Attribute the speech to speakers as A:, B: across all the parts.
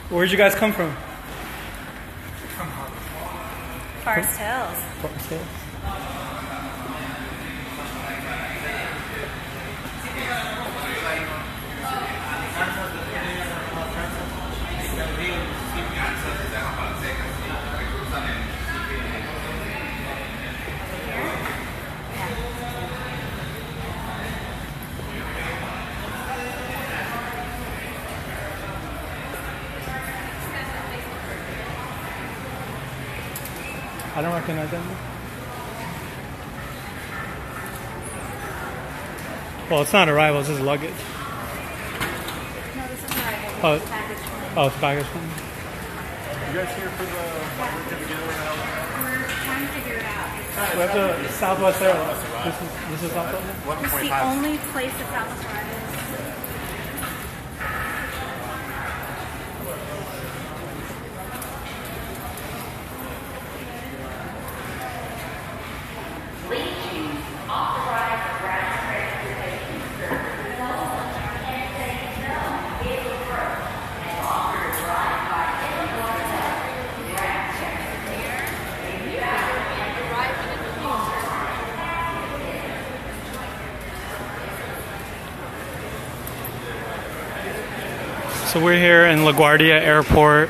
A: Where'd you guys come from?
B: Forest Hills.
A: Forest Hills. I don't recognize them. Well, it's not arrival, it's just luggage.
B: No, this is arrival.
A: Oh,
B: Baggage claim.
A: oh, it's baggage claim.
C: You guys here for the
B: We're trying to figure it out.
A: We have the Southwest Airlines. This is Southwest?
B: This is the only place that's out of Florida.
A: So we're here in LaGuardia Airport,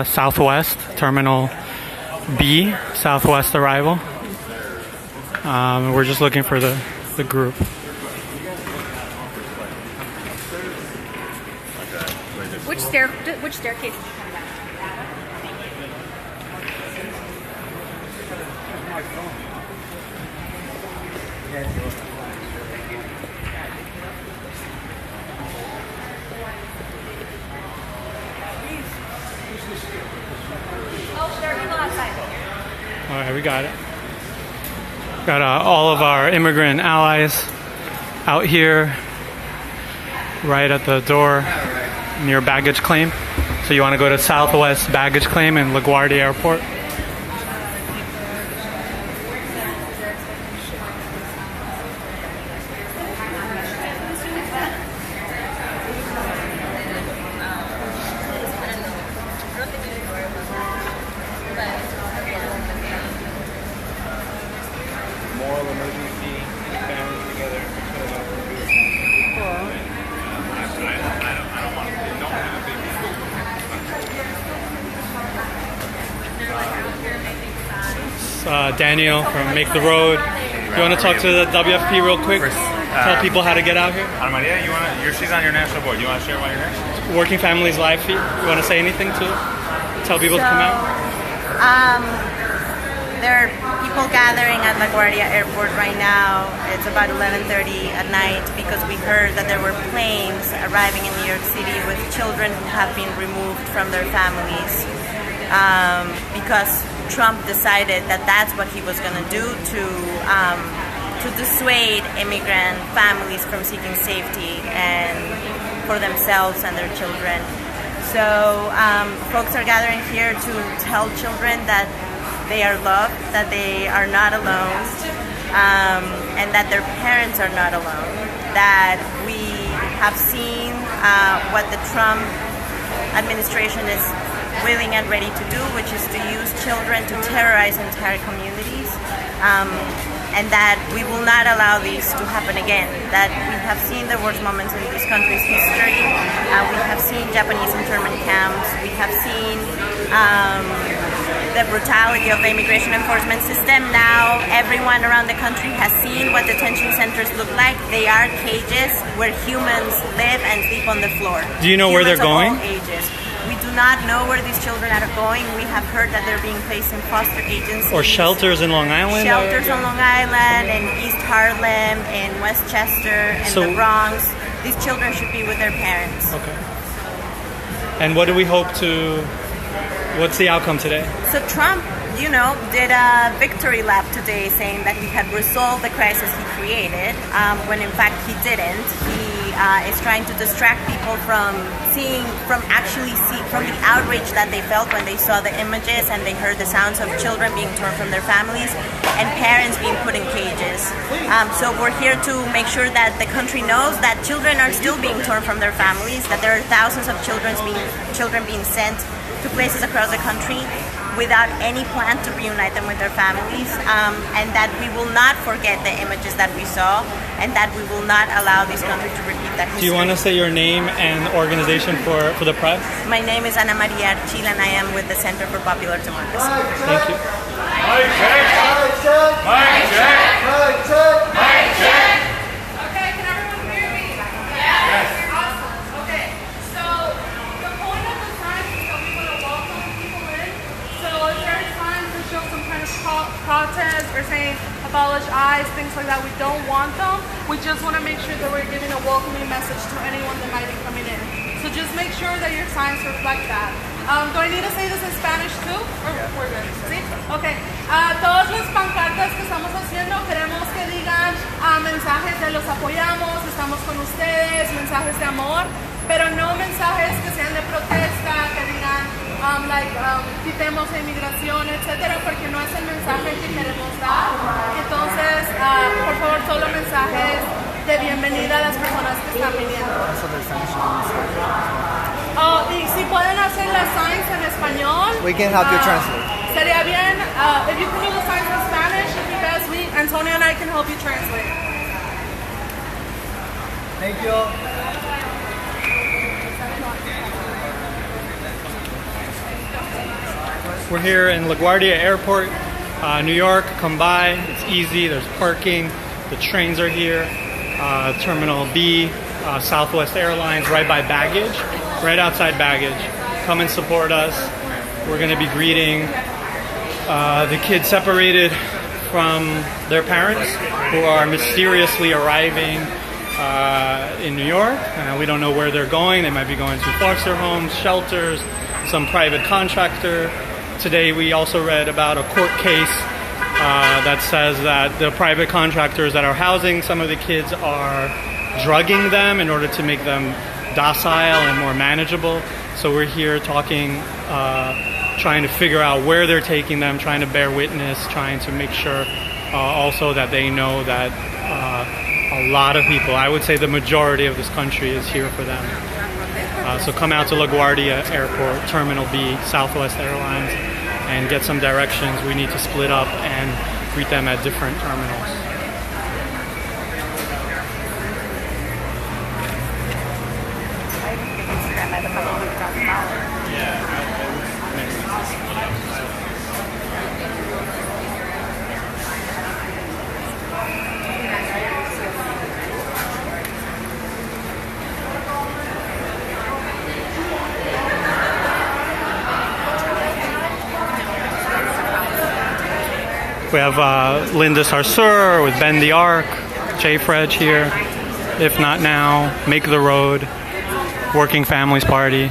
A: Southwest, Terminal B, Southwest arrival. We're just looking for the group.
B: Which staircase did you come down? Oh, there are people outside.
A: All right, we got it. Got all of our immigrant allies out here, right at the door near baggage claim. So you want to go to Southwest baggage claim in LaGuardia Airport.
C: moral emergency families together?
A: Daniel from Make the Road. You want to talk to the WFP real quick? Tell people how to get out here.
C: Maria, she's on your national board. You want to share why you're here?
A: Working Families Live Feed. You want to say anything to tell people to come out?
D: There are people gathering at LaGuardia Airport right now. It's about 11:30 at night because we heard that there were planes arriving in New York City with children who have been removed from their families because Trump decided that that's what he was going to do to dissuade immigrant families from seeking safety and for themselves and their children. So folks are gathering here to tell children that they are loved, that they are not alone, and that their parents are not alone. That we have seen what the Trump administration is willing and ready to do, which is to use children to terrorize entire communities, and that we will not allow this to happen again. That we have seen the worst moments in this country's history. We have seen Japanese internment camps. We have seen the brutality of the immigration enforcement system. Now everyone around the country has seen what detention centers look like. They are cages where humans live and sleep on the floor.
A: Do you know where they're going?
D: Of all ages. We do not know where these children are going. We have heard that they're being placed in foster agencies.
A: Or shelters in Long Island?
D: Shelters on Long Island, in East Harlem, in Westchester, in the Bronx. These children should be with their parents.
A: Okay. And what do we hope to... What's the outcome today?
D: So Trump, did a victory lap today saying that he had resolved the crisis he created, when in fact he didn't. He is trying to distract people from the outrage that they felt when they saw the images and they heard the sounds of children being torn from their families and parents being put in cages. So we're here to make sure that the country knows that children are still being torn from their families, that there are thousands of children being sent to places across the country without any plan to reunite them with their families, and that we will not forget the images that we saw, and that we will not allow this country to repeat that history.
A: Do you want to say your name and organization for the press?
D: My name is Ana Maria Archil, and I am with the Center for Popular Democracy.
A: Thank you.
C: Mic check. Mic check. Mic check. Mic check.
E: Okay, can everyone hear me? Yes. Awesome. Okay, so the point of the sign is that we want to welcome people in. So if there are signs that show some kind of protest or saying abolish ICE, things like that, we don't want them. We just want to make sure that we're giving a welcoming message to anyone that might be coming in. So just make sure that your signs reflect that. Do I need to say this in Spanish too? Or we're good? ¿Sí? Okay. Todas las pancartas que estamos haciendo queremos que digan mensajes de los apoyamos, estamos con ustedes, mensajes de amor, pero no mensajes que sean de protesta, que digan quitemos la inmigración, etcétera, porque no es el mensaje que queremos dar. Entonces, por favor, solo mensajes de bienvenida a las personas que están viniendo. Y si pueden hacer las signs en español,
F: we can help you translate.
E: Sería bien. If you can do the signs in Spanish, it'd be best. Antonio and I can help you translate.
F: Thank you.
A: We're here in LaGuardia Airport, New York. Come by. It's easy. There's parking. The trains are here. Terminal B, Southwest Airlines, right by baggage, right outside baggage. Come and support us. We're going to be greeting the kids separated from their parents who are mysteriously arriving in New York. We don't know where they're going. They might be going to foster homes, shelters, some private contractor. Today we also read about a court case that says that the private contractors that are housing some of the kids are drugging them in order to make them docile and more manageable. So we're here talking, trying to figure out where they're taking them, trying to bear witness, trying to make sure also that they know that a lot of people, I would say the majority of this country, is here for them. So come out to LaGuardia Airport, Terminal B, Southwest Airlines, and get some directions. We need to split up and greet them at different terminals. We have Linda Sarsour with Bend the Arc, Jay Fredge here. If Not Now, Make the Road, Working Families Party,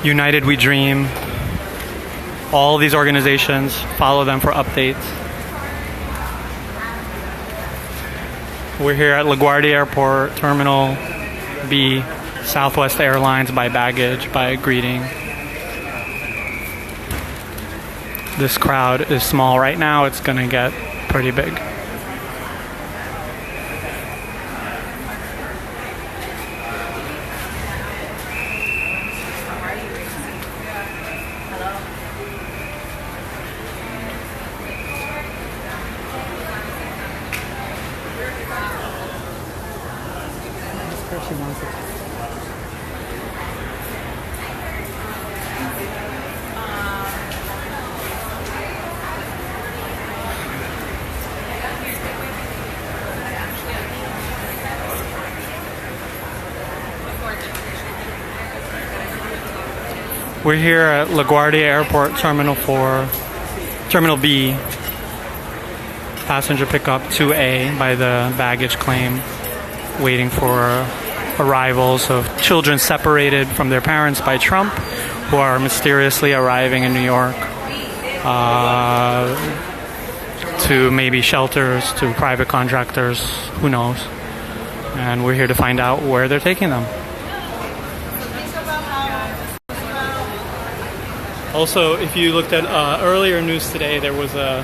A: United We Dream. All these organizations, follow them for updates. We're here at LaGuardia Airport, Terminal B, Southwest Airlines by baggage, by greeting. This crowd is small right now. It's going to get pretty big. We're here at LaGuardia Airport, Terminal 4, Terminal B, passenger pickup 2A by the baggage claim, waiting for arrivals of children separated from their parents by Trump, who are mysteriously arriving in New York. to maybe shelters, to private contractors, who knows. And we're here to find out where they're taking them. Also, if you looked at earlier news today, there was a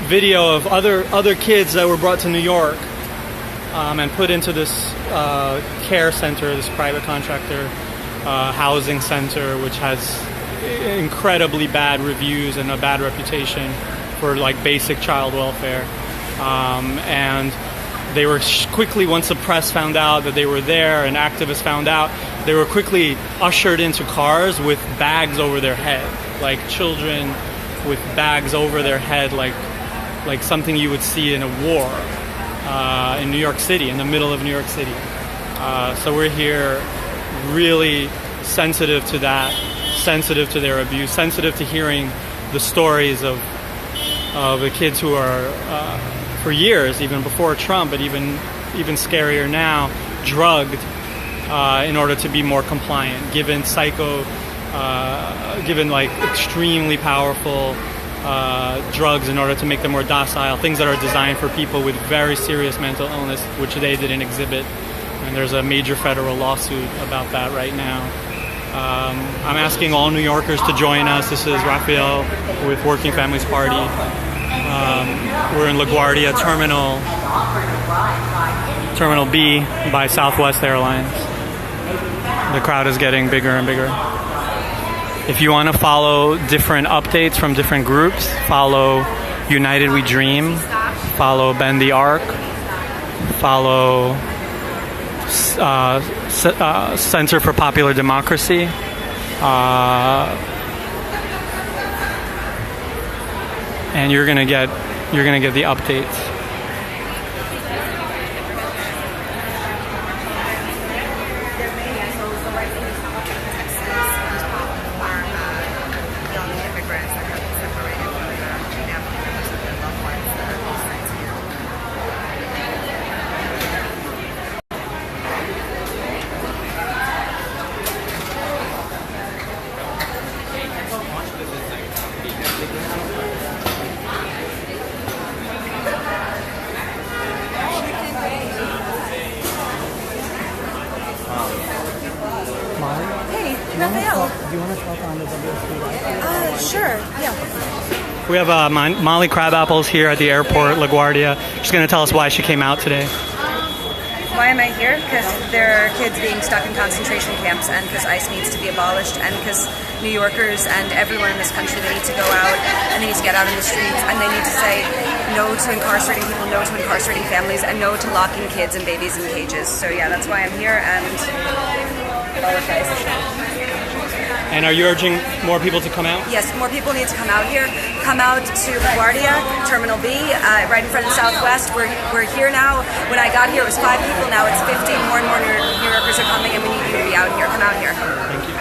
A: video of other kids that were brought to New York and put into this care center, this private contractor housing center, which has incredibly bad reviews and a bad reputation for like basic child welfare. And they were quickly, once the press found out that they were there and activists found out, they were quickly ushered into cars with bags over their head, like children with bags over their head, like something you would see in a war in New York City, in the middle of New York City. So we're here really sensitive to that, sensitive to their abuse, sensitive to hearing the stories of the kids who are, for years, even before Trump, but even scarier now, drugged in order to be more compliant, given like extremely powerful drugs in order to make them more docile, things that are designed for people with very serious mental illness, which they didn't exhibit. And there's a major federal lawsuit about that right now. I'm asking all New Yorkers to join us. This is Rafael with Working Families Party. We're in LaGuardia Terminal B by Southwest Airlines. The crowd is getting bigger and bigger. If you want to follow different updates from different groups, follow United We Dream, follow Bend the Arc, follow Center for Popular Democracy, and you're gonna get the updates.
B: Rafael.
F: Do you want to talk on the WSP?
B: Sure, yeah.
A: We have Molly Crabapples here at the airport, LaGuardia. She's going to tell us why she came out today.
G: Why am I here? Because there are kids being stuck in concentration camps, and because ICE needs to be abolished, and because New Yorkers and everyone in this country, they need to go out and they need to get out in the streets, and they need to say no to incarcerating people, no to incarcerating families, and no to locking kids and babies in cages. So yeah, that's why I'm here, and apologize.
A: And are you urging more people to come out?
G: Yes, more people need to come out here. Come out to LaGuardia, Terminal B, right in front of Southwest. We're here now. When I got here, it was 5 people. Now it's 50. More and more New Yorkers are coming, and we need you to be out here. Come out here.
A: Thank you.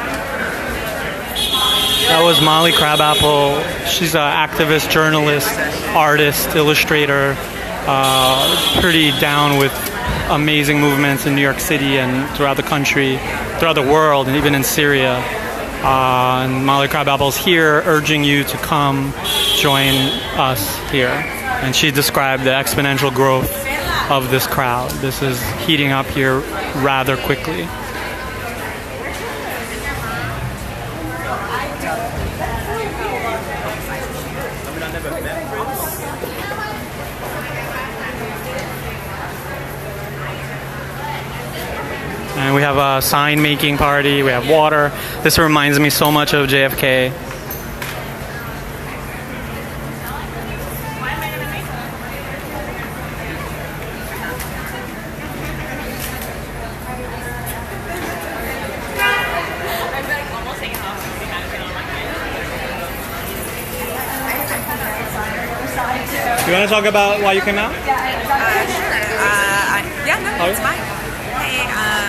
A: That was Molly Crabapple. She's an activist, journalist, artist, illustrator, pretty down with amazing movements in New York City and throughout the country, throughout the world, and even in Syria. And Molly Crabapple's here urging you to come join us here. And she described the exponential growth of this crowd. This is heating up here rather quickly. And we have a sign making party, we have water. This reminds me so much of JFK. You want to talk about why you came out?
G: Sure. It's fine.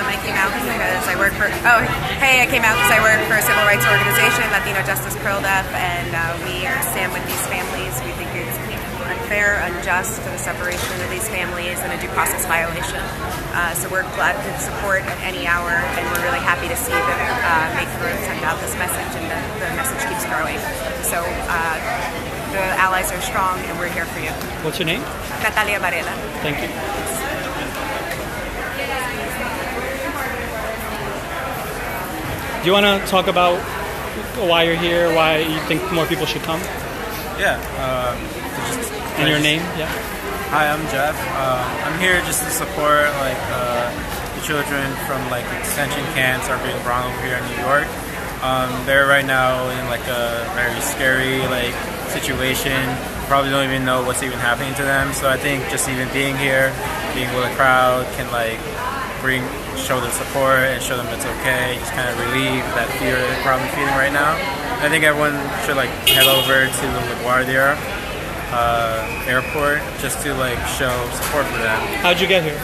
G: I came out because I work for. I came out because I work for a civil rights organization, Latino Justice PRODEF, and we stand with these families. We think it's unfair, unjust for the separation of these families and a due process violation. So we're glad to support at any hour, and we're really happy to see that Migrant send out this message, and the message keeps growing. So the allies are strong, and we're here for you.
A: What's your name?
G: Natalia Varela.
A: Thank you. Do you want to talk about why you're here, why you think more people should come?
H: Yeah.
A: And your name? Yeah.
H: Hi, I'm Jeff. I'm here just to support the children from detention camps that are being brought over here in New York. They're right now in a very scary situation. Probably don't even know what's even happening to them. So I think just even being here, being with a crowd can show their support and show them it's okay. Just kind of relieve that fear they're probably feeling right now. I think everyone should head over to the LaGuardia airport just to show support for them.
A: How'd you get here?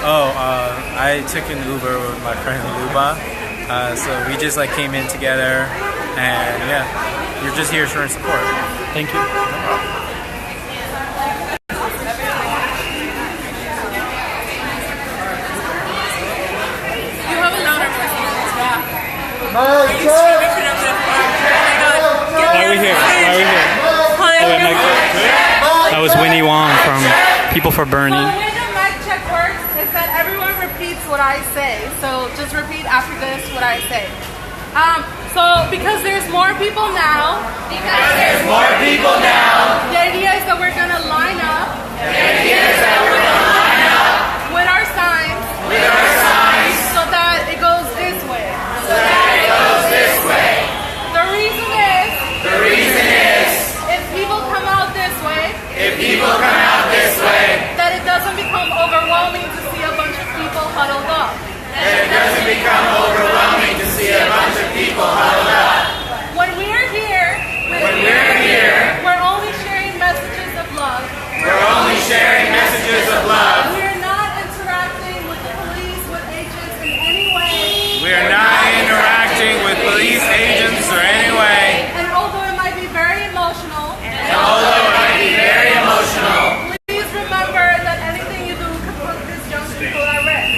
H: I took an Uber with my friend Luba. So we just came in together, and yeah, we're just here showing support.
A: Thank you.
C: Mic check.
A: Why are we here? That was Winnie Wong from People for Bernie.
E: So the way the mic check works is that everyone repeats what I say. So just repeat after this what I say. So because there's more people now. The idea is that we're gonna line up. With our signs. So that it goes this way. The reason is if people come out this way, that it doesn't become overwhelming to see a bunch of people huddled up. When we're here, we're only sharing messages of love. We're not interacting with the police, with agents in any way.
H: We are not interacting with police agents or any way.
E: And although it might be very emotional, please remember that anything you do could put these young people at risk.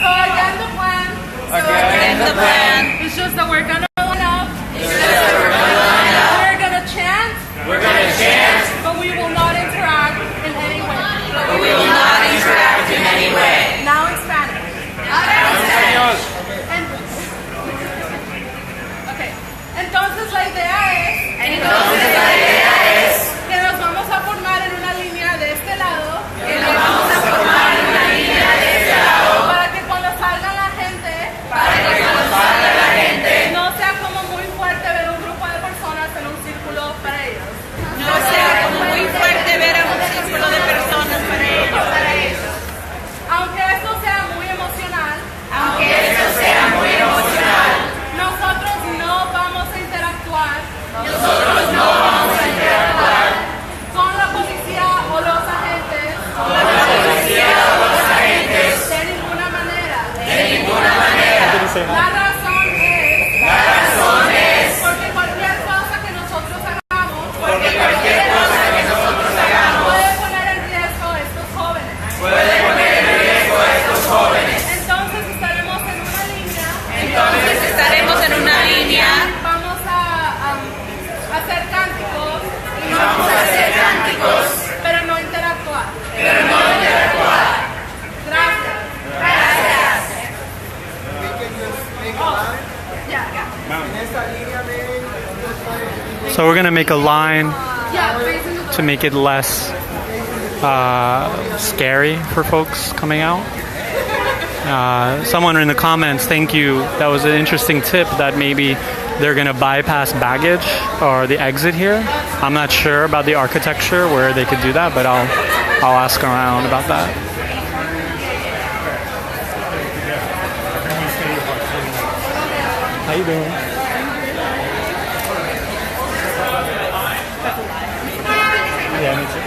E: So again, the plan is just that we're gonna line up. We're gonna chant. But we will not interact in any way. Now in Spanish. Okay. Entonces la idea es que nos vamos a formar en una línea de este lado. Para que cuando salga la gente, no sea como muy fuerte ver un grupo de personas en un círculo para ellos. Aunque esto sea muy emocional, nosotros no vamos a interactuar con la policía o los agentes de ninguna manera. La razón es porque cualquier cosa que nosotros hagamos puede poner en riesgo a estos jóvenes. Entonces estaremos en una línea. Vamos a hacer cánticos, pero no interactuar. Gracias.
A: So we're gonna make a line
E: Yeah, facing the
A: to make it less scary for folks coming out. Someone in the comments, thank you. That was an interesting tip that maybe they're going to bypass baggage or the exit here. I'm not sure about the architecture where they could do that, but I'll ask around about that. How you doing? Yeah, me too.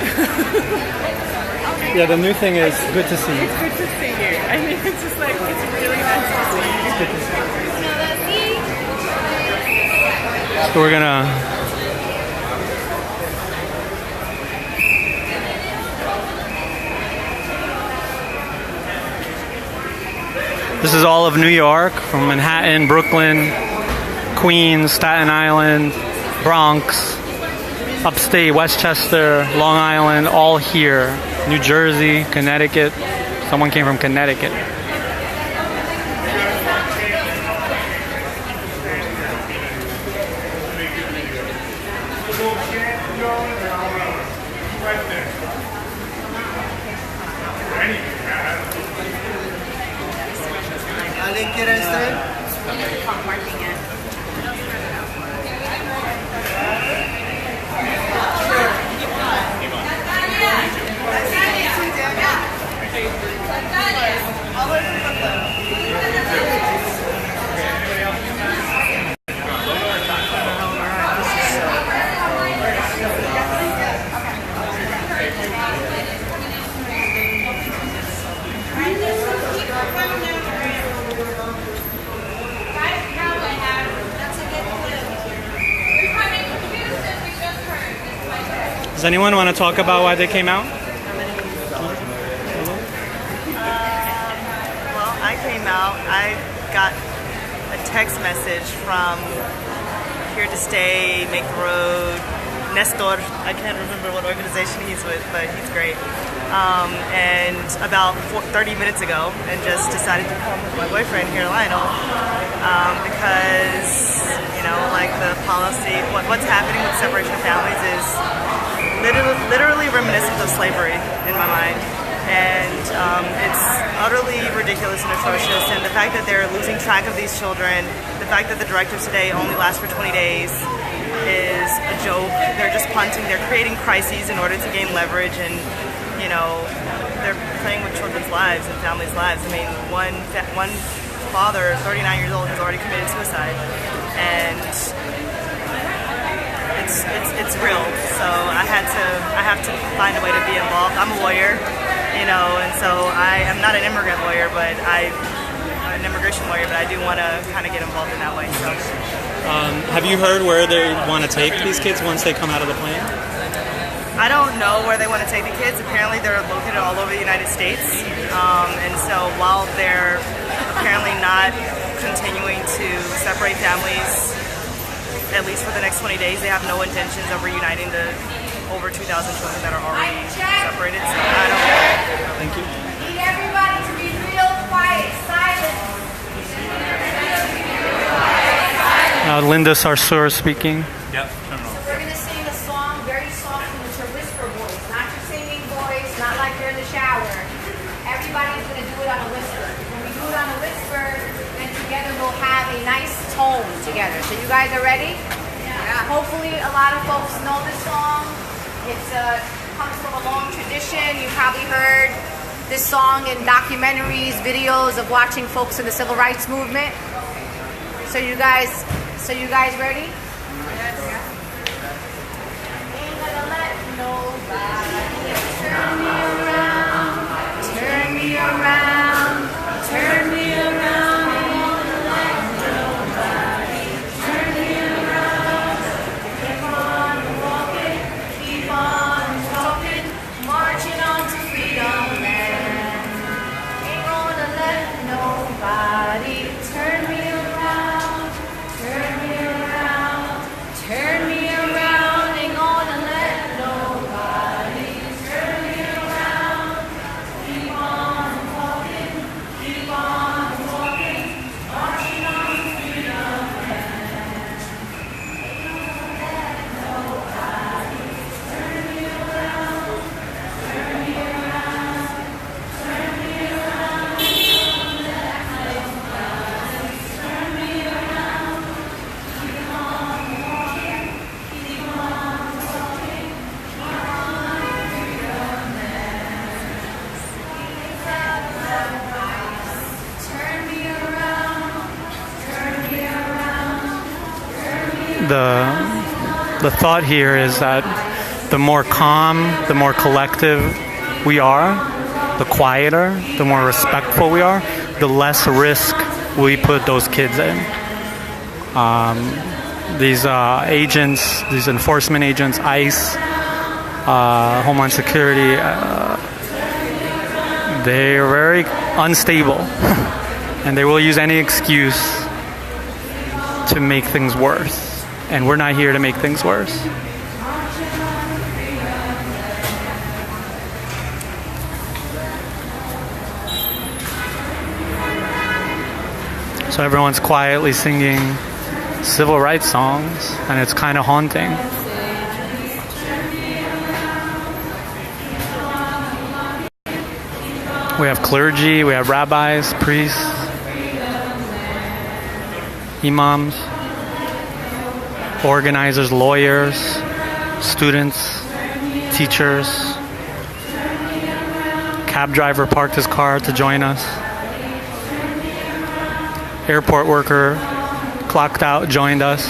A: Yeah, the new thing is good to see you.
F: It's good to see you. I mean, it's just it's really nice to see you.
A: It's good to see you. So we're gonna this is all of New York, from Manhattan, Brooklyn, Queens, Staten Island, Bronx, upstate, Westchester, Long Island, all here. New Jersey, Connecticut. Someone came from Connecticut.
C: ¿Alguien quiere este?
A: Does anyone want to talk about why they came out?
F: Well, I came out. I got a text message from Here to Stay, Make the Road, Nestor. I can't remember what organization he's with, but he's great. And about 30 minutes ago, and just decided to come with my boyfriend here, Lionel, because, you know, like the policy, what's happening with separation of families is literally reminiscent of slavery in my mind, and it's utterly ridiculous and atrocious. And the fact that they're losing track of these children, the fact that the directives today only last for 20 days is a joke. They're just punting. They're creating crises in order to gain leverage, and you know, they're playing with children's lives and families' lives. I mean, one father, 39 years old, has already committed suicide, and it's real. So I have to find a way to be involved. I'm a lawyer, you know, and so I am not an immigrant lawyer, but I'm an immigration lawyer, but I do want to kind of get involved in that way. So,
A: Have you heard where they want to take these kids once they come out of the plane?
F: I don't know where they want to take the kids. Apparently they're located all over the United States, and so while they're apparently not continuing to separate families, at least for the next 20 days, they have no intentions of reuniting the over 2,000 children that are already separated. So I don't know.
A: Thank you.
B: Need everybody to be real quiet, silent.
A: Linda Sarsour speaking.
H: Yep.
B: We're going to sing a song very softly with your whisper voice, not your singing voice, not like you're in the shower. Everybody's going to do it on a whisper. When we do it on a whisper, then together we'll have a nice tone together. So you guys are ready? Yeah. Hopefully a lot of folks know this song. It comes from a long tradition. You probably heard this song in documentaries, videos of watching folks in the civil rights movement. So you guys ready? Yes. Ain't gonna let nobody turn me around, turn me around, turn me around. Ain't gonna let nobody turn me around. Keep on walking, keep on talking, marching on to freedom land. Ain't gonna let nobody turn me around. Turn me around, ain't gonna let nobody turn me around. Keep on talking, keep on walking, marching on freedom land. Ain't gonna let nobody turn me around, turn me around, turn me around. Ain't gonna let nobody turn me around. Keep on walking.
A: The thought here is that the more calm, the more collective we are, the quieter, the more respectful we are, the less risk we put those kids in. these agents, these enforcement agents, ICE, Homeland Security, they're very unstable, and they will use any excuse to make things worse. And we're not here to make things worse. So everyone's quietly singing civil rights songs, and it's kind of haunting. We have clergy, we have rabbis, priests, imams, organizers, lawyers, students, teachers. Cab driver parked his car to join us. Airport worker clocked out, joined us.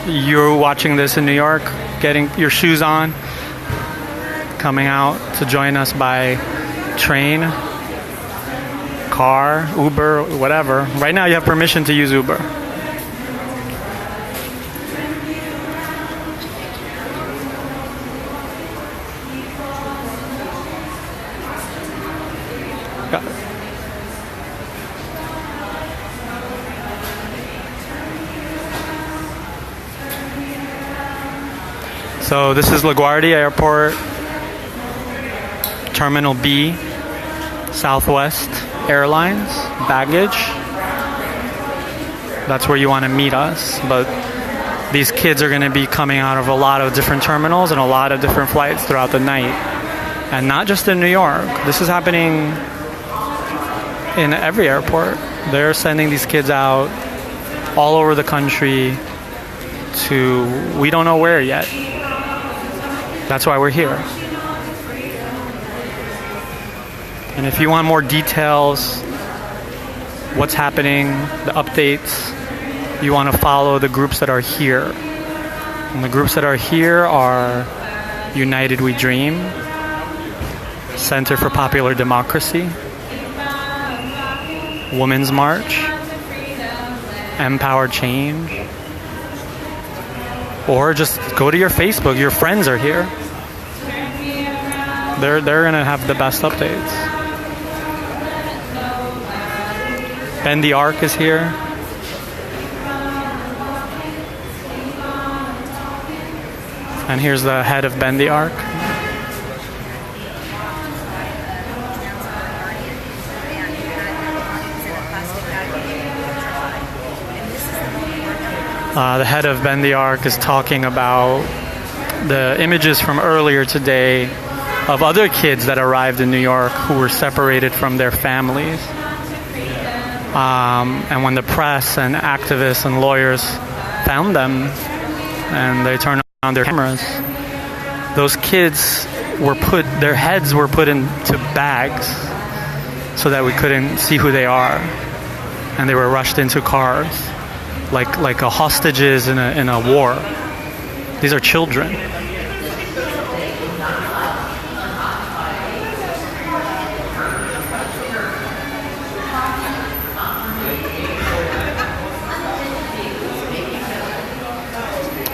A: You're watching this in New York, getting your shoes on, coming out to join us by train, car, Uber, whatever. Right now you have permission to use Uber. So this is LaGuardia Airport, Terminal B, Southwest Airlines, baggage. That's where you want to meet us. But these kids are going to be coming out of a lot of different terminals and a lot of different flights throughout the night. And not just in New York. This is happening in every airport. They're sending these kids out all over the country to we don't know where yet. That's why we're here. And if you want more details, what's happening, the updates, you want to follow the groups that are here. And the groups that are here are United We Dream, Center for Popular Democracy, Women's March, Empower Change, or just go to your Facebook. Your friends are here. They're gonna have the best updates. Ben the Ark is here. And here's the head of Ben the Ark. The head of Ben the Ark is talking about the images from earlier today of other kids that arrived in New York who were separated from their families. And when the press and activists and lawyers found them and they turned on their cameras, those kids their heads were put into bags so that we couldn't see who they are. And they were rushed into cars like hostages in a war. These are children.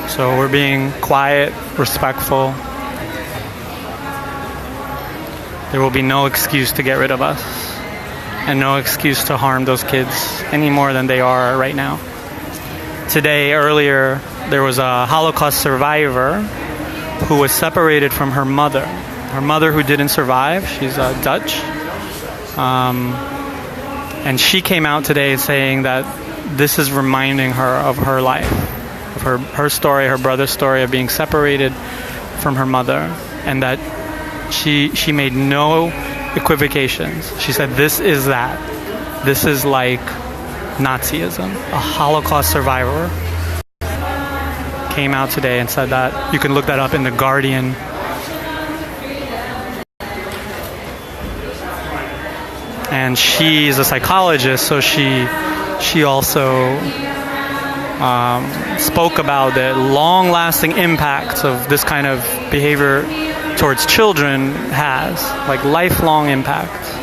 A: So we're being quiet, respectful. There will be no excuse to get rid of us, and no excuse to harm those kids any more than they are right now. Today, earlier, there was a Holocaust survivor who was separated from her mother. Her mother who didn't survive, she's Dutch. And she came out today saying that this is reminding her of her life, of her story, her brother's story of being separated from her mother, and that she made no equivocations. She said, this is that. This is like Nazism. A Holocaust survivor came out today and said that. You can look that up in The Guardian. And she's a psychologist, so she also spoke about the long-lasting impacts of this kind of behavior towards children has, like lifelong impacts.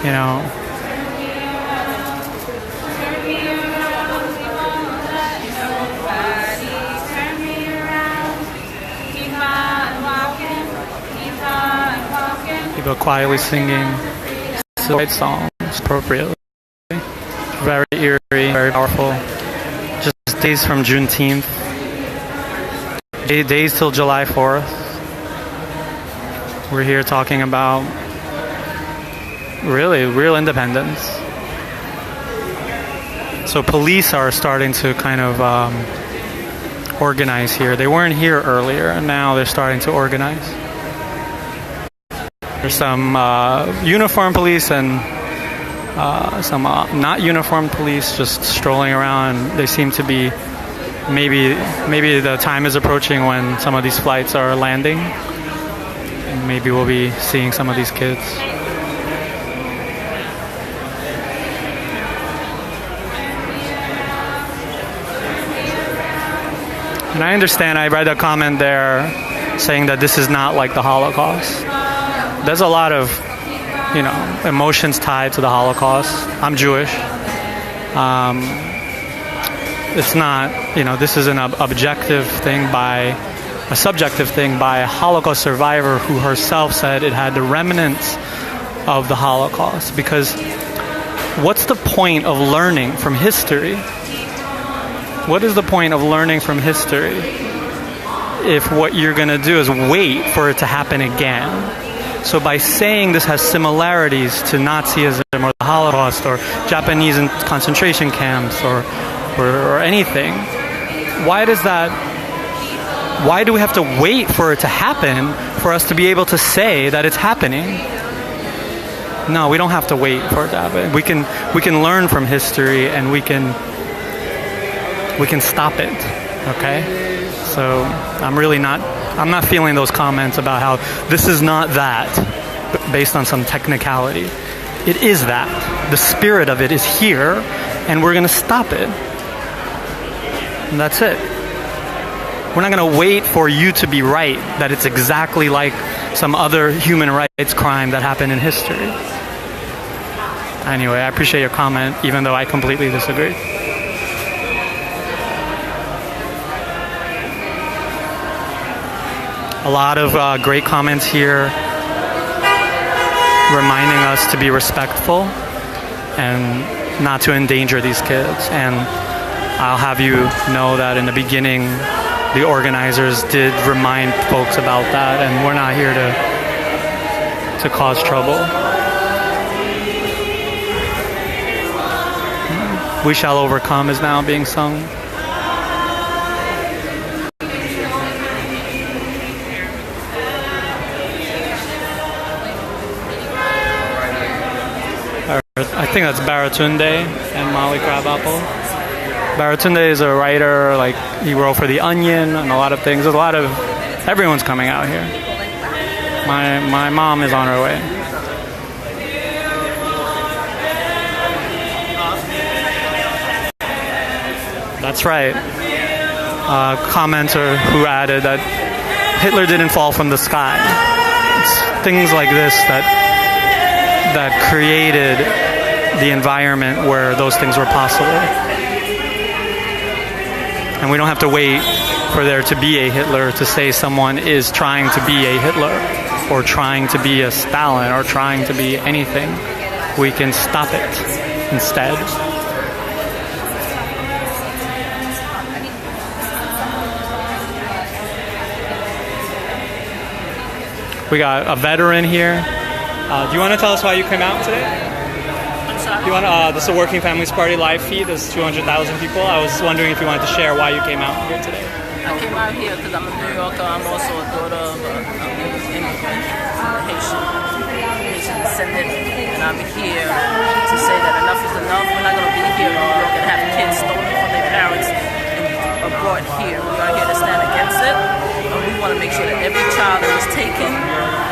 A: you know. People quietly singing civil rights songs appropriately. Very eerie, very powerful. Just days from Juneteenth. Days till July 4th. We're here talking about really real independence. So police are starting to kind of organize here. They weren't here earlier, and now they're starting to organize. There's some uniformed police and some not uniformed police just strolling around. They seem to be maybe the time is approaching when some of these flights are landing, and maybe we'll be seeing some of these kids. And I understand, I read a comment there saying that this is not like the Holocaust. There's a lot of, you know, emotions tied to the Holocaust. I'm Jewish. It's not, you know, this is an objective thing a subjective thing by a Holocaust survivor who herself said it had the remnants of the Holocaust. Because what's the point of learning from history? What is the point of learning from history if what you're going to do is wait for it to happen again? So by saying this has similarities to Nazism or the Holocaust or Japanese concentration camps or anything, why do we have to wait for it to happen for us to be able to say that it's happening? No, we don't have to wait for it to happen. We can learn from history, and we can stop it. Okay? So I'm not feeling those comments about how this is not that based on some technicality. It is that. The spirit of it is here, and we're going to stop it. And that's it. We're not going to wait for you to be right, that it's exactly like some other human rights crime that happened in history. Anyway, I appreciate your comment, even though I completely disagree. A lot of great comments here reminding us to be respectful and not to endanger these kids. And I'll have you know that in the beginning, the organizers did remind folks about that, and we're not here to cause trouble. We Shall Overcome is now being sung. I think that's Baratunde and Molly Crabapple. Baratunde is a writer, like he wrote for The Onion and a lot of things. Everyone's coming out here. My mom is on her way. That's right. A commenter who added that Hitler didn't fall from the sky. It's things like this that created the environment where those things were possible. And we don't have to wait for there to be a Hitler to say someone is trying to be a Hitler or trying to be a Stalin or trying to be anything. We can stop it instead. We got a veteran here. Do you want to tell us why you came out today?
I: I'm sorry?
A: Do you want to, this is a Working Families Party live feed. There's 200,000 people. I was wondering if you wanted to share why you came out here today.
I: I came out here because I'm a New Yorker. I'm also a daughter of an immigrant, Haitian descendant, and I'm here to say that enough is enough. We're not going to be here in New York and have kids stolen from their parents and brought here. We are here to stand against it, and we want to make sure that every child that was taken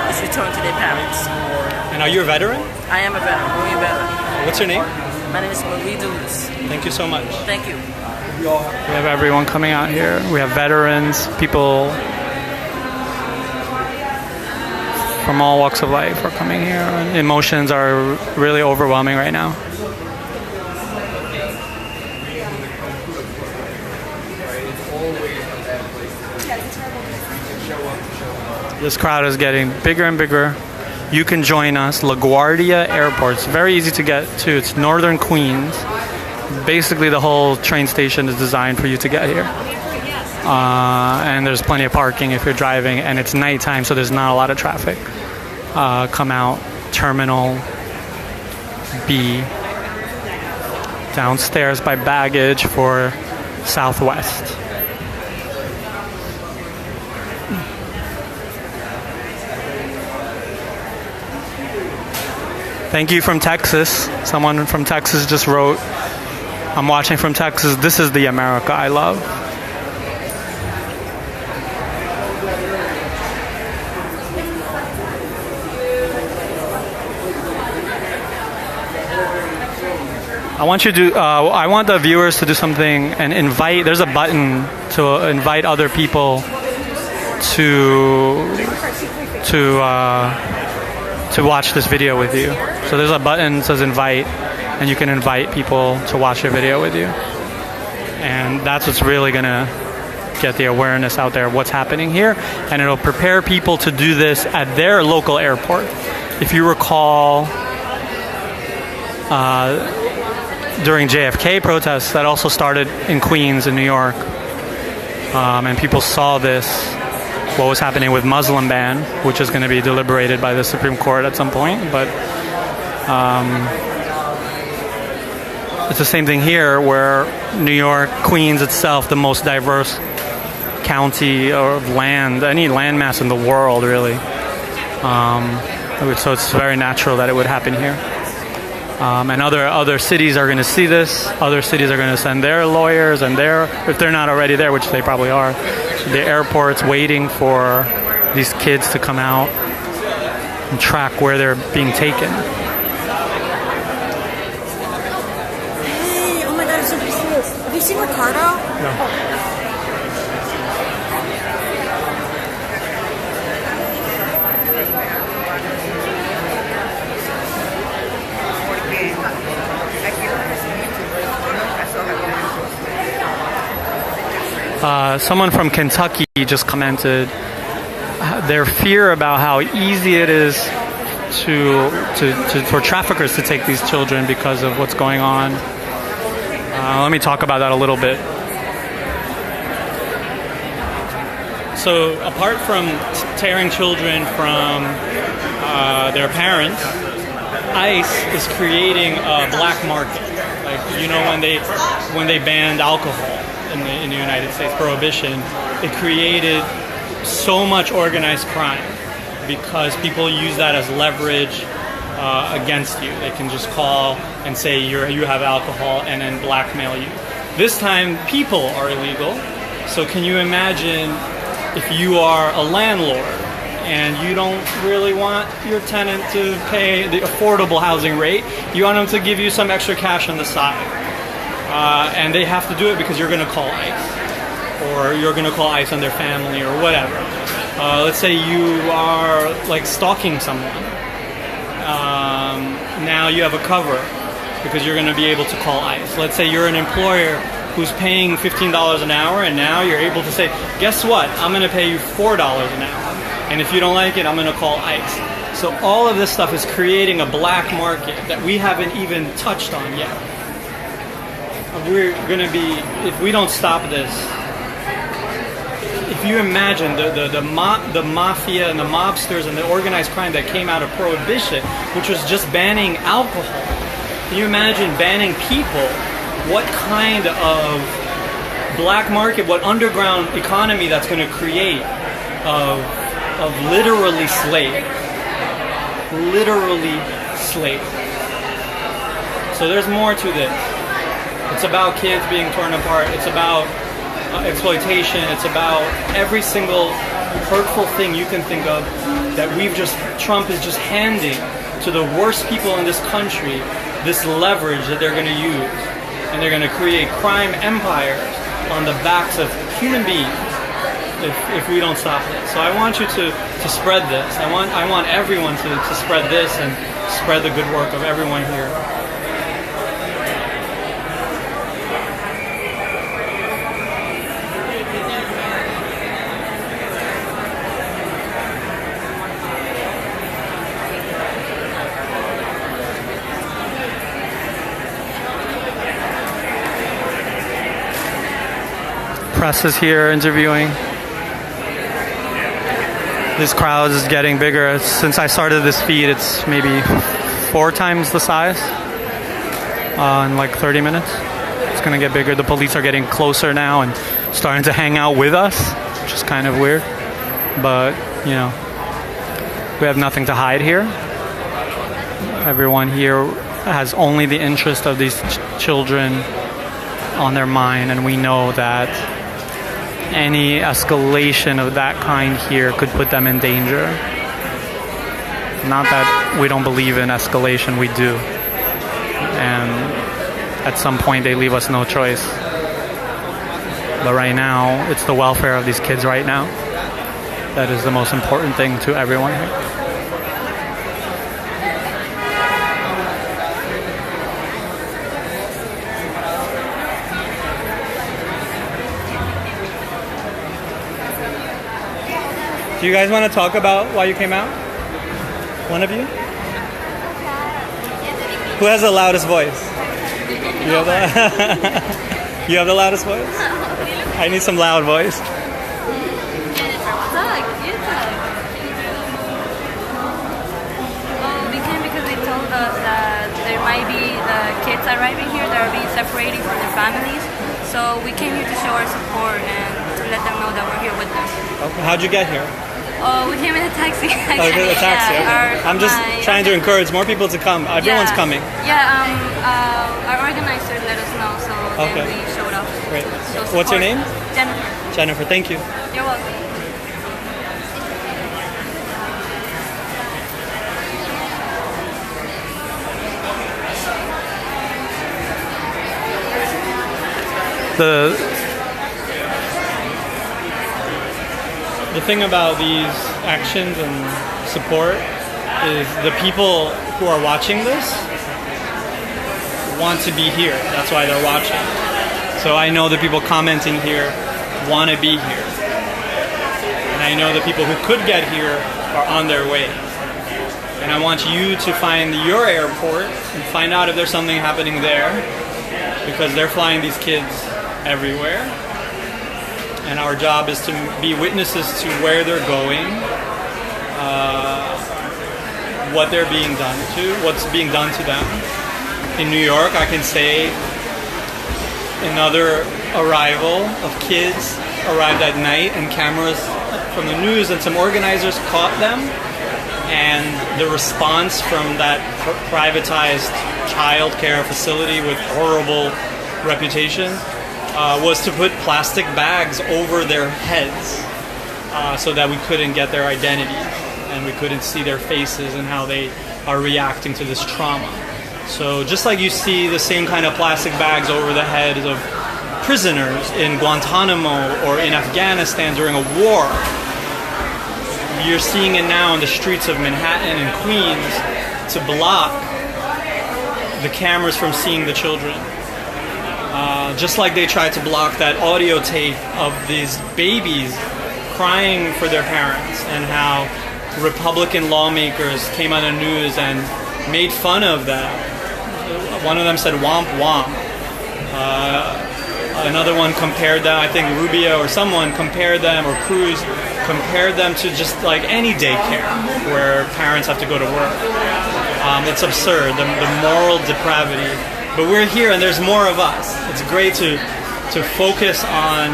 I: is returned to their parents.
A: And are you a veteran?
I: I am a veteran. We're a veteran.
A: What's your name?
I: My name is Marie Dulles.
A: Thank you so much.
I: Thank you.
A: We have everyone coming out here. We have veterans, people from all walks of life are coming here. And emotions are really overwhelming right now. This crowd is getting bigger and bigger. You can join us. LaGuardia Airport. It's very easy to get to. It's northern Queens. Basically, the whole train station is designed for you to get here. And there's plenty of parking if you're driving. And it's nighttime, so there's not a lot of traffic. Come out. Terminal B. Downstairs by baggage for Southwest. Thank you from Texas. Someone from Texas just wrote, I'm watching from Texas. This is the America I love. I want the viewers to do something and invite. There's a button to invite other people to watch this video with you. So there's a button that says invite, and you can invite people to watch your video with you. And that's what's really going to get the awareness out there of what's happening here. And it'll prepare people to do this at their local airport. If you recall, during JFK protests, that also started in Queens in New York. And people saw this, what was happening with Muslim ban, which is going to be deliberated by the Supreme Court at some point. But it's the same thing here, where New York, Queens itself, the most diverse county of land, any landmass in the world, really. So it's very natural that it would happen here. And other cities are going to see this. Other cities are going to send their lawyers and if they're not already there, which they probably are, the airports waiting for these kids to come out and track where they're being taken.
G: Hey, oh my God, I'm so curious. Have you seen Ricardo?
A: No. Someone from Kentucky just commented their fear about how easy it is for traffickers to take these children because of what's going on. Let me talk about that a little bit. So apart from tearing children from their parents, ICE is creating a black market. Like, you know, when they banned alcohol in the United States, prohibition, it created so much organized crime because people use that as leverage against you. They can just call and say you have alcohol and then blackmail you. This time, people are illegal. So can you imagine if you are a landlord and you don't really want your tenant to pay the affordable housing rate, you want them to give you some extra cash on the side. And they have to do it because you're going to call ICE. Or you're going to call ICE on their family or whatever. Let's say you are like stalking someone. Now you have a cover because you're going to be able to call ICE. Let's say you're an employer who's paying $15 an hour, and now you're able to say, guess what? I'm going to pay you $4 an hour. And if you don't like it, I'm going to call ICE. So all of this stuff is creating a black market that we haven't even touched on yet. We're going to be, if we don't stop this, if you imagine the mafia and the mobsters and the organized crime that came out of Prohibition, which was just banning alcohol, can you imagine banning people? What kind of black market, what underground economy that's going to create of literally slaves. Literally slaves. So there's more to this. It's about kids being torn apart. It's about exploitation. It's about every single hurtful thing you can think of that Trump is just handing to the worst people in this country, this leverage that they're going to use. And they're going to create crime empires on the backs of human beings. if we don't stop this. So I want you to spread this. I want everyone to spread this and spread the good work of everyone here. Press is here interviewing. This crowd is getting bigger. Since I started this feed, it's maybe 4 times the size in like 30 minutes. It's gonna get bigger. The police are getting closer now and starting to hang out with us, which is kind of weird. But, you know, we have nothing to hide here. Everyone here has only the interest of these children on their mind, and we know that any escalation of that kind here could put them in danger. Not that we don't believe in escalation, we do. And at some point they leave us no choice. But right now, it's the welfare of these kids right now that is the most important thing to everyone here. Do you guys want to talk about why you came out? One of you? Who has the loudest voice? You have the, you have the loudest voice? I need some loud voice.
J: We came because they told us that there might be kids arriving here that are being separated from their families. So we came here to show our support and to let them know that we're here with them.
A: Okay. How'd you get here?
J: Oh, we came in a taxi.
A: Oh, a taxi.
J: Yeah,
A: Okay. I'm just trying to encourage more people to come. Everyone's coming.
J: Yeah, our organizer let us know, so then we showed up.
A: Great.
J: So
A: What's your name?
J: Jennifer.
A: Jennifer, thank you.
J: You're welcome.
A: The thing about these actions and support is the people who are watching this want to be here. That's why they're watching. So I know the people commenting here want to be here. And I know the people who could get here are on their way. And I want you to find your airport and find out if there's something happening there, because they're flying these kids everywhere. And our job is to be witnesses to where they're going, what they're being done to, what's being done to them. In New York, I can say another arrival of kids arrived at night, and cameras from the news and some organizers caught them. And the response from that privatized child care facility with horrible reputation was to put plastic bags over their heads so that we couldn't get their identity and we couldn't see their faces and how they are reacting to this trauma. So just like you see the same kind of plastic bags over the heads of prisoners in Guantanamo or in Afghanistan during a war, you're seeing it now in the streets of Manhattan and Queens to block the cameras from seeing the children. Just like they tried to block that audio tape of these babies crying for their parents, and how Republican lawmakers came on the news and made fun of that. One of them said womp womp. Another one compared them, I think Rubio or someone compared them, or Cruz compared them to just like any daycare where parents have to go to work. It's absurd, the moral depravity. But we're here and there's more of us. It's great to focus on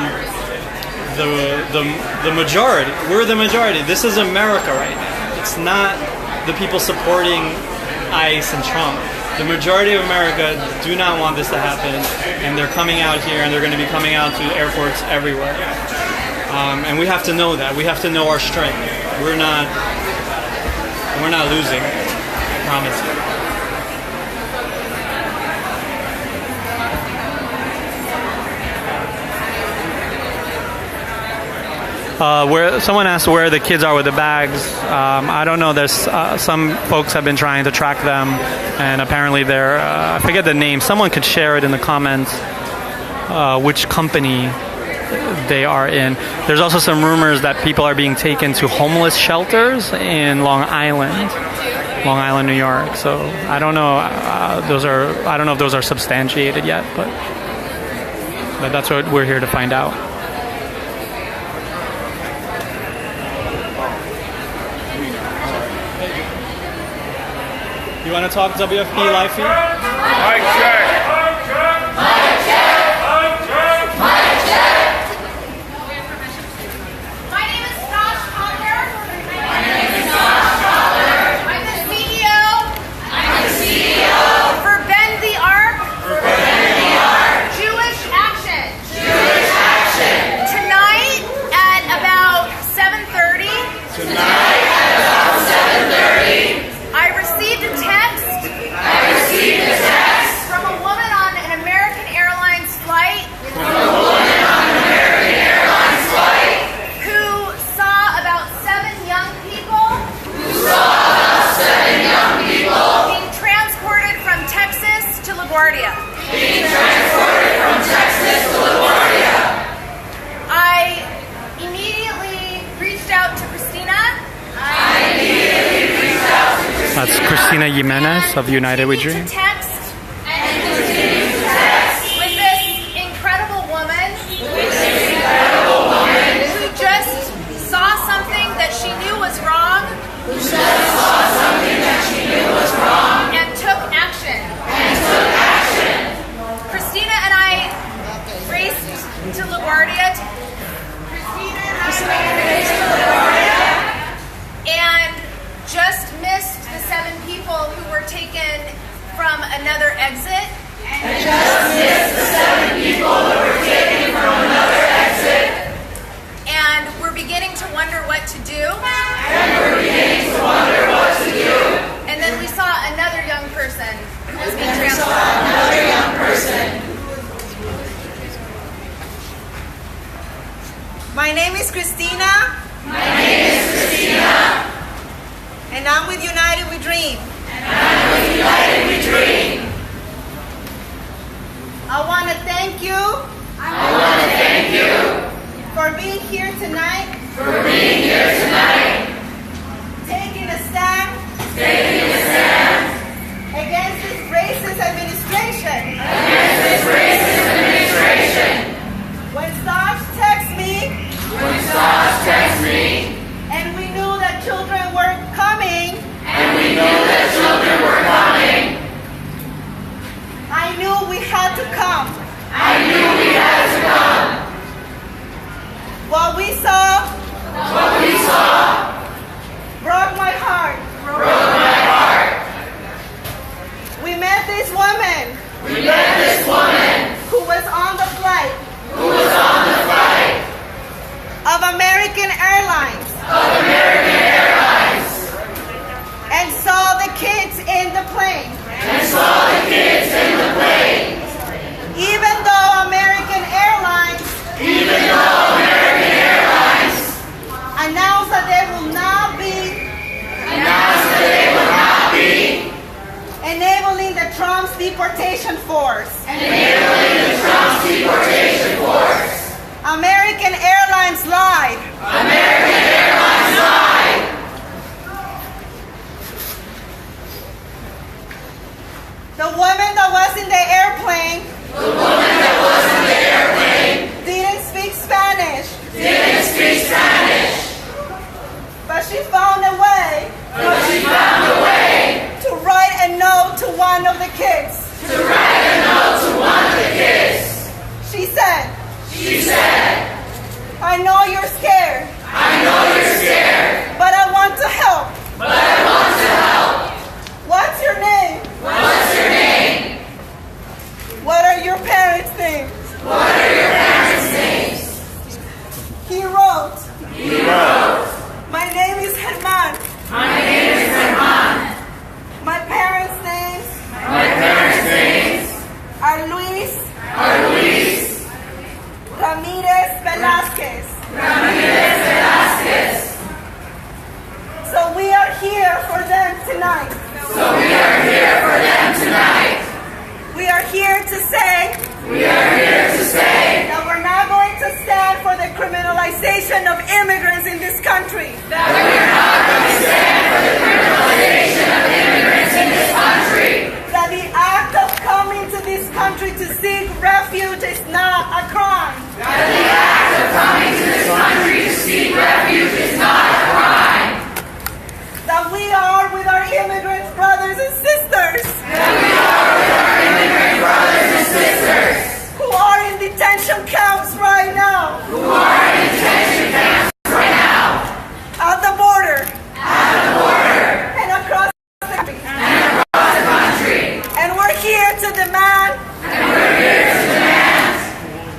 A: the majority. We're the majority. This is America right now. It's not the people supporting ICE and Trump. The majority of America do not want this to happen, and they're coming out here, and they're going to be coming out to airports everywhere. And we have to know that. We have to know our strength. We're not losing. I promise you. Where someone asked where the kids are with the bags. I don't know. There's some folks have been trying to track them, and apparently they're I forget the name. Someone could share it in the comments. Which company they are in. There's also some rumors that people are being taken to homeless shelters in Long Island, New York. So I don't know. I don't know if those are substantiated yet, but that's what we're here to find out. You want to talk WFP Live Feed?
C: Mic check. Mic check. Mic check.
B: My name is Josh Collier. I'm the CEO. For Bend the Arc. Jewish Action. Tonight at about 7:30. I received a text from a woman on an American Airlines flight who saw about 7 young people being transported from Texas to LaGuardia. I immediately reached out to Christina.
A: That's Christina Jimenez of United We Dream.
B: With this incredible woman who just saw something that she knew was wrong and took action. Christina and I raced to LaGuardia and just missed the 7 people who were taken from another exit. And we're beginning to wonder what to do. And then we saw another young person who was being transported.
K: My name is Christina. And I'm with United We Dream. I want to thank you. For being here tonight. Taking a stand. Against this racist administration. When Saj texted me. And we knew that children were coming. I knew we had to come. What we saw broke my heart. We met this woman who was on the flight of American Airlines. And saw the kids in the plane. Even though American Airlines announced that they will not be enabling the Trump's deportation force. American Airlines lied. The woman that was in the airplane didn't speak Spanish. But she found a way to write a note to one of the kids. She said, I know you're scared. But I want to help. What's your name? What criminalization of immigrants in this country.
L: That we are not going to stand for the criminalization of immigrants in this country.
K: That the act of coming to this country to seek refuge is not a crime.
L: That the act of coming to this country to seek refuge is not a crime.
K: That we are with our immigrant brothers and sisters.
L: That we are with our immigrant brothers and sisters.
K: Who are in detention camps right now.
L: Who are in detention camps right now.
K: At the border.
L: At the border.
K: And across the country.
L: And across the country.
K: And we're here to demand.
L: And we're here to demand.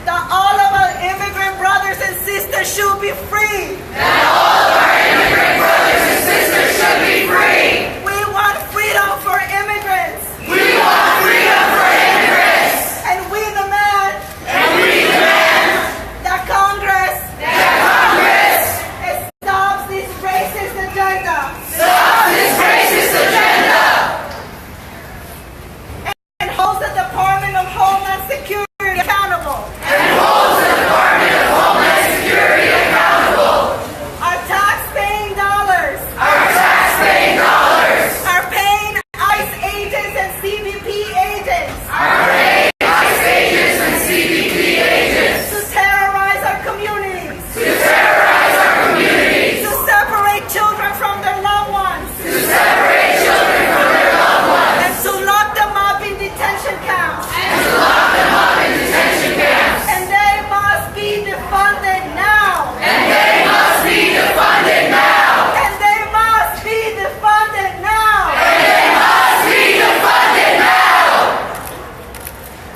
K: That all of our immigrant brothers and sisters should be free.
L: That all of our immigrant brothers and sisters should be free.
K: We want freedom for immigrants.
L: We want freedom for immigrants.
K: And we demand.
L: And we demand.
K: That Congress.
L: That Congress.
K: Stops this racist agenda.
L: Stops this racist agenda.
K: And holds the Department of Homeland Security accountable.
L: And holds the Department of Homeland Security accountable.
K: Our tax-paying dollars.
L: Our tax-paying dollars.
K: Are paying ICE agents and CBP agents.
L: Are paying ICE agents and CBP agents.
K: To terrorize our communities.
L: To terrorize our communities.
K: To separate children from their loved ones.
L: To separate children from their loved ones.
K: And to lock them up in detention camps.
L: And to lock them up in detention camps.
K: And they must be defunded now.
L: And they must be defunded now.
K: And they must be defunded now.
L: And they must be defunded now.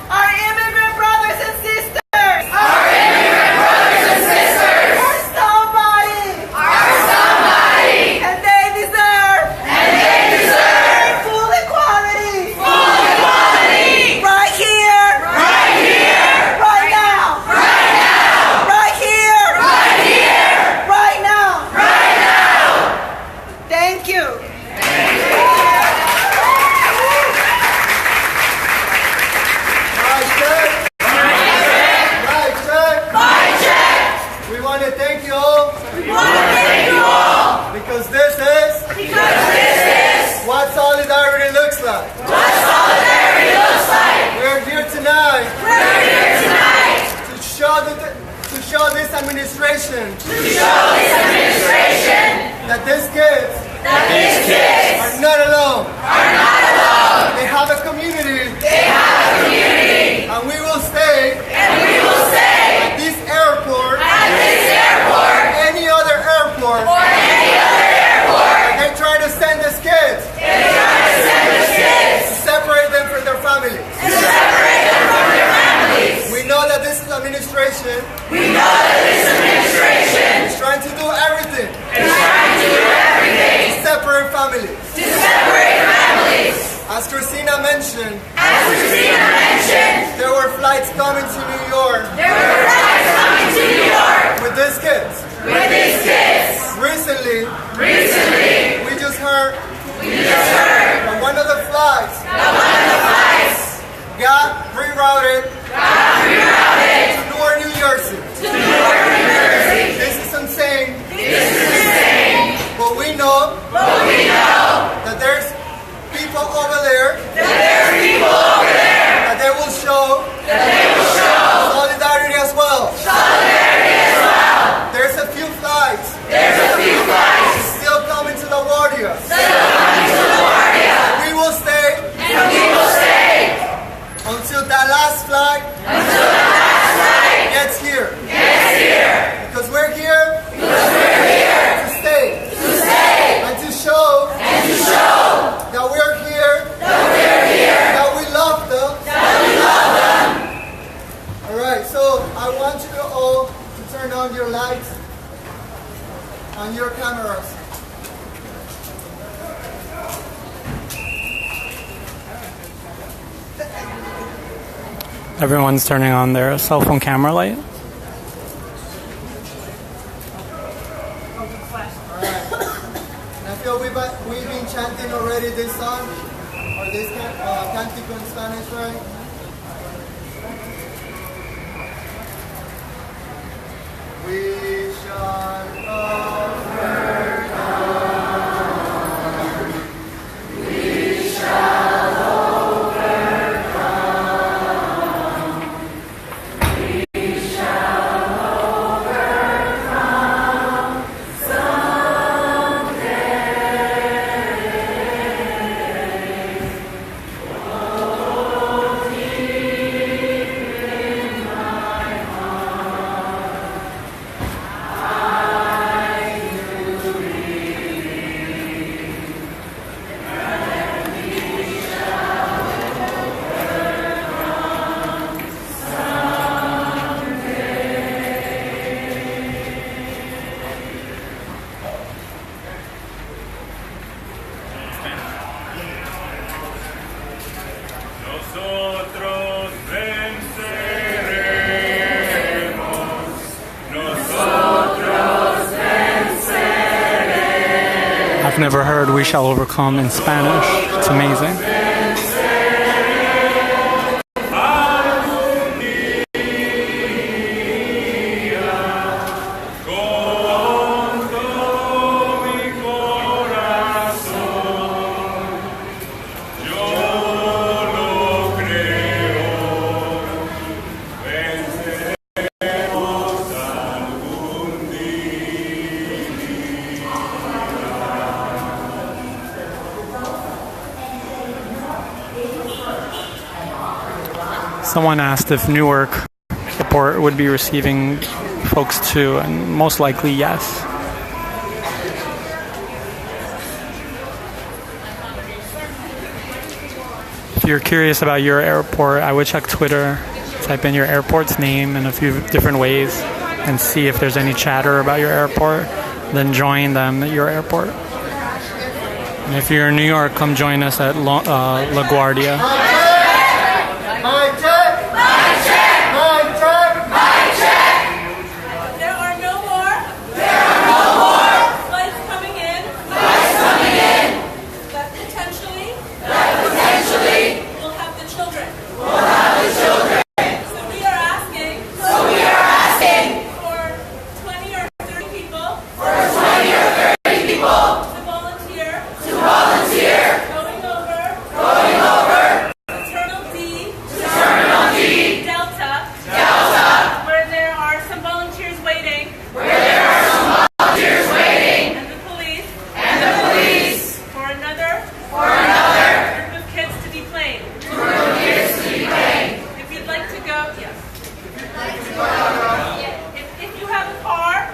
K: Our immigrant brothers and sisters.
L: Our immigrant brothers and sisters.
K: Are somebody.
L: Are somebody.
K: And they deserve.
L: And they deserve.
K: Full equality.
L: Full equality.
K: Right here.
L: Right here.
K: Right now.
L: Right now.
K: Right here.
L: Right here.
K: Right now.
L: Right now.
K: Thank you.
L: Mic check.
C: We want to thank you all
L: We want to thank you all.
C: because this is what solidarity looks like.
L: What solidarity looks like.
C: We're here tonight
L: We're here tonight
C: to show this administration
L: to show this administration
C: that these kids
L: that these kids
C: are not alone.
L: are not alone.
C: They have a community,
L: They have a community.
C: and we will stay
L: And we will stay
C: at this airport,
L: at this airport
C: any other airport.
L: or any other airport.
C: They try to send these kids
L: They try to send the kids
C: to separate them from their families.
L: to separate them from their families.
C: We know that this administration
L: We know that this administration
C: is trying to do everything
L: is trying to do everything
C: to separate families.
L: to separate families.
C: As Christina mentioned,
L: As Christina mentioned,
C: there were flights coming to New York
L: there were flights coming to New York
C: with these kids.
L: with these kids.
C: Recently,
L: Recently,
C: we just heard
L: just heard
C: that one of the flights
L: that one of the flights
C: got rerouted
L: got rerouted
C: to Newark, New Jersey.
L: to Newark, New Jersey.
C: This is insane,
L: This is insane,
C: but we know
L: but we know
C: that there's people over there
L: that there's people over there
C: that they will show
L: that they will show
C: solidarity as well.
L: solidarity as well.
C: There's a few flights
L: There's a few flights
C: still coming to LaGuardia.
L: still coming to LaGuardia,
C: We will stay
L: and we will stay
C: until that last flight
L: until the last flight
C: gets here.
L: gets here.
C: Because we're here
L: Because we're here
C: to stay
L: to stay
C: and to show
L: and to show
C: that we're here,
L: that we're here,
C: that we love them.
L: that we love them.
C: Alright, so I want you all to turn on your lights and your cameras.
A: Everyone's turning on their cell phone camera light.
C: Alright. And I feel we've been chanting already this song, or this cantico in Spanish, right? We shall overcome. We shall overcome. We shall overcome someday. Oh, deep in my heart, I do believe that we shall overcome
M: Nosotros venceremos. Nosotros venceremos.
A: I've never heard "We Shall Overcome" in Spanish. It's amazing.
M: Algún día, con todo mi corazón, yo lo creo, venceremos algún día.
A: Someone asked if Newark Airport would be receiving folks too, and most likely yes. If you're curious about your airport, I would check Twitter, type in your airport's name in a few different ways, and see if there's any chatter about your airport. Then join them at your airport. And if you're in New York, come join us at LaGuardia.
C: Mic check! Mic check! Mic check! Mic check!
E: There are no more flights coming in that potentially will have the children. So we are asking for 20 or 30 people to volunteer going over Terminal D, Delta, where there are some volunteers waiting, and the police for another group of kids to be playing. If you'd like to go, yes. If you have a car,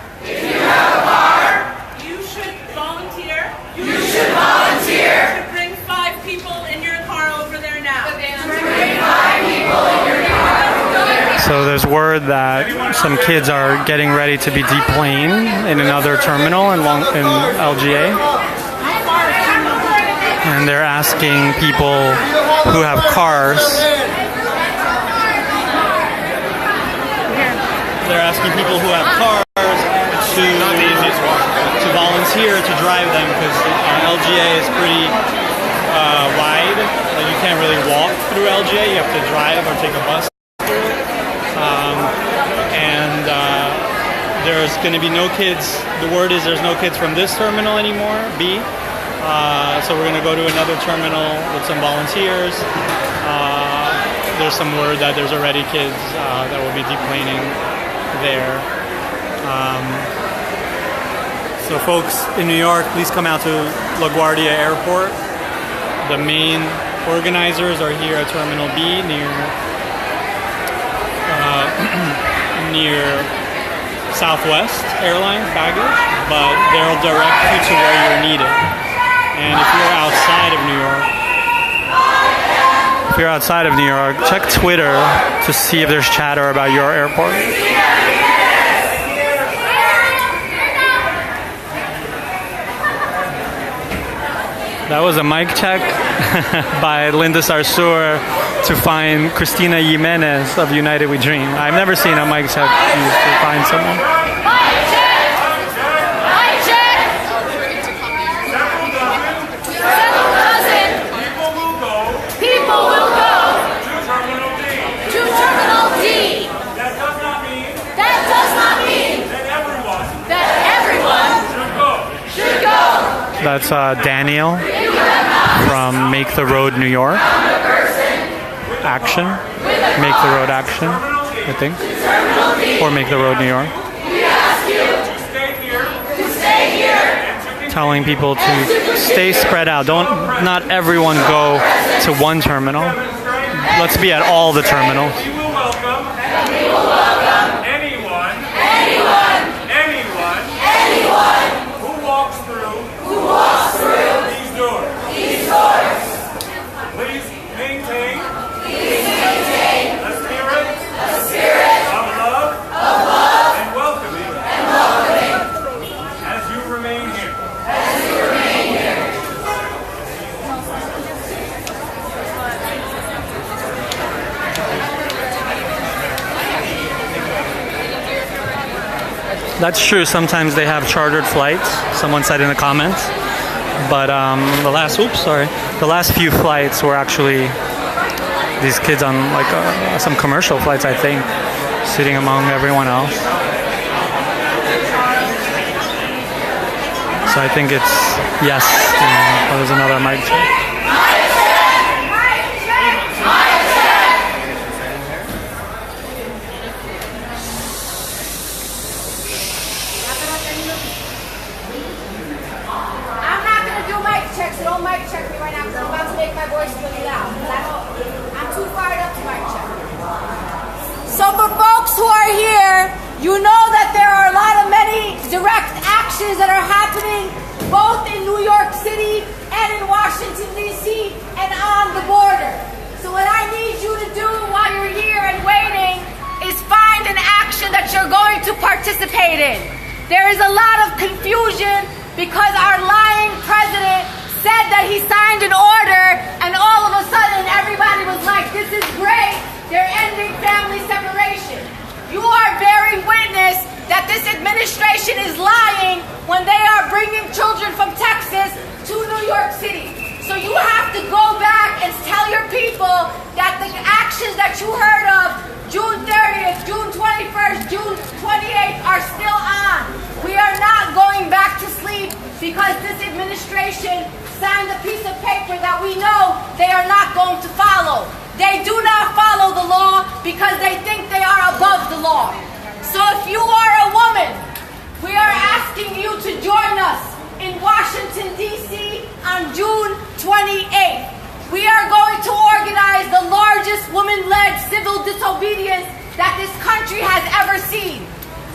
E: you should volunteer. To bring 5 people in your car over there now.
A: So there's word that some kids are getting ready to be deplaned in another terminal in LGA. And they're asking people who have cars. To volunteer to drive them, because LGA is pretty wide. Like you can't really walk through LGA. You have to drive or take a bus. And there's going to be no kids. The word is there's no kids from this terminal anymore, B. So we're going to go to another terminal with some volunteers. There's some word that there's already kids that will be deplaning there. So folks in New York, please come out to LaGuardia Airport. The main organizers are here at Terminal B near Southwest Airlines baggage, but they'll direct you to where you're needed. And if you're outside of New York, check Twitter to see if there's chatter about your airport. That was a mic check by Linda Sarsour to find Cristina Jimenez of United We Dream. I've never seen a mic check used to find someone.
L: People will go to Terminal D. That does not mean
A: that's Daniel from Make the Road New York. Action. Make the Road Action, I think. Or Make the Road New York. Telling people to stay spread out. Not everyone go to one terminal. Let's be at all the terminals.
M: We will welcome anyone who walks through these doors. Please maintain a spirit of love and welcoming as you remain here.
A: That's true. Sometimes they have chartered flights. Someone said in the comments. But the last few flights were actually these kids on like some commercial flights, I think, sitting among everyone else. So I think it's yes. Oh, there's another mic check.
B: So don't mic check me right now because I'm about to make my voice really loud. I'm too fired up to mic check. So for folks who are here, you know that there are a lot of many direct actions that are happening both in New York City and in Washington, D.C. and on the border. So what I need you to do while you're here and waiting is find an action that you're going to participate in. There is a lot of confusion because our lying president said that he signed an order and all of a sudden everybody was like, this is great, they're ending family separation. You are bearing witness that this administration is lying when they are bringing children from Texas to New York City. So you have to go back and tell your people that the actions that you heard of June 30th, June 21st, June 28th are still on. We are not going back to sleep because this administration signed a piece of paper that we know they are not going to follow. They do not follow the law because they think they are above the law. So if you are a woman, we are asking you to join us in Washington, D.C. on June 28th. We are going to organize the largest woman-led civil disobedience that this country has ever seen.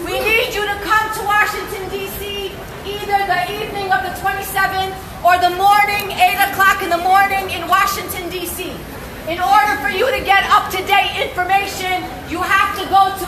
B: We need you to come to Washington, D.C. either the evening of the 27th or the morning, 8 o'clock in the morning in Washington, D.C. In order for you to get up-to-date information, you have to go to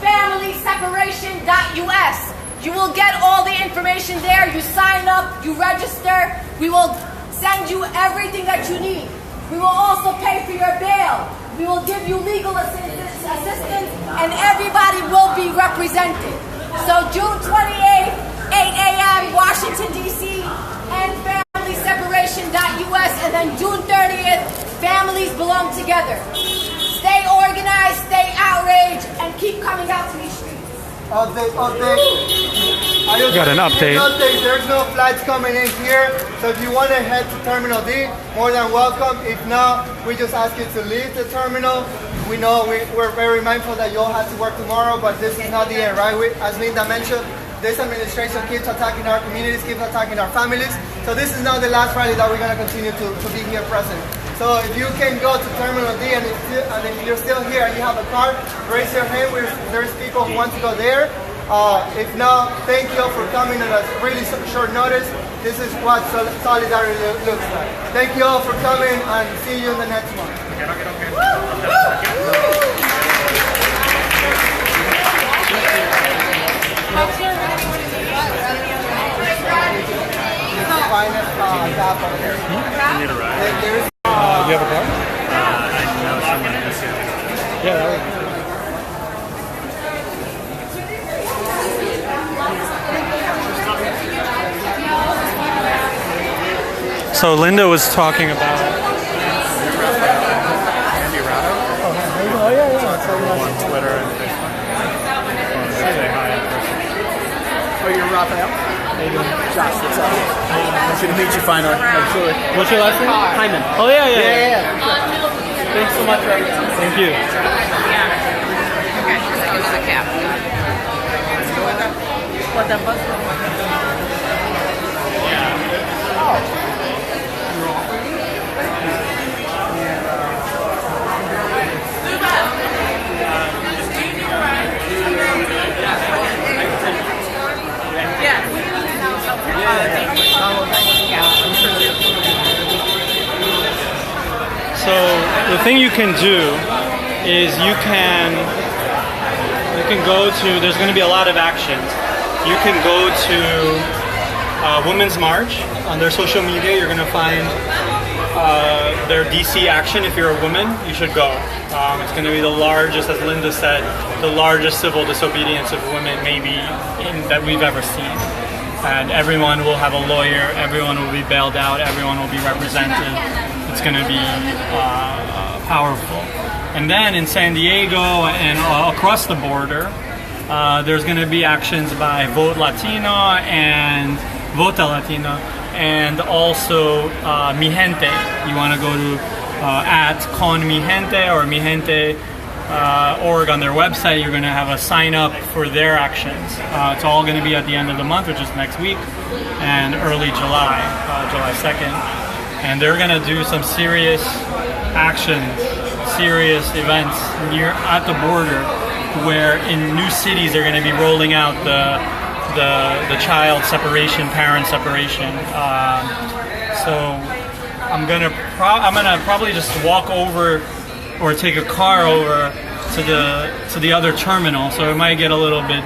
B: endfamilyseparation.us. You will get all the information there. You sign up, you register. We will send you everything that you need. We will also pay for your bail. We will give you legal assistance, and everybody will be represented. So June 28th, 8 a.m., Washington, D.C., endfamilyseparation.us, and then June 30th, families belong together. Stay organized, stay outraged, and keep coming out to these streets.
C: Update.
A: Got an update.
C: There's no flights coming in here, so if you want to head to Terminal D, more than welcome. If not, we just ask you to leave the terminal. We know we're very mindful that you all have to work tomorrow, but this is not the end, right? As Linda mentioned, this administration keeps attacking our communities, keeps attacking our families. So this is not the last rally that we're going to continue to be here present. So if you can go to Terminal D, and if you're still here and you have a card, raise your hand. There's people who want to go there. If not, thank you all for coming on a really short notice. This is what solidarity looks like. Thank you all for coming, and see you in the next one.
H: You need a ride?
A: You have a car?
H: I know someone in this area.
A: Yeah, that would So Linda was talking about.
H: Andy Rado?
A: Oh yeah.
H: On Twitter and Facebook. Say hi in person.
C: Oh, you're Rafael?
N: Josh, what's up? I'm going to meet you finally. Absolutely.
A: What's your last name?
N: Hyman.
A: Oh, yeah.
N: Yeah.
A: Thanks so much, Ray. Thank you.
I: What the bus?
A: So the thing you can do is you can go to, there's going to be a lot of actions. You can go to Women's March on their social media. You're going to find their DC action. If you're a woman, you should go. It's going to be the largest, as Linda said, the largest civil disobedience of women maybe that we've ever seen. And everyone will have a lawyer, everyone will be bailed out, everyone will be represented. It's going to be powerful. And then in San Diego and across the border, there's going to be actions by Vote Latino and Vota Latino, and also Mi Gente. You want to go to at Con Mi Gente or Mi Gente org on their website. You're going to have a sign up for their actions. It's all going to be at the end of the month, which is next week, and early July, July 2nd. And they're going to do some serious actions, serious events at the border, where in new cities they're going to be rolling out the child separation, parent separation. So I'm gonna probably just walk over or take a car over to the other terminal. So it might get a little bit,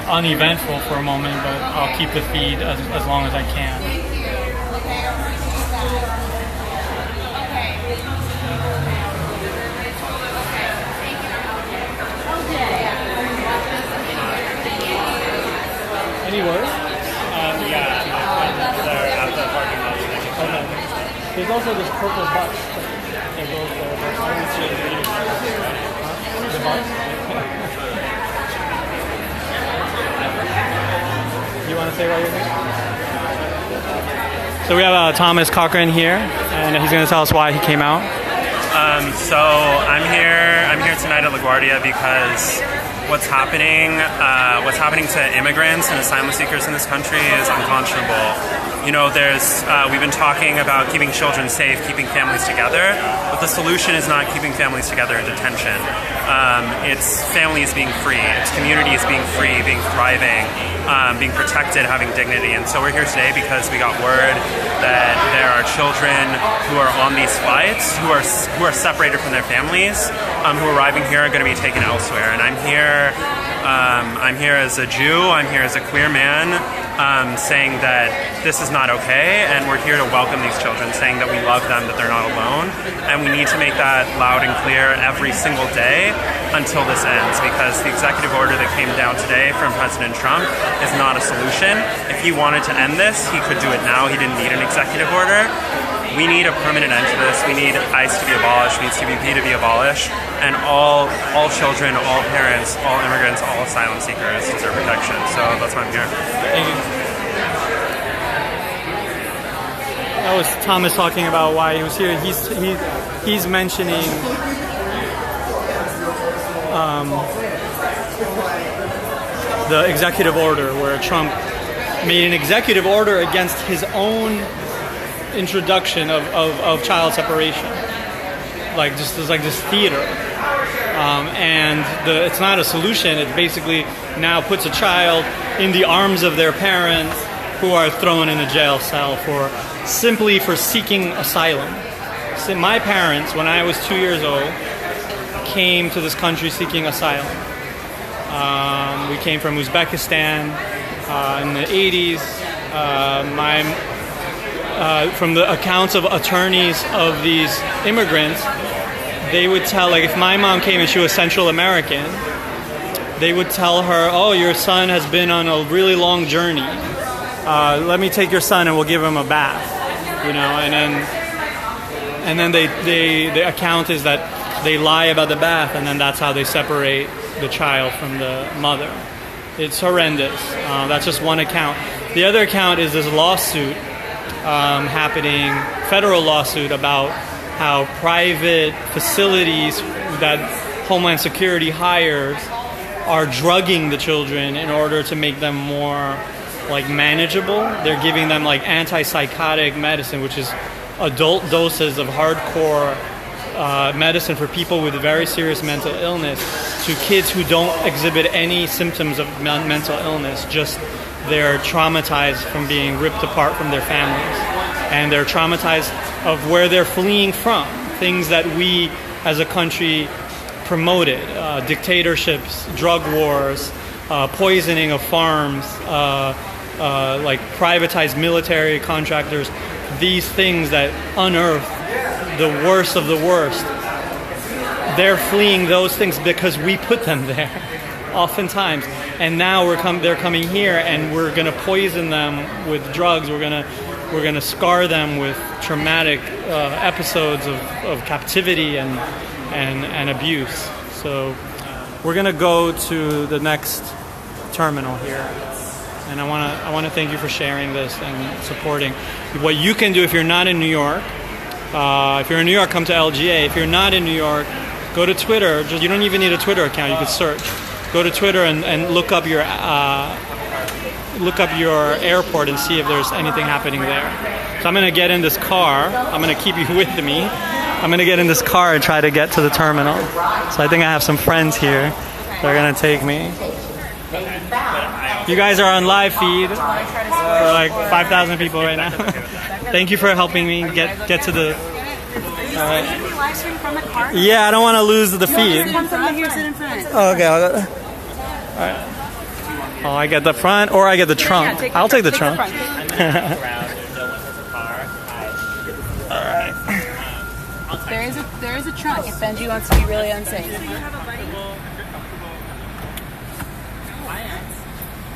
A: uneventful for a moment, but I'll keep the feed as long as I can. Any words?
O: Yeah, they're at the parking lot.
A: Okay. There's also this purple bus that goes there. I don't see it. The bus? You want to say what you're doing? So we have Thomas Cochran here, and he's going to tell us why he came out.
O: So I'm here tonight at LaGuardia because what's happening to immigrants and asylum seekers in this country is unconscionable. We've been talking about keeping children safe, keeping families together, but the solution is not keeping families together in detention. It's families being free, it's communities being free, being thriving, being protected, having dignity. And so we're here today because we got word that there are children who are on these flights who are separated from their families, who are arriving here are going to be taken elsewhere. And I'm here as a Jew, I'm here as a queer man, saying that this is not okay, and we're here to welcome these children, saying that we love them, that they're not alone, and we need to make that loud and clear every single day until this ends, because the executive order that came down today from President Trump is not a solution. If he wanted to end this, he could do it now. He didn't need an executive order. We need a permanent end to this. We need ICE to be abolished. We need CBP to be abolished. And all children, all parents, all immigrants, all asylum seekers deserve protection. So that's why I'm here.
A: Thank you. That was Thomas talking about why he was here. He's mentioning the executive order where Trump made an executive order against his own introduction of child separation, like just there's like this theater, and it's not a solution. It basically now puts a child in the arms of their parents, who are thrown in a jail cell simply for seeking asylum. So my parents, when I was 2 years old, came to this country seeking asylum. We came from Uzbekistan in the 80s. From the accounts of attorneys of these immigrants, they would tell, like if my mom came and she was Central American, they would tell her, oh, your son has been on a really long journey. Let me take your son and we'll give him a bath, and then the account is that they lie about the bath, and then that's how they separate the child from the mother. It's horrendous. That's just one account. The other account is this lawsuit happening, federal lawsuit about how private facilities that Homeland Security hires are drugging the children in order to make them more like manageable. They're giving them like antipsychotic medicine, which is adult doses of hardcore medicine for people with very serious mental illness, to kids who don't exhibit any symptoms of mental illness, just they're traumatized from being ripped apart from their families, and they're traumatized of where they're fleeing from, things that we as a country promoted, dictatorships, drug wars, poisoning of farms, like privatized military contractors, these things that unearth the worst of the worst. They're fleeing those things because we put them there, oftentimes. And now they're coming here, and we're going to poison them with drugs. We're going to scar them with traumatic episodes of captivity and abuse. So we're going to go to the next terminal here. And I want to thank you for sharing this and supporting. What you can do if you're not in New York, if you're in New York, come to LGA. If you're not in New York, go to Twitter. You don't even need a Twitter account. You can search. Go to Twitter and look up your airport and see if there's anything happening there. So I'm going to get in this car. I'm going to keep you with me. I'm going to get in this car and try to get to the terminal. So I think I have some friends here that are going to take me. You guys are on live feed for like 5,000 people right now. Thank you for helping me get to the... All right. Yeah, I don't want to lose the feed. Oh, okay, I'll go. All right. Oh, I get the front or I get the trunk. I'll take the trunk. All right.
G: There is a trunk if Benji wants to be really unsafe.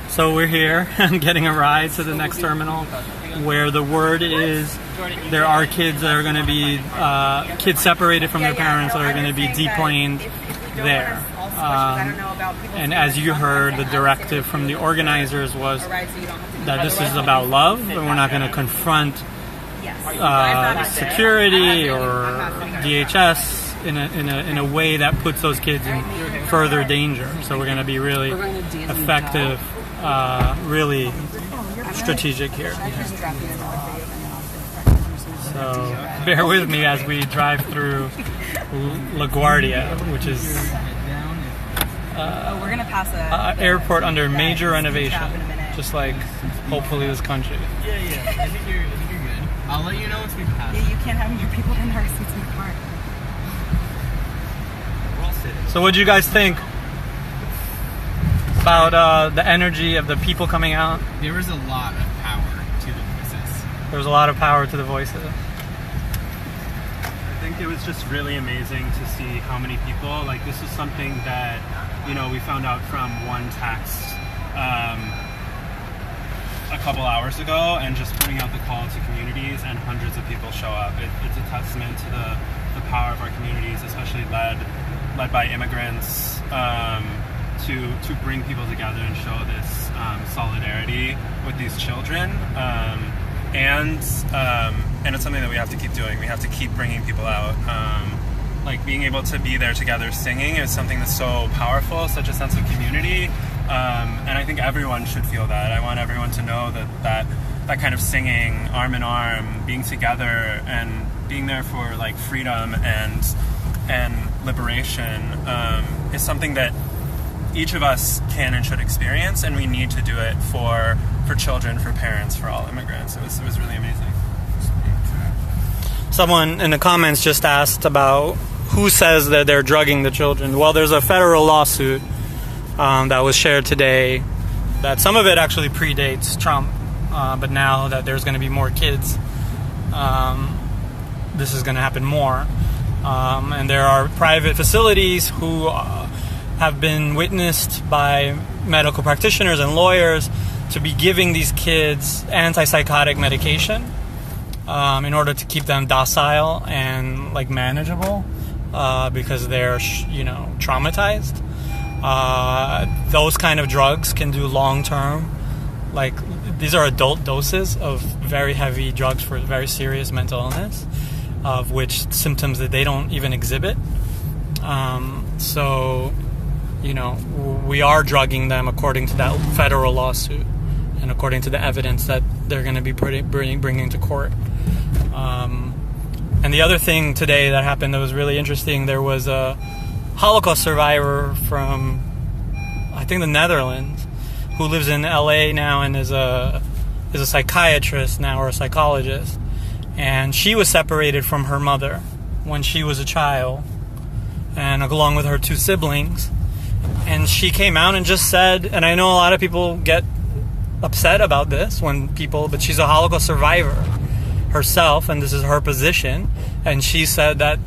A: So we're here. I'm getting a ride to the next terminal, where the word is there are kids that are going to be kids separated from their parents that are going to be deplaned there. And as you heard, the directive from the organizers was that this is about love, and we're not going to confront security or DHS in a way that puts those kids in further danger. So we're going to be really effective, really strategic here. So bear with me as we drive through LaGuardia, which is
G: we're gonna pass a
A: airport under major renovation, just like hopefully this country.
P: Yeah. I think you're good. I'll let you know once we pass.
G: Yeah, you can't have more people in our seats in the car.
P: We're all sitting.
A: So what do you guys think about the energy of the people coming out?
P: There was a lot of power to the voices.
A: There was a lot of power to the voices.
O: I think it was just really amazing to see how many people, like, this is something that, you know, we found out from one text a couple hours ago, and just putting out the call to communities, and hundreds of people show up. It's a testament to the power of our communities, especially led by immigrants, to bring people together and show this solidarity with these children. And it's something that we have to keep doing. We have to keep bringing people out. Like, being able to be there together singing is something that's so powerful, such a sense of community. And I think everyone should feel that. I want everyone to know that kind of singing, arm in arm, being together, and being there for like freedom and liberation is something that each of us can and should experience, and we need to do it for children, for parents, for all immigrants. It was really amazing.
A: Someone in the comments just asked about who says that they're drugging the children. Well, there's a federal lawsuit that was shared today, that some of it actually predates Trump, but now that there's going to be more kids, this is going to happen more. And there are private facilities who have been witnessed by medical practitioners and lawyers to be giving these kids antipsychotic medication in order to keep them docile and like manageable because they're traumatized. Those kind of drugs can do long-term like these are adult doses of very heavy drugs for very serious mental illness, of which symptoms that they don't even exhibit. So, you know, we are drugging them according to that federal lawsuit and according to the evidence that they're going to be bringing to court. And the other thing today that happened that was really interesting, there was a Holocaust survivor from, I think, the Netherlands, who lives in LA now and is a psychiatrist now, or a psychologist. And she was separated from her mother when she was a child, and along with her 2 siblings. And she came out and just said, and I know a lot of people get upset about this but she's a Holocaust survivor herself, and this is her position. And she said that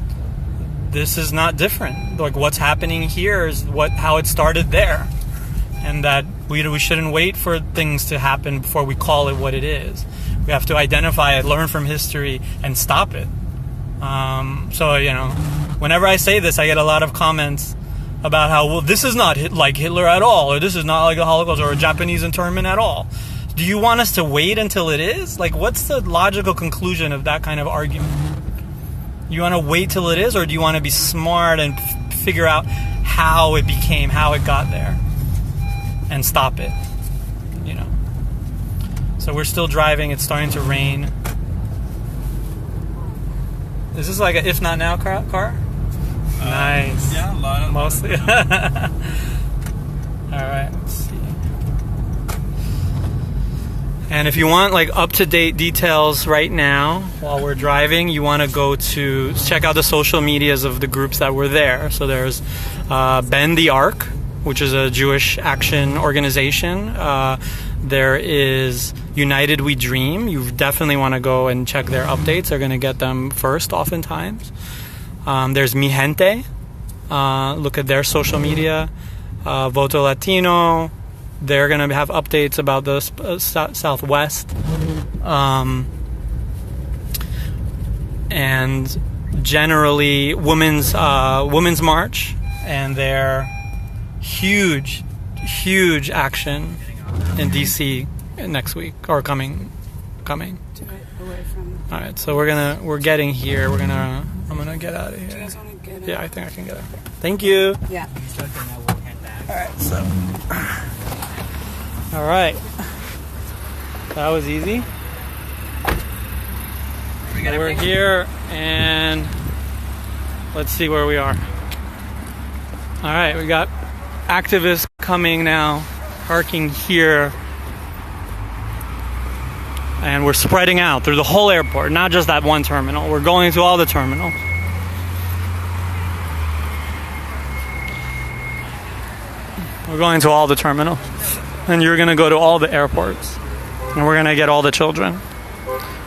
A: this is not different. Like, what's happening here is how it started there, and that we shouldn't wait for things to happen before we call it what it is. We have to identify it, learn from history, and stop it. So, you know, whenever I say this, I get a lot of comments about how, well, this is not like Hitler at all, or this is not like a Holocaust or a Japanese internment at all. Do you want us to wait until it is? Like, what's the logical conclusion of that kind of argument? You want to wait till it is, or do you want to be smart and figure out how it got there, and stop it? You know. So we're still driving. It's starting to rain. Is this like a if not now car? Nice.
H: Yeah, a lot of
A: mostly. All right. Let's see. And if you want like up-to-date details right now while we're driving, you want to go to check out the social medias of the groups that were there. So there's Bend the Ark, which is a Jewish action organization. There is United We Dream. You definitely want to go and check their updates. They're going to get them first oftentimes. There's Mi Gente. Look at their social media. Voto Latino. They're going to have updates about the Southwest. And generally, Women's March and their huge action in DC next week, or coming.
Q: Away from.
A: All right, so we're getting here. I'm gonna get out of here.
Q: Do you guys want to get
A: Yeah, I think I can get out. Thank you.
Q: Yeah.
A: All right, so. All right. That was easy. We're here, and let's see where we are. All right, we got activists coming now, parking here. And we're spreading out through the whole airport, not just that one terminal. We're going to all the terminals. We're going to all the terminals. And you're going to go to all the airports. And we're going to get all the children.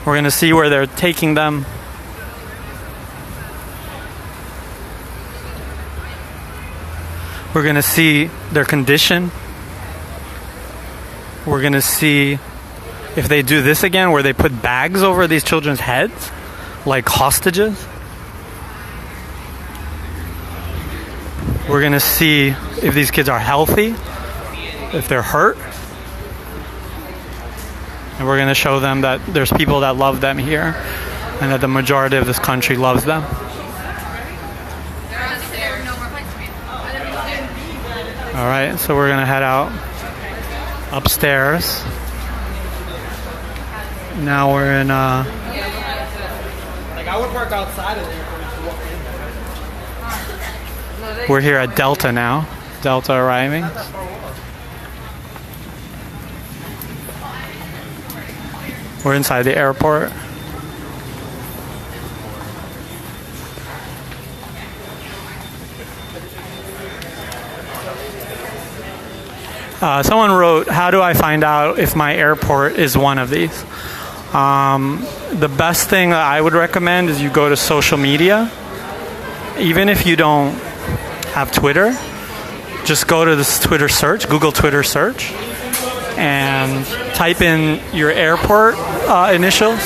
A: We're going to see where they're taking them. We're going to see their condition. We're going to see if they do this again, where they put bags over these children's heads, like hostages. We're going to see if these kids are healthy, if they're hurt. And we're going to show them that there's people that love them here, and that the majority of this country loves them. All right, so we're going to head out upstairs. Now we're in
P: Like, I would park outside of there.
A: we're here at Delta now. Delta arriving. We're inside the airport. Someone wrote, how do I find out if my airport is one of these? The best thing that I would recommend is you go to social media. Even if you don't have Twitter, just go to this Twitter search, Google Twitter search, and type in your airport initials.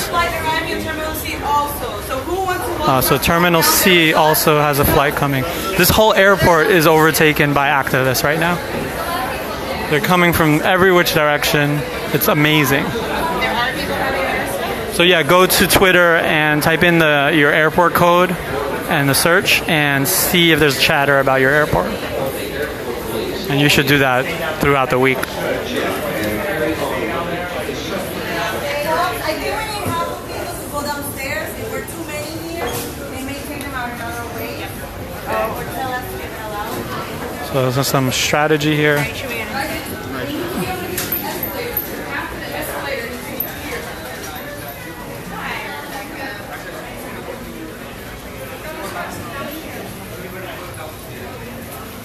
A: So Terminal C also has a flight coming. This whole airport is overtaken by activists right now. They're coming from every which direction. It's amazing. So yeah, go to Twitter and type in your airport code and the search and see if there's chatter about your airport. And you should do that throughout the week.
K: I think we need half of people to go downstairs. If we're too many here, they may take them out another way. Or tell us to get the allowance.
A: So there's some strategy here.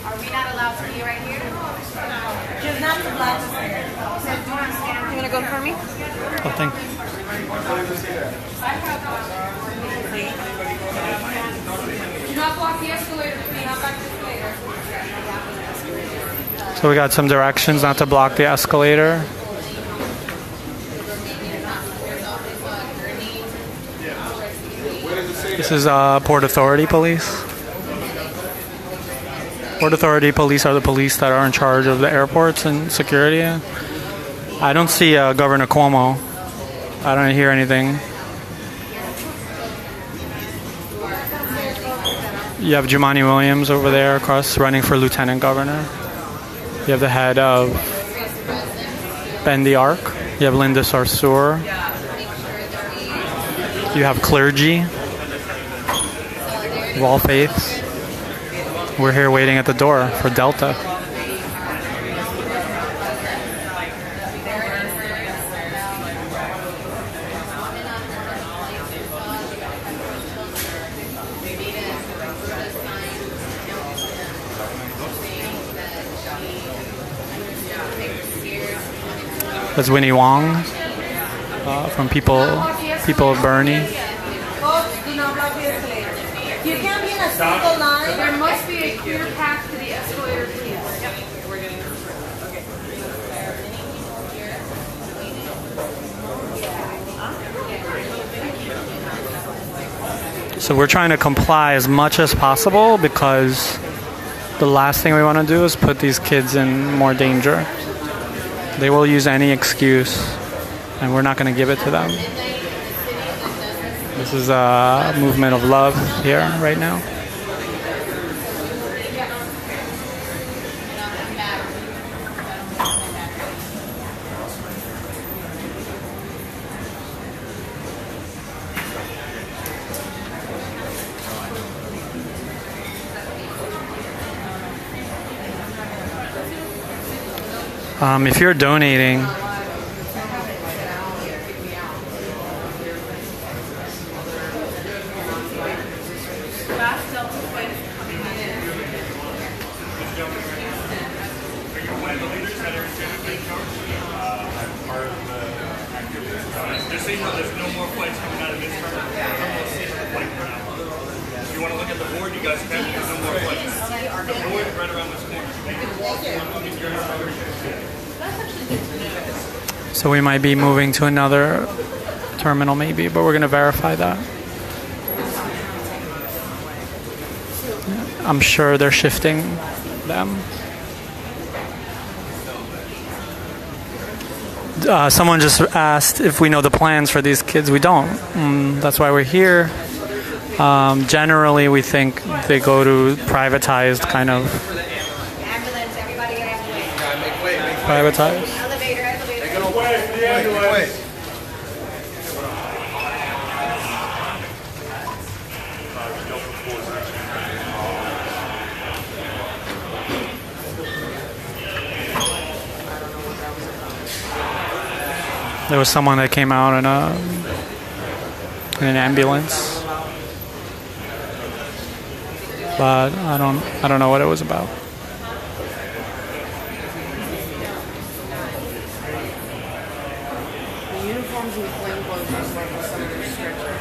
B: Are we not allowed to be right here?
K: Just not to block the stairs.
G: You want to go for me?
A: Oh, thank you.
E: Do not block the escalator. Do not block the escalator.
A: So we got some directions not to block the escalator. This is Port Authority Police. Port Authority Police are the police that are in charge of the airports and security. I don't see Governor Cuomo. I don't hear anything. You have Jumaane Williams over there across running for lieutenant governor. You have the head of Bend the Arc. You have Linda Sarsour. You have clergy of all faiths. We're here waiting at the door for Delta. That's Winnie Wong from People of Bernie.
K: Folks, do not block the escalator. You can't be in a single line.
E: There must be a clear path to the escalator, please.
A: So we're trying to comply as much as possible because the last thing we want to do is put these kids in more danger. They will use any excuse, and we're not going to give it to them. This is a movement of love here right now. If you're donating,
M: Just so you know, there's no more flights coming out of this terminal. If you want to look at the board, you guys can. There's no more flights. The board right around this corner.
A: so we might be moving to another terminal maybe, but we're going to verify that. I'm sure they're shifting them. Someone just asked if we know the plans for these kids. We don't. That's why we're here. Generally, we think they go to privatized kind of.
B: Ambulance, everybody get ambulance.
A: Privatized.
B: Elevator.
M: Take it away for the ambulance.
A: There was someone that came out in an ambulance, but I don't know what it was about.
I: The uniforms and plain clothes are like some of the stretcher.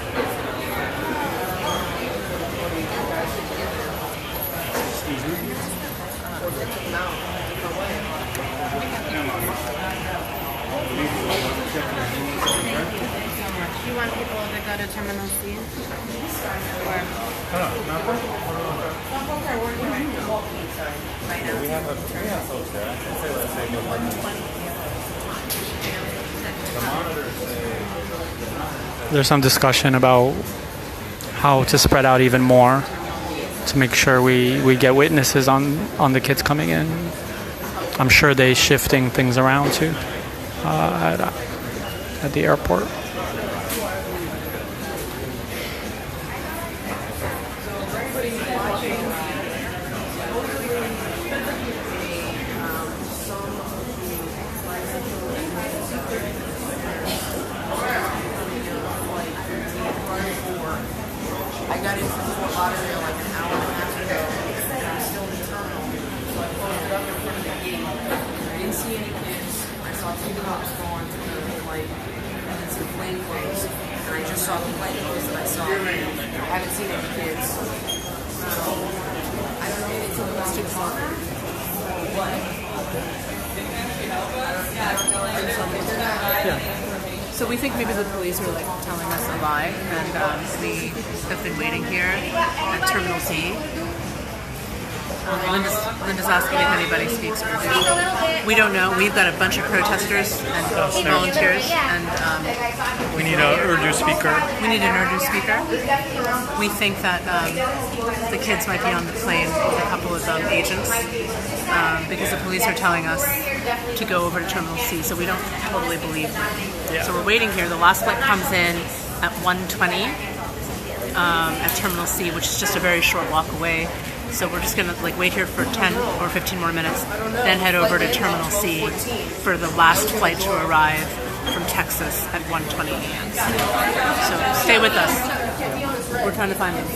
G: You want people to go to Terminal C? Or?
H: Some folks are working right now.
A: There's some discussion about how to spread out even more to make sure we get witnesses on the kids coming in. I'm sure they're shifting things around too at the airport.
R: I got into Fort Lauderdale like an hour and a half ago, and I'm still in the terminal. So I posted up in front of the gate. I didn't see any kids. I saw 2 cops go on to the light and some plainclothes. And I just saw the plainclothes that I saw. I haven't seen any kids. So I don't know if they took us too far. What?
I: Yeah. So we think maybe the police are like telling us a lie, and we have been waiting here at Terminal C. Linda's asking if anybody speaks Urdu. We don't know. We've got a bunch of protesters and volunteers, and
A: we need an Urdu speaker.
I: We need an Urdu speaker. We think that the kids might be on the plane with a couple of agents, because the police are telling us to go over to Terminal C, so we don't totally believe them.
A: Yeah.
I: So we're waiting here. The last flight comes in at 1:20 at Terminal C, which is just a very short walk away. So we're just gonna wait here for 10 or 15 more minutes, then head over to Terminal C for the last flight to arrive from Texas at 1:20 a.m. So stay with us. We're trying to find them.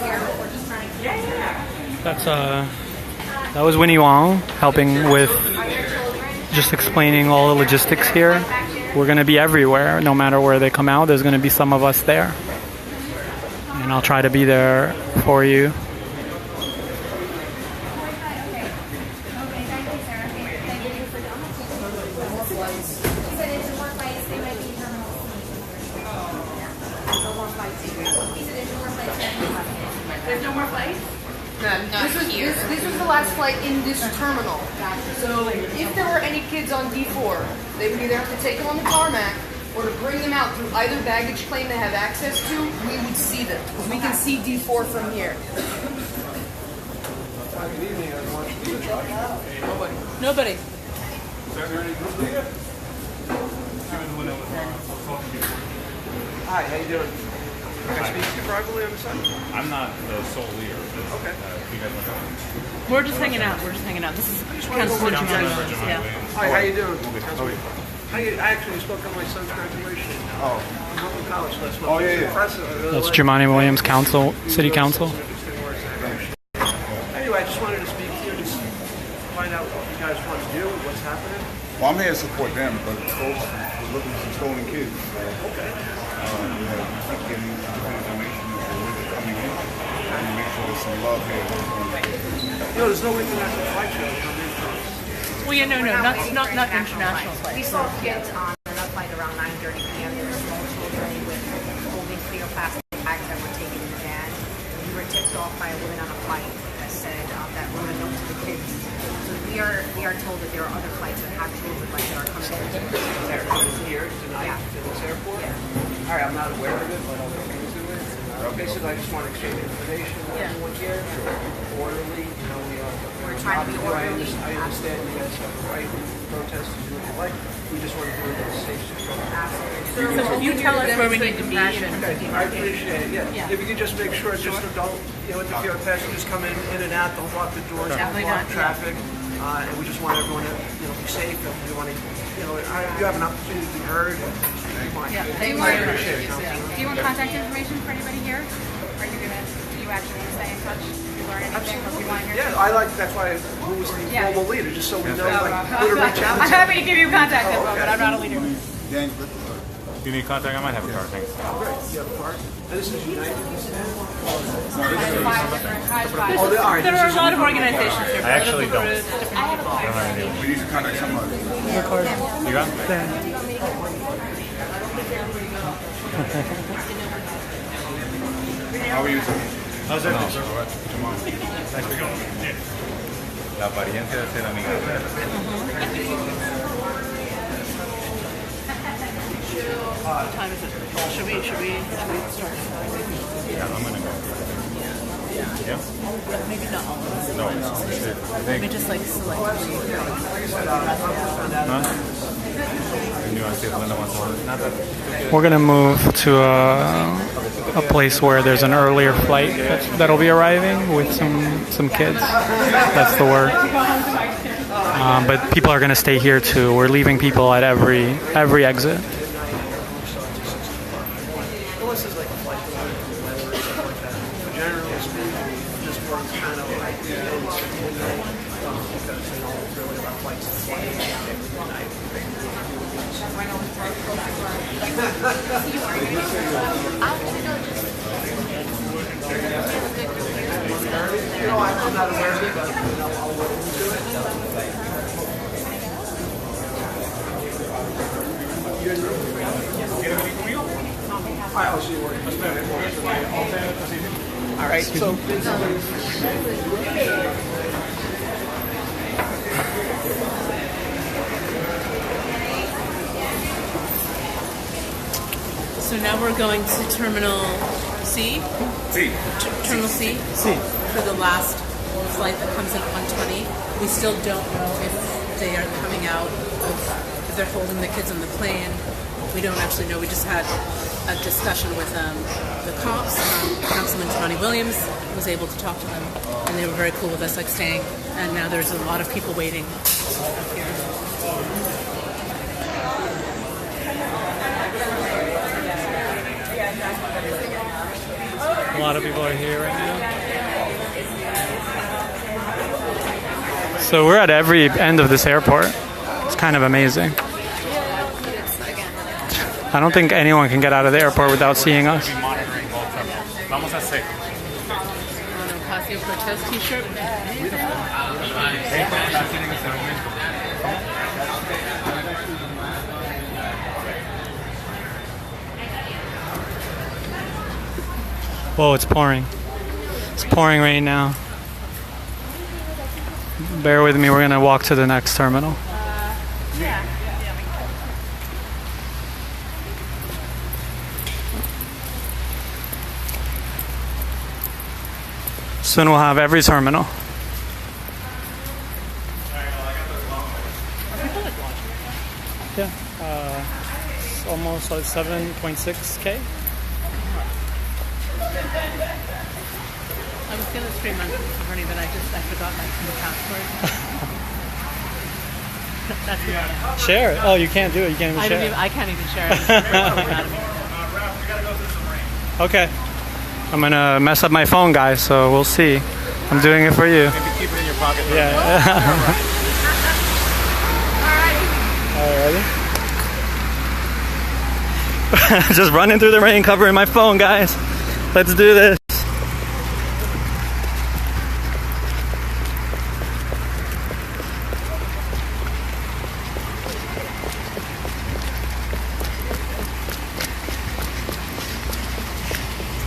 A: That was Winnie Wong helping with just explaining all the logistics here. We're going to be everywhere, no matter where they come out. There's going to be some of us there, and I'll try to be there for you.
R: There's no more flights? This was the last flight in this terminal. So if there were any kids on D4, they would either have to take them on the tarmac or to bring them out through either baggage claim they have access to, we would see them. Because we can see D4 from here.
M: Good evening, everyone.
R: Nobody.
M: Is there any group leader?
S: Hi, how you doing? Can I speak to you privately on the side?
T: I'm not the sole leader.
S: Okay.
T: You guys want to
I: We're just hanging out. This is Councilman Jimani. Yeah.
S: Hi, how you doing? I actually spoke at my son's graduation.
T: Oh.
S: I'm up in college last month.
T: Oh, yeah, yeah.
S: Impressive. I really
A: That's
S: liked it.
A: Jimani Williams, City Council.
S: Anyway, I just wanted to speak to you and just find out what you guys want to do, what's happening.
T: Well, I'm here to support them, but folks are looking for some stolen kids.
S: Okay.
T: We have keep getting information as to where they're coming in, and make sure there's some love here.
S: There's no international flight show come in for us.
I: Well, yeah, no, not international
B: We
I: flights.
B: saw kids on another flight around 9:30 p.m. There were small children with holding clear plastic bags that were taken in the van. We were tipped off by a woman on a flight that said that wrote a note to the kids. So we are told that there are other flights that have children like that are coming in.
S: Here tonight to this airport?
B: Yeah.
S: All right, I'm not aware of it, but I'll look into it. Basically, I just want to exchange information with everyone here, orderly.
B: We're trying to be orderly.
S: I understand you guys have the right to protest and do what you like. We just want to do it in a safe situation.
I: So if you tell us where we need to be,
S: I appreciate it, yeah. If you could just make sure, just don't interfere with passengers coming in and out, don't block the doors, don't
I: Definitely
S: block
I: not,
S: traffic. And we just want everyone to be safe. And we want to, you have an opportunity to be heard.
E: Do you want contact information for anybody here? Are you gonna? Do you actually want to stay in touch? Do you learn anything? Or do you want to hear?
S: Yeah, I like. That's why who was the formal leader, just so we know who to reach out to.
E: I'm happy to give you contact info, but I'm not a leader.
T: Do you need contact? I might have a card, thanks.
S: Great. You have a card? And this is United.
I: There are a lot of organizations here.
T: I actually don't.
I: Different people.
T: We need to contact somebody. You got it? How are you? How's everything? Thanks for coming. la apariencia de ser amiga.
I: What time is it? Should we start?
T: Yeah, I'm gonna go. Yeah?
I: Maybe not all of us.
T: No,
I: Maybe just like select three.
A: We're gonna move to a place where there's an earlier flight that'll be arriving with some kids. That's the word. But people are gonna stay here too. We're leaving people at every exit.
N: All right, so
I: now we're going to Terminal C? Terminal C? For the last flight that comes in at 1:20. We still don't know if they are coming out, if they're holding the kids on the plane. We don't actually know. We just had a discussion with the cops. Councilman Tony Williams was able to talk to them, and they were very cool with us like staying. And now there's a lot of people waiting up here.
A: A lot of people are here right now. So we're at every end of this airport. It's kind of amazing. I don't think anyone can get out of the airport without seeing us.
O: Vamos a hacer.
I: Ocasio Cortez t-shirt.
A: Whoa, it's pouring. It's pouring rain now. Bear with me, we're gonna walk to the next terminal. Soon we'll have every terminal. Yeah, it's almost like 7.6K.
I: I was going to scream on Bernie, but I forgot my password. That's
A: Share it. Oh, you can't do it. You can't even share it.
I: I can't even share it.
A: Okay. I'm going to mess up my phone, guys, so we'll see. I'm doing it for you.
T: Maybe keep it in your pocket.
A: Yeah. All right. Just running through the rain, covering my phone, guys. Let's do this.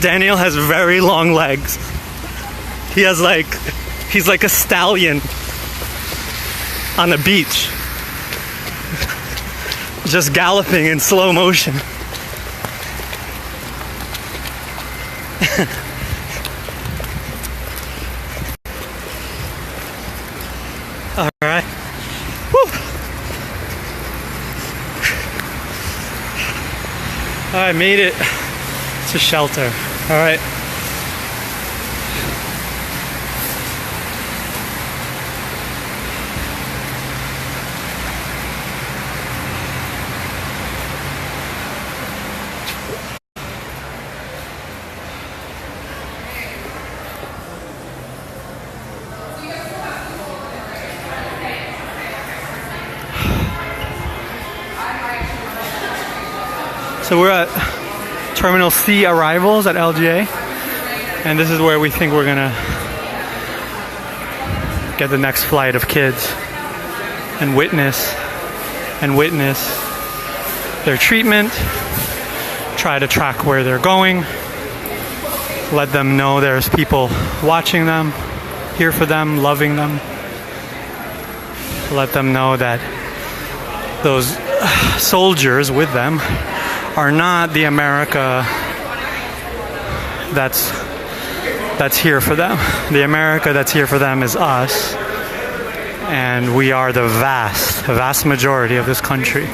A: Daniel has very long legs. He's like a stallion on the beach. Just galloping in slow motion. All right. Woo. I made it to shelter. All right. So we're at Terminal C arrivals at LGA, and this is where we think we're gonna get the next flight of kids and witness their treatment, try to track where they're going, let them know there's people watching them, here for them, loving them. let them know that those soldiers with them are not the America that's here for them. The America that's here for them is us, and we are the vast majority of this country.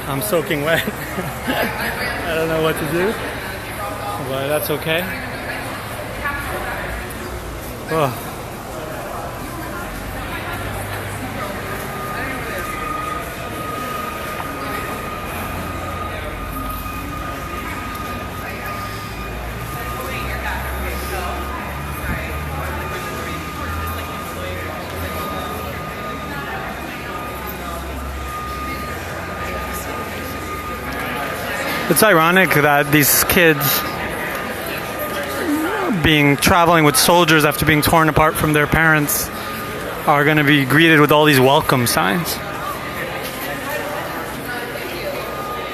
A: I'm soaking wet. I don't know what to do, but that's okay. Oh. It's ironic that these kids traveling with soldiers after being torn apart from their parents are going to be greeted with all these welcome signs.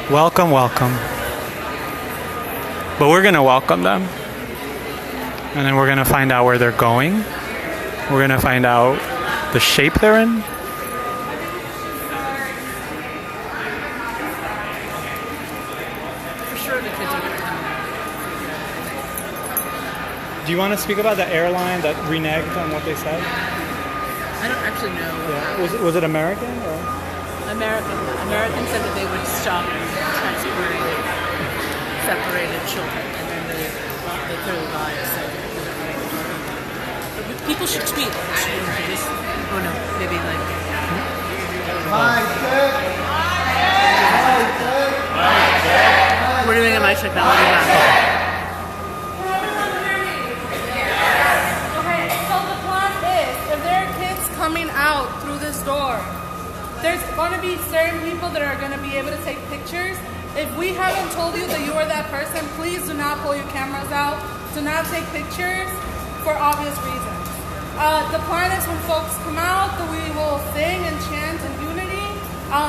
A: Welcome, welcome. But we're going to welcome them. And then we're going to find out where they're going. We're going to find out the shape they're in. Do you want to speak about the airline that reneged on what they said?
Q: I don't actually know.
A: Yeah. Was it American or?
Q: American said that they would stop transporting separated children, and then they clearly lied. So but people should tweet. Oh no, maybe like. We're doing a mic check now.
E: Coming out through this door, there's going to be certain people that are going to be able to take pictures. If we haven't told you that you are that person, please do not pull your cameras out. Do not take pictures for obvious reasons. The plan is when folks come out that we will sing and chant in unity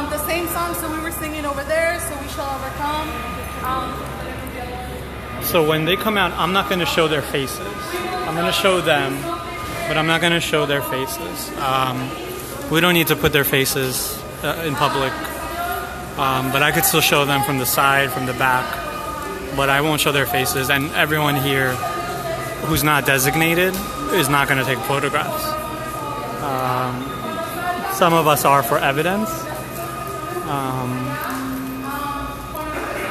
E: the same songs that we were singing over there, So We Shall Overcome.
A: So when they come out, I'm not going to show their faces. I'm going to show them, but I'm not going to show their faces. We don't need to put their faces in public, but I could still show them from the side, from the back, but I won't show their faces, and everyone here who's not designated is not going to take photographs. Some of us are for evidence,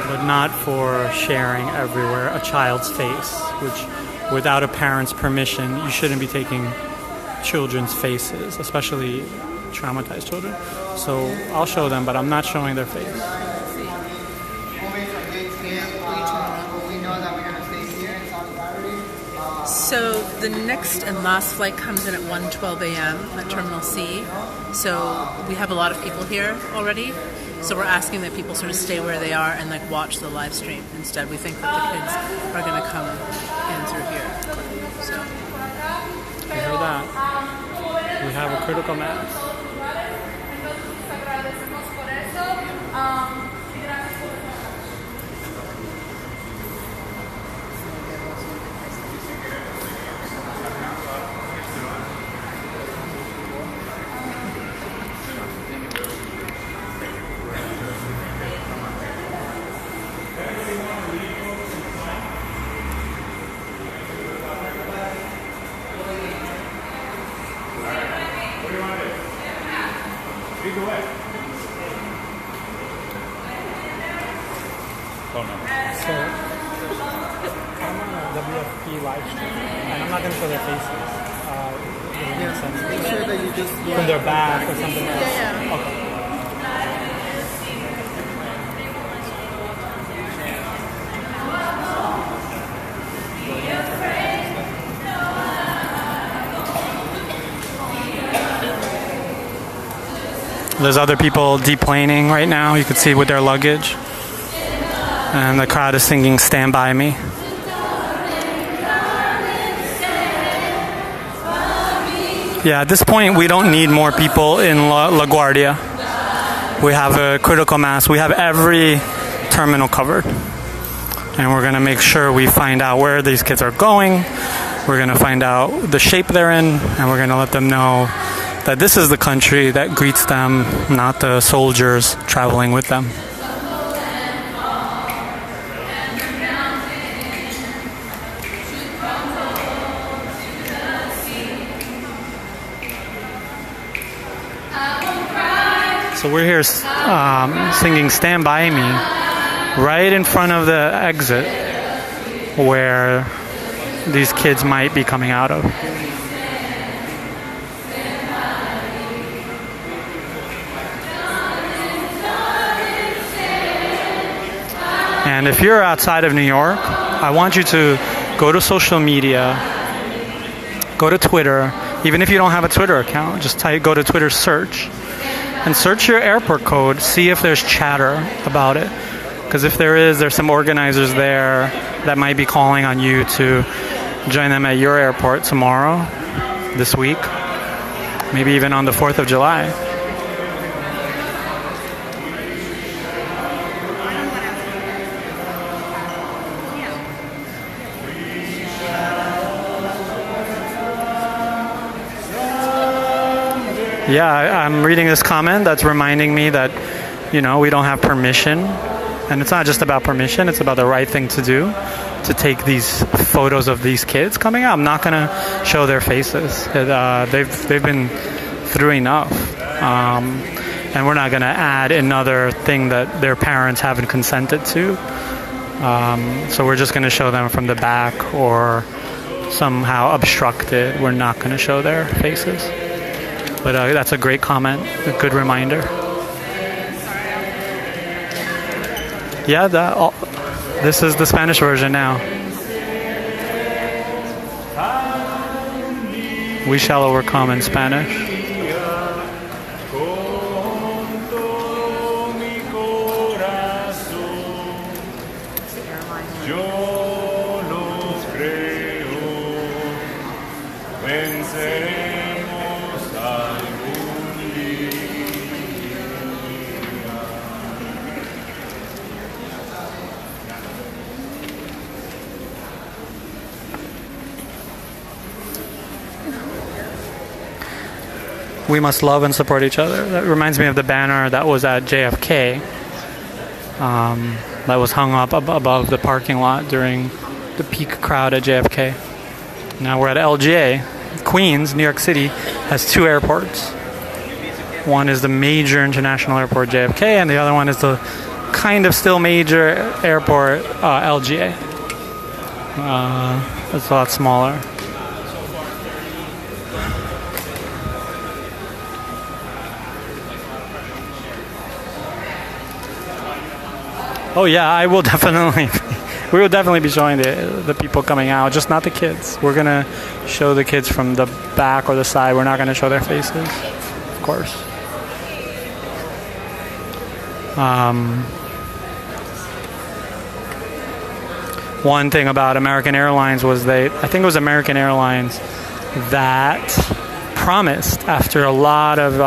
A: but not for sharing everywhere a child's face, which without a parent's permission, you shouldn't be taking children's faces, especially traumatized children. So I'll show them, but I'm not showing their face.
Q: So the next and last flight comes in at 1:12 a.m. at Terminal C. So we have a lot of people here already. So we're asking that people sort of stay where they are and like watch the live stream. Instead, we think that the kids are going to come in through here. So
A: you heard that? We have a critical mass.
T: Oh no.
A: So I'm on a WFP live stream, and I'm not going to show their faces.
C: Make sure that you just
A: from their back or something else.
E: Yeah.
A: Okay. There's other people deplaning right now. You can see with their luggage. And the crowd is singing Stand By Me. Yeah, at this point, we don't need more people in LaGuardia. We have a critical mass. We have every terminal covered. And we're going to make sure we find out where these kids are going. We're going to find out the shape they're in. And we're going to let them know that this is the country that greets them, not the soldiers traveling with them. So we're here singing Stand By Me right in front of the exit where these kids might be coming out of. And if you're outside of New York, I want you to go to social media, go to Twitter. Even if you don't have a Twitter account, just go to Twitter search and search your airport code, see if there's chatter about it. Because if there is, there's some organizers there that might be calling on you to join them at your airport tomorrow, this week, maybe even on the 4th of July. Yeah, I'm reading this comment that's reminding me that, we don't have permission. And it's not just about permission, it's about the right thing to do, to take these photos of these kids coming out. I'm not going to show their faces. They've been through enough. And we're not going to add another thing that their parents haven't consented to. So we're just going to show them from the back or somehow obstructed. We're not going to show their faces. But that's a great comment, a good reminder. Yeah, this is the Spanish version now. We shall overcome in Spanish. We must love and support each other. That reminds me of the banner that was at JFK, that was hung up above the parking lot during the peak crowd at JFK. Now we're at LGA. Queens, New York City, has two airports. One is the major international airport, JFK, and the other one is the kind of still major airport, LGA. It's a lot smaller. Oh yeah, we will definitely be showing the people coming out, just not the kids. We're gonna show the kids from the back or the side. We're not gonna show their faces, of course. One thing about American Airlines was I think it was American Airlines that promised, after a lot of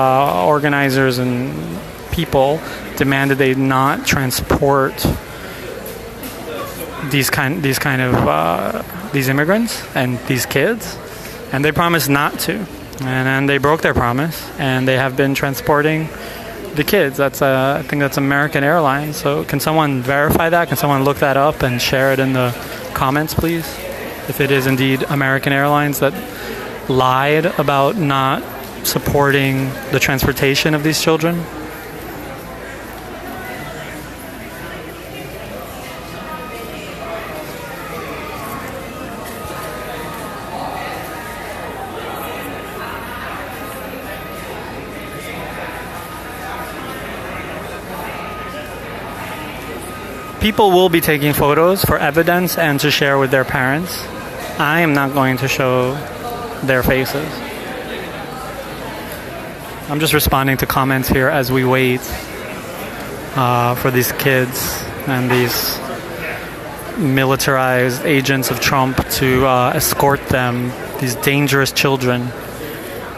A: organizers and people demanded they not transport these immigrants and these kids, and they promised not to, and then they broke their promise, and they have been transporting the kids. I think that's American Airlines. So can someone verify that? Can someone look that up and share it in the comments, please? If it is indeed American Airlines that lied about not supporting the transportation of these children. People will be taking photos for evidence and to share with their parents. I am not going to show their faces. I'm just responding to comments here as we wait for these kids and these militarized agents of Trump to escort them, these dangerous children,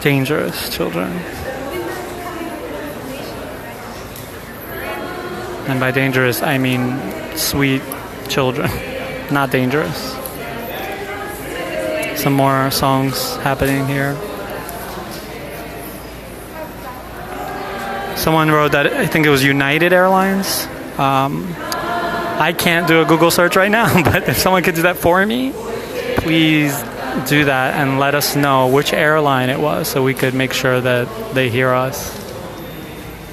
A: dangerous children. And by dangerous, I mean sweet children, not dangerous. Some more songs happening here. Someone wrote that, I think it was United Airlines. I can't do a Google search right now, but if someone could do that for me, please do that and let us know which airline it was so we could make sure that they hear us.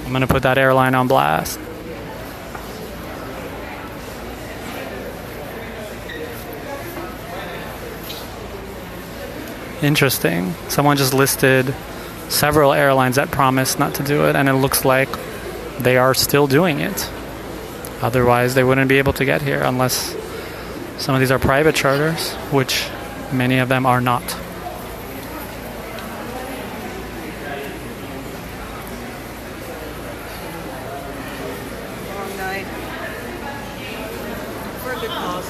A: I'm going to put that airline on blast. Interesting. Someone just listed several airlines that promised not to do it, and it looks like they are still doing it. Otherwise, they wouldn't be able to get here unless some of these are private charters, which many of them are not.
F: Long night. For a good cause.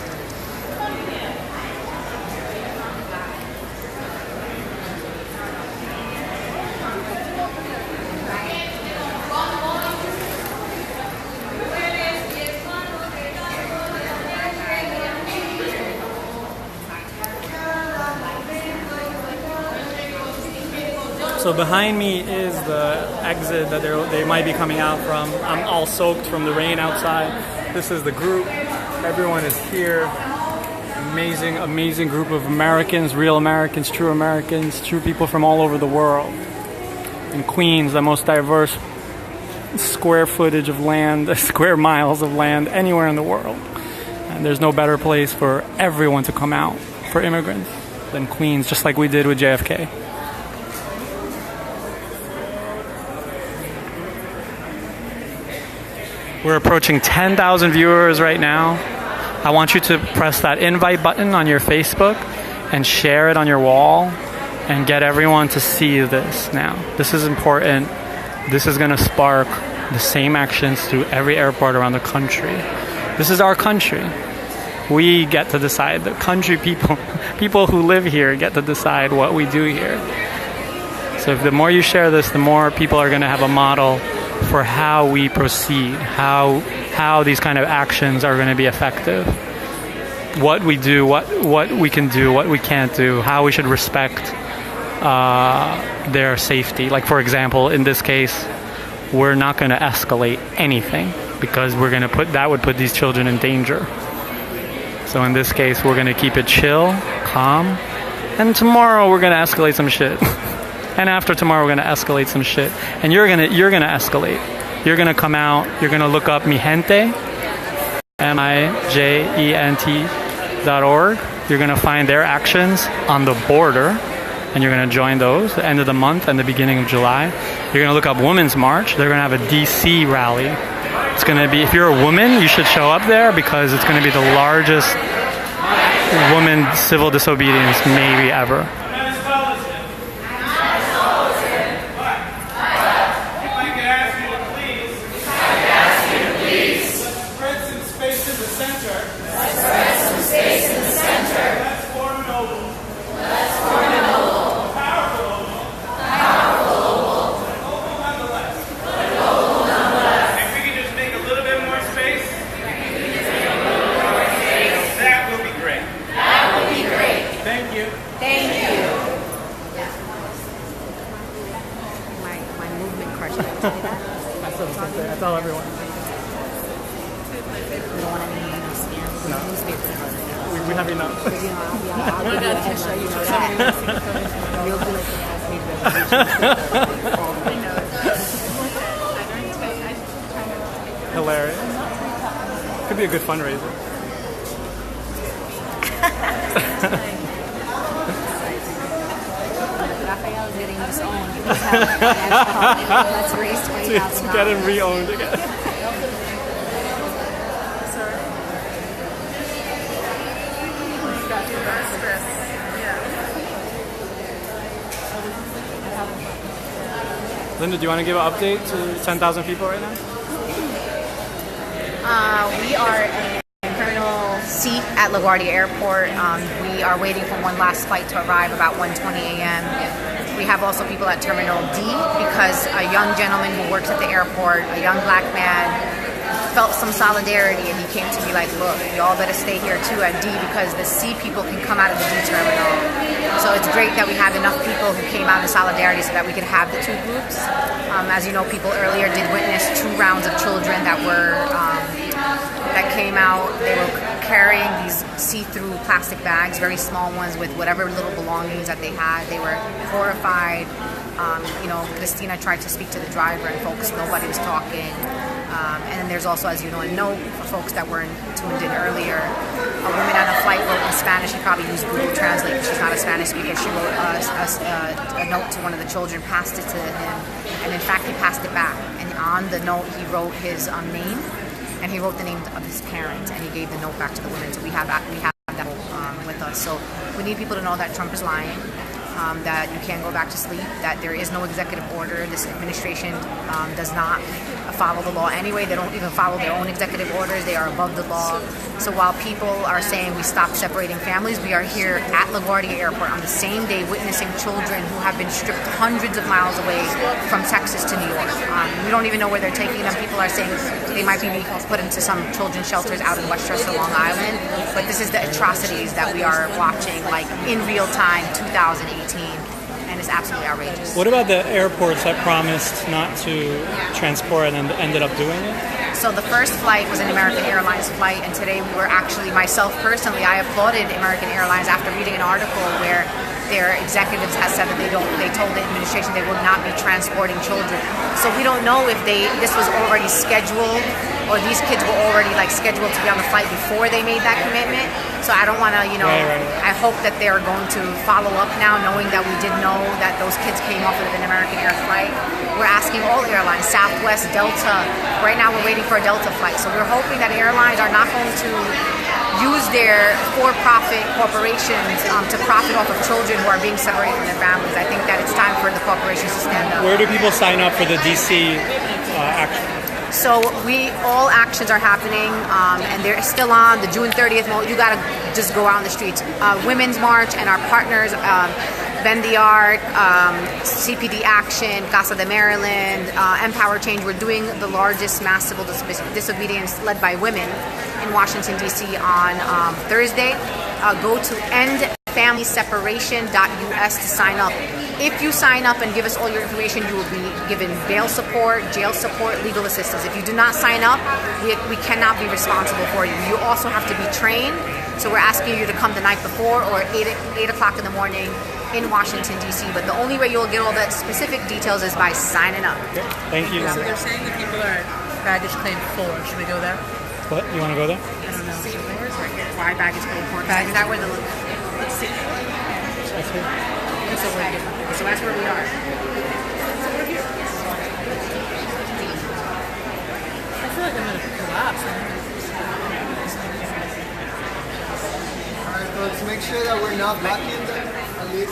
A: So behind me is the exit that they might be coming out from. I'm all soaked from the rain outside. This is the group. Everyone is here. Amazing, amazing group of Americans, real Americans, true people from all over the world. In Queens, the most diverse square footage of land, square miles of land anywhere in the world. And there's no better place for everyone to come out for immigrants than Queens, just like we did with JFK. We're approaching 10,000 viewers right now. I want you to press that invite button on your Facebook and share it on your wall and get everyone to see this now. This is important. This is going to spark the same actions through every airport around the country. This is our country. We get to decide. The country people who live here get to decide what we do here. So if the more you share this, the more people are going to have a model for how we proceed, how these kind of actions are going to be effective, what we do, what we can do, what we can't do, how we should respect their safety. Like, for example, in this case, we're not going to escalate anything because we're going to that would put these children in danger. So in this case, we're going to keep it chill, calm, and tomorrow we're going to escalate some shit. And after tomorrow, we're going to escalate some shit. And you're gonna escalate. You're going to come out. You're going to look up Mi Gente, MIJENT.org. You're going to find their actions on the border. And you're going to join those at the end of the month and the beginning of July. You're going to look up Women's March. They're going to have a DC rally. It's going to be, if you're a woman, you should show up there because it's going to be the largest woman civil disobedience maybe ever.
B: I tell everyone. You don't want any scams? No.
A: We have enough.
B: I'll give you a headshot, you know that. You'll do it.
A: Hilarious. Could be a good fundraiser.
B: Rafael is getting disowned. Let's raise $20,000.
A: To get him re-owned again. Linda, do you want to give an update to 10,000 people right now?
B: We are in Terminal C at LaGuardia Airport. We are waiting for one last flight to arrive about 1:20 a.m. We have also people at Terminal D because a young gentleman who works at the airport, a young black man, felt some solidarity and he came to me like, look, y'all better stay here too at D because the C people can come out of the D terminal. So it's great that we have enough people who came out in solidarity so that we could have the two groups. As you know, people earlier did witness 2 rounds of children that were that came out. They were carrying these see-through plastic bags, very small ones with whatever little belongings that they had. They were horrified. Christina tried to speak to the driver and folks, nobody was talking. And then there's also, as you know, a note for folks that weren't tuned in earlier. A woman on a flight wrote in Spanish. She probably used Google Translate because she's not a Spanish speaker. She wrote a note to one of the children, passed it to him, and in fact he passed it back. And on the note he wrote his name, and he wrote the name of his parents, and he gave the note back to the woman. So we have that with us. So we need people to know that Trump is lying. That you can't go back to sleep, that there is no executive order. This administration does not follow the law anyway. They don't even follow their own executive orders. They are above the law. So while people are saying we stop separating families, we are here at LaGuardia Airport on the same day witnessing children who have been stripped hundreds of miles away from Texas to New York. We don't even know where they're taking them. People are saying they might be put into some children's shelters out in Westchester, Long Island. But this is the atrocities that we are watching, like in real time, 2018. And it's absolutely outrageous.
A: What about the airports that promised not to transport and ended up doing it?
B: So the first flight was an American Airlines flight, and today we were actually, myself personally, I applauded American Airlines after reading an article where their executives have said that they told the administration they would not be transporting children. So we don't know if this was already scheduled or these kids were already scheduled to be on the flight before they made that commitment. So I don't want to,
A: Right.
B: I hope that they're going to follow up now, knowing that we did know that those kids came off of an American Air flight. We're asking all airlines, Southwest, Delta. Right now we're waiting for a Delta flight. So we're hoping that airlines are not going to use their for-profit corporations to profit off of children who are being separated from their families. I think that it's time for the corporations to stand up.
A: Where do people sign up for the DC action?
B: So all actions are happening, and they're still on. The June 30th, you got to just go out on the streets. Women's March and our partners, Bend the Art, CPD Action, Casa de Maryland, Empower Change. We're doing the largest mass civil disobedience led by women in Washington, D.C. on Thursday. Go to endfamilyseparation.us to sign up. If you sign up and give us all your information, you will be given bail support, jail support, legal assistance. If you do not sign up, we cannot be responsible for you. You also have to be trained. So we're asking you to come the night before or 8 o'clock in the morning in Washington, D.C. But the only way you'll get all the specific details is by signing up.
A: Okay. Thank you.
Q: So they're saying that people are at baggage claim 4. Should we go there?
A: What? You want to go there?
Q: I don't know.
B: Why baggage claim 4? Is that where the...
Q: Let's see.
A: That's it.
B: So that's where we are.
Q: I feel like I'm going to collapse.
C: Alright, folks, make sure that we're not blocking them. At least.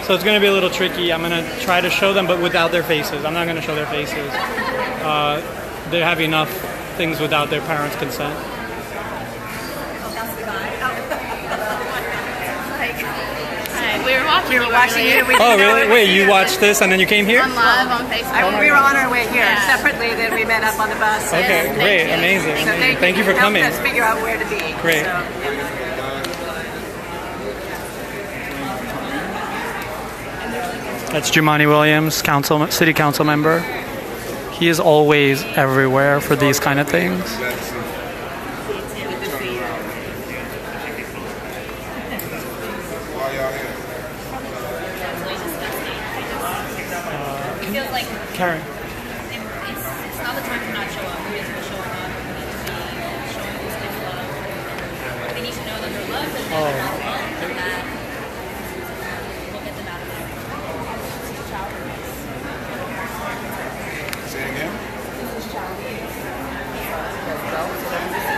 A: So it's going to be a little tricky. I'm going to try to show them, but without their faces. I'm not going to show their faces. They have enough things without their parents' consent.
J: We were watching you.
A: Oh, really? Wait, you watched this and then you came here?
J: On live on Facebook.
G: We were on our way here separately, then we met up on the bus.
A: Okay, great, amazing.
G: So
A: Thank you for coming.
G: Helped us figure out where to be.
A: Great.
G: So,
A: That's Jumaane Williams, city council member. He is always everywhere for these kind of things. Karen.
J: It's not the time to not show up. We need to be showing up. We need to be showing these kids love. They need to know that they're loved and that they're not alone and that we'll get them out of there.
T: Say it again?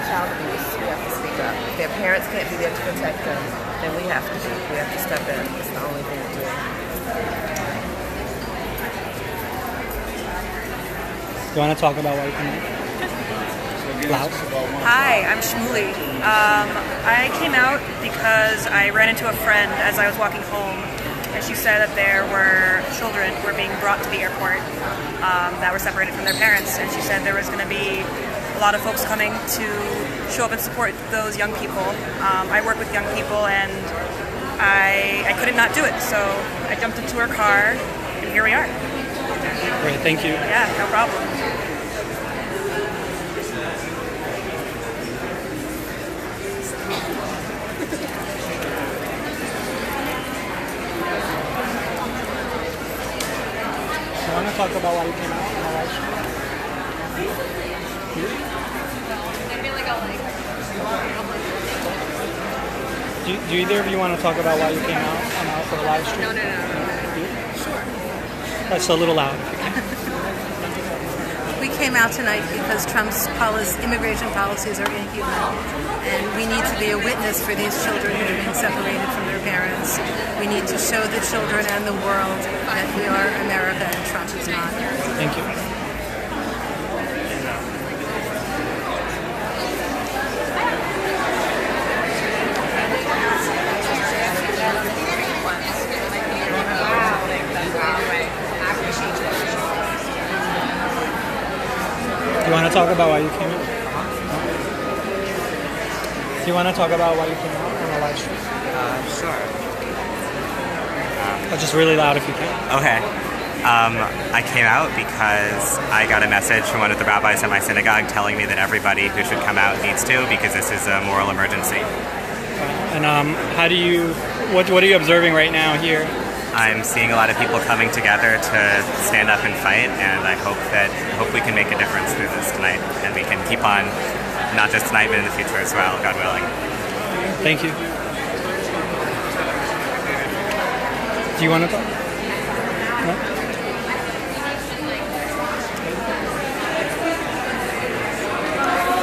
R: Child abuse, we have to speak up. Their parents can't be there to protect them, then we have to be. We have to step in. It's the only thing to do.
A: You want to talk about why you came out? Loud.
U: Hi, I'm Shmuli. I came out because I ran into a friend as I was walking home, and she said that there were children who were being brought to the airport that were separated from their parents, and she said there was going to be a lot of folks coming to show up and support those young people. I work with young people, and I couldn't not do it, so I jumped into her car, and here we are.
A: Great, thank you.
U: Yeah, no problem.
A: You want to talk about why you came out on the live stream?
J: I feel like
A: Do either of you want to talk about why you came out for the live stream?
J: No. Sure.
A: That's a little loud.
Q: We came out tonight because Trump's immigration policies are inhuman, and we need to be a witness for these children who are being separated from their parents. We need to show the children and the world that we are America and Trump is not.
A: Thank you. You want to talk about why you came out? Do you want to talk about why you came out on the live stream?
V: Sure.
A: Just really loud if you can.
V: Okay. I came out because I got a message from one of the rabbis at my synagogue telling me that everybody who should come out needs to, because this is a moral emergency.
A: And what are you observing right now here?
V: I'm seeing a lot of people coming together to stand up and fight, and I hope we can make a difference through this tonight, and we can keep on, not just tonight, but in the future as well, God willing.
A: Thank you. Do you want to talk? No?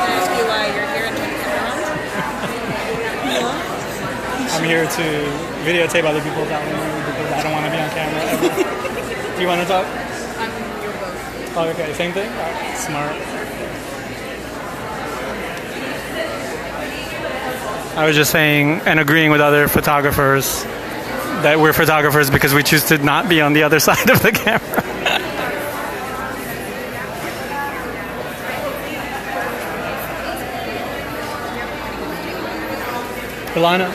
K: Ask you why you're here and turn around?
A: I'm here to videotape other people's outline because I don't want to be on camera ever. Do you want to talk?
K: You're both.
A: Oh, okay, same thing? All right, smart. I was just saying and agreeing with other photographers that we're photographers because we choose to not be on the other side of the camera. Ilana,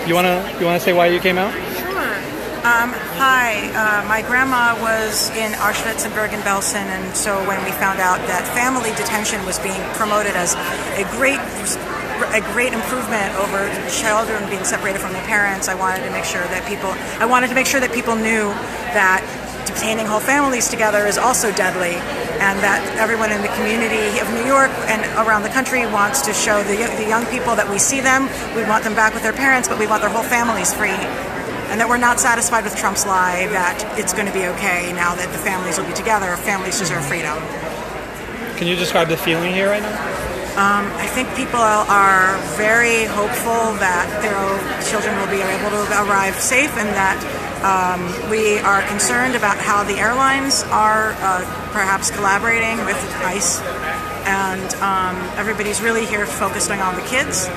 A: you wanna say why you came out?
W: Sure. Hi. My grandma was in Auschwitz and Bergen-Belsen, and so when we found out that family detention was being promoted as a great improvement over children being separated from their parents, I wanted to make sure that people knew that detaining whole families together is also deadly, and that everyone in the community of New York and around the country wants to show the young people that we see them, we want them back with their parents, but we want their whole families free, and that we're not satisfied with Trump's lie that it's going to be okay now that the families will be together. Families deserve freedom.
A: Can you describe the feeling here right now?
W: I think people are very hopeful that their children will be able to arrive safe, and that we are concerned about how the airlines are perhaps collaborating with ICE, and everybody's really here focusing on the kids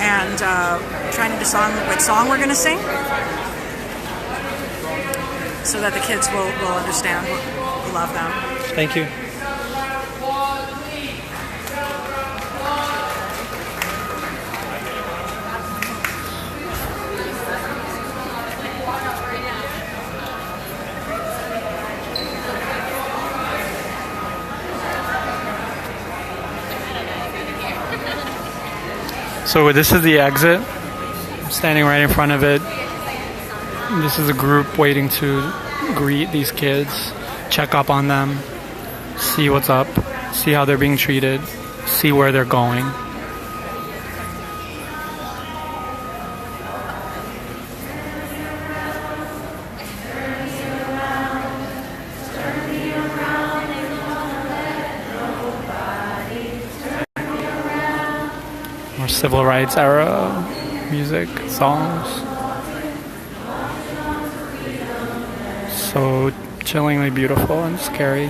W: and trying to decide what song we're going to sing so that the kids will understand, will love them.
A: Thank you. So this is the exit. I'm standing right in front of it. This is a group waiting to greet these kids, check up on them, see what's up, see how they're being treated, see where they're going. More civil rights era music, songs. So chillingly beautiful and scary.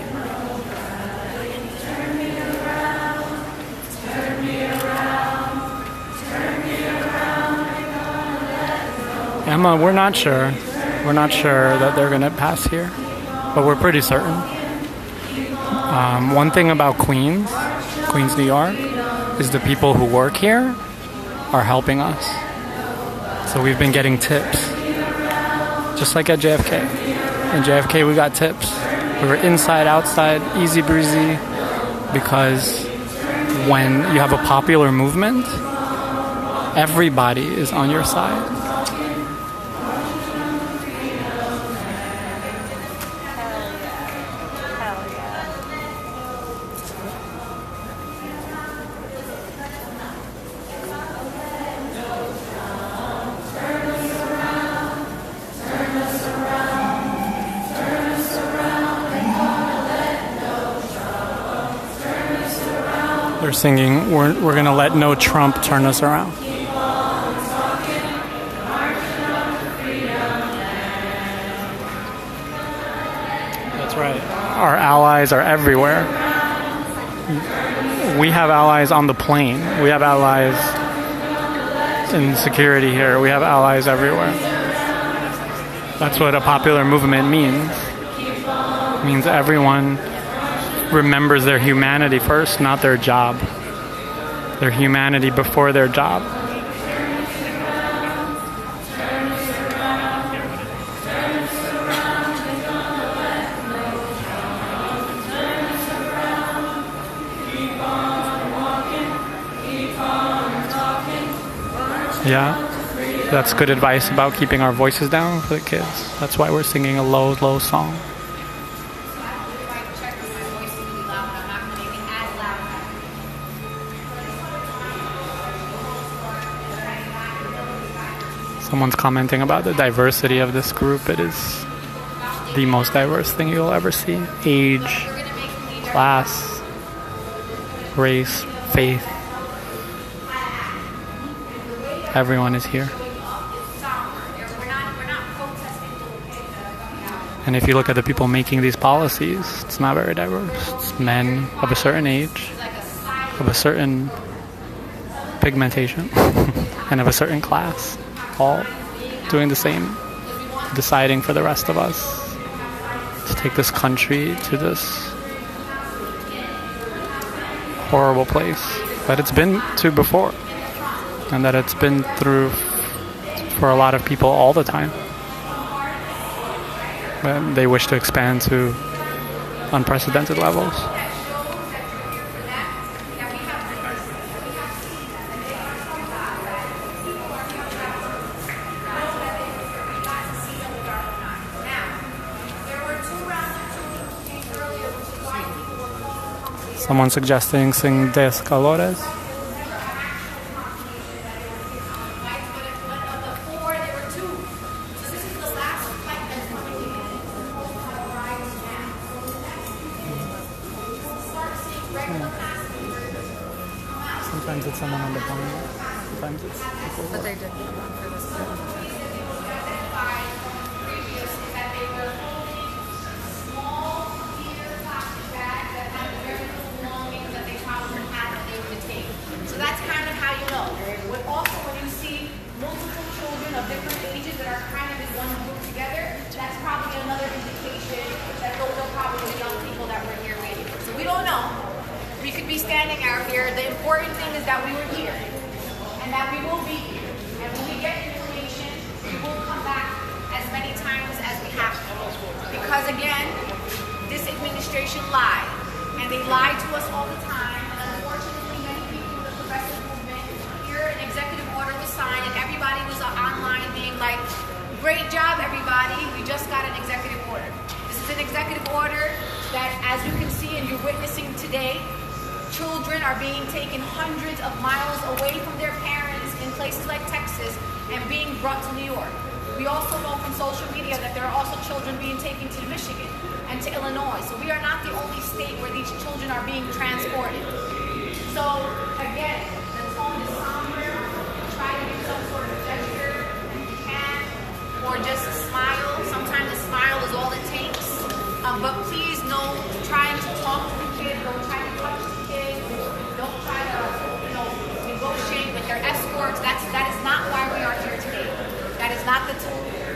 A: Emma, we're not sure. We're not sure that they're going to pass here, but we're pretty certain. One thing about Queens, New York, is the people who work here are helping us. So we've been getting tips, just like at JFK. In JFK, we got tips. We were inside, outside, easy breezy, because when you have a popular movement, everybody is on your side. They're singing, we're going to let no Trump turn us around. That's right. Our allies are everywhere. We have allies on the plane. We have allies in security here. We have allies everywhere. That's what a popular movement means. It means everyone remembers their humanity first, not their job. Their humanity before their job. Yeah, that's good advice about keeping our voices down for the kids. That's why we're singing a low, low song. Someone's commenting about the diversity of this group. It is the most diverse thing you'll ever see. Age, class, race, faith. Everyone is here. And if you look at the people making these policies, it's not very diverse. It's men of a certain age, of a certain pigmentation, and of a certain class. All doing the same, deciding for the rest of us to take this country to this horrible place that it's been to before, and that it's been through for a lot of people all the time. But they wish to expand to unprecedented levels. Someone suggesting sing Des Calores. Sometimes it's someone on the phone. Sometimes it's people.
G: But they did.
B: So that's kind of how you know. But also when you see multiple children of different ages that are kind of in one group together, that's probably another indication that those are probably the young people that were here waiting. So we don't know. We could be standing out here. The important thing is that we were here and that we will be here. And when we get information, we will come back as many times as we have to. Because again, this administration lied. And they lie to us all the time. And unfortunately, many people in the progressive movement here, an executive order was signed, and everybody was online being like, "Great job, everybody. We just got an executive order." This is an executive order that, as you can see and you're witnessing today, children are being taken hundreds of miles away from their parents in places like Texas and being brought to New York. We also know from social media that there are also children being taken to Michigan and to Illinois. So we are not the only state where these children are being transported. So again, the tone is somber. not the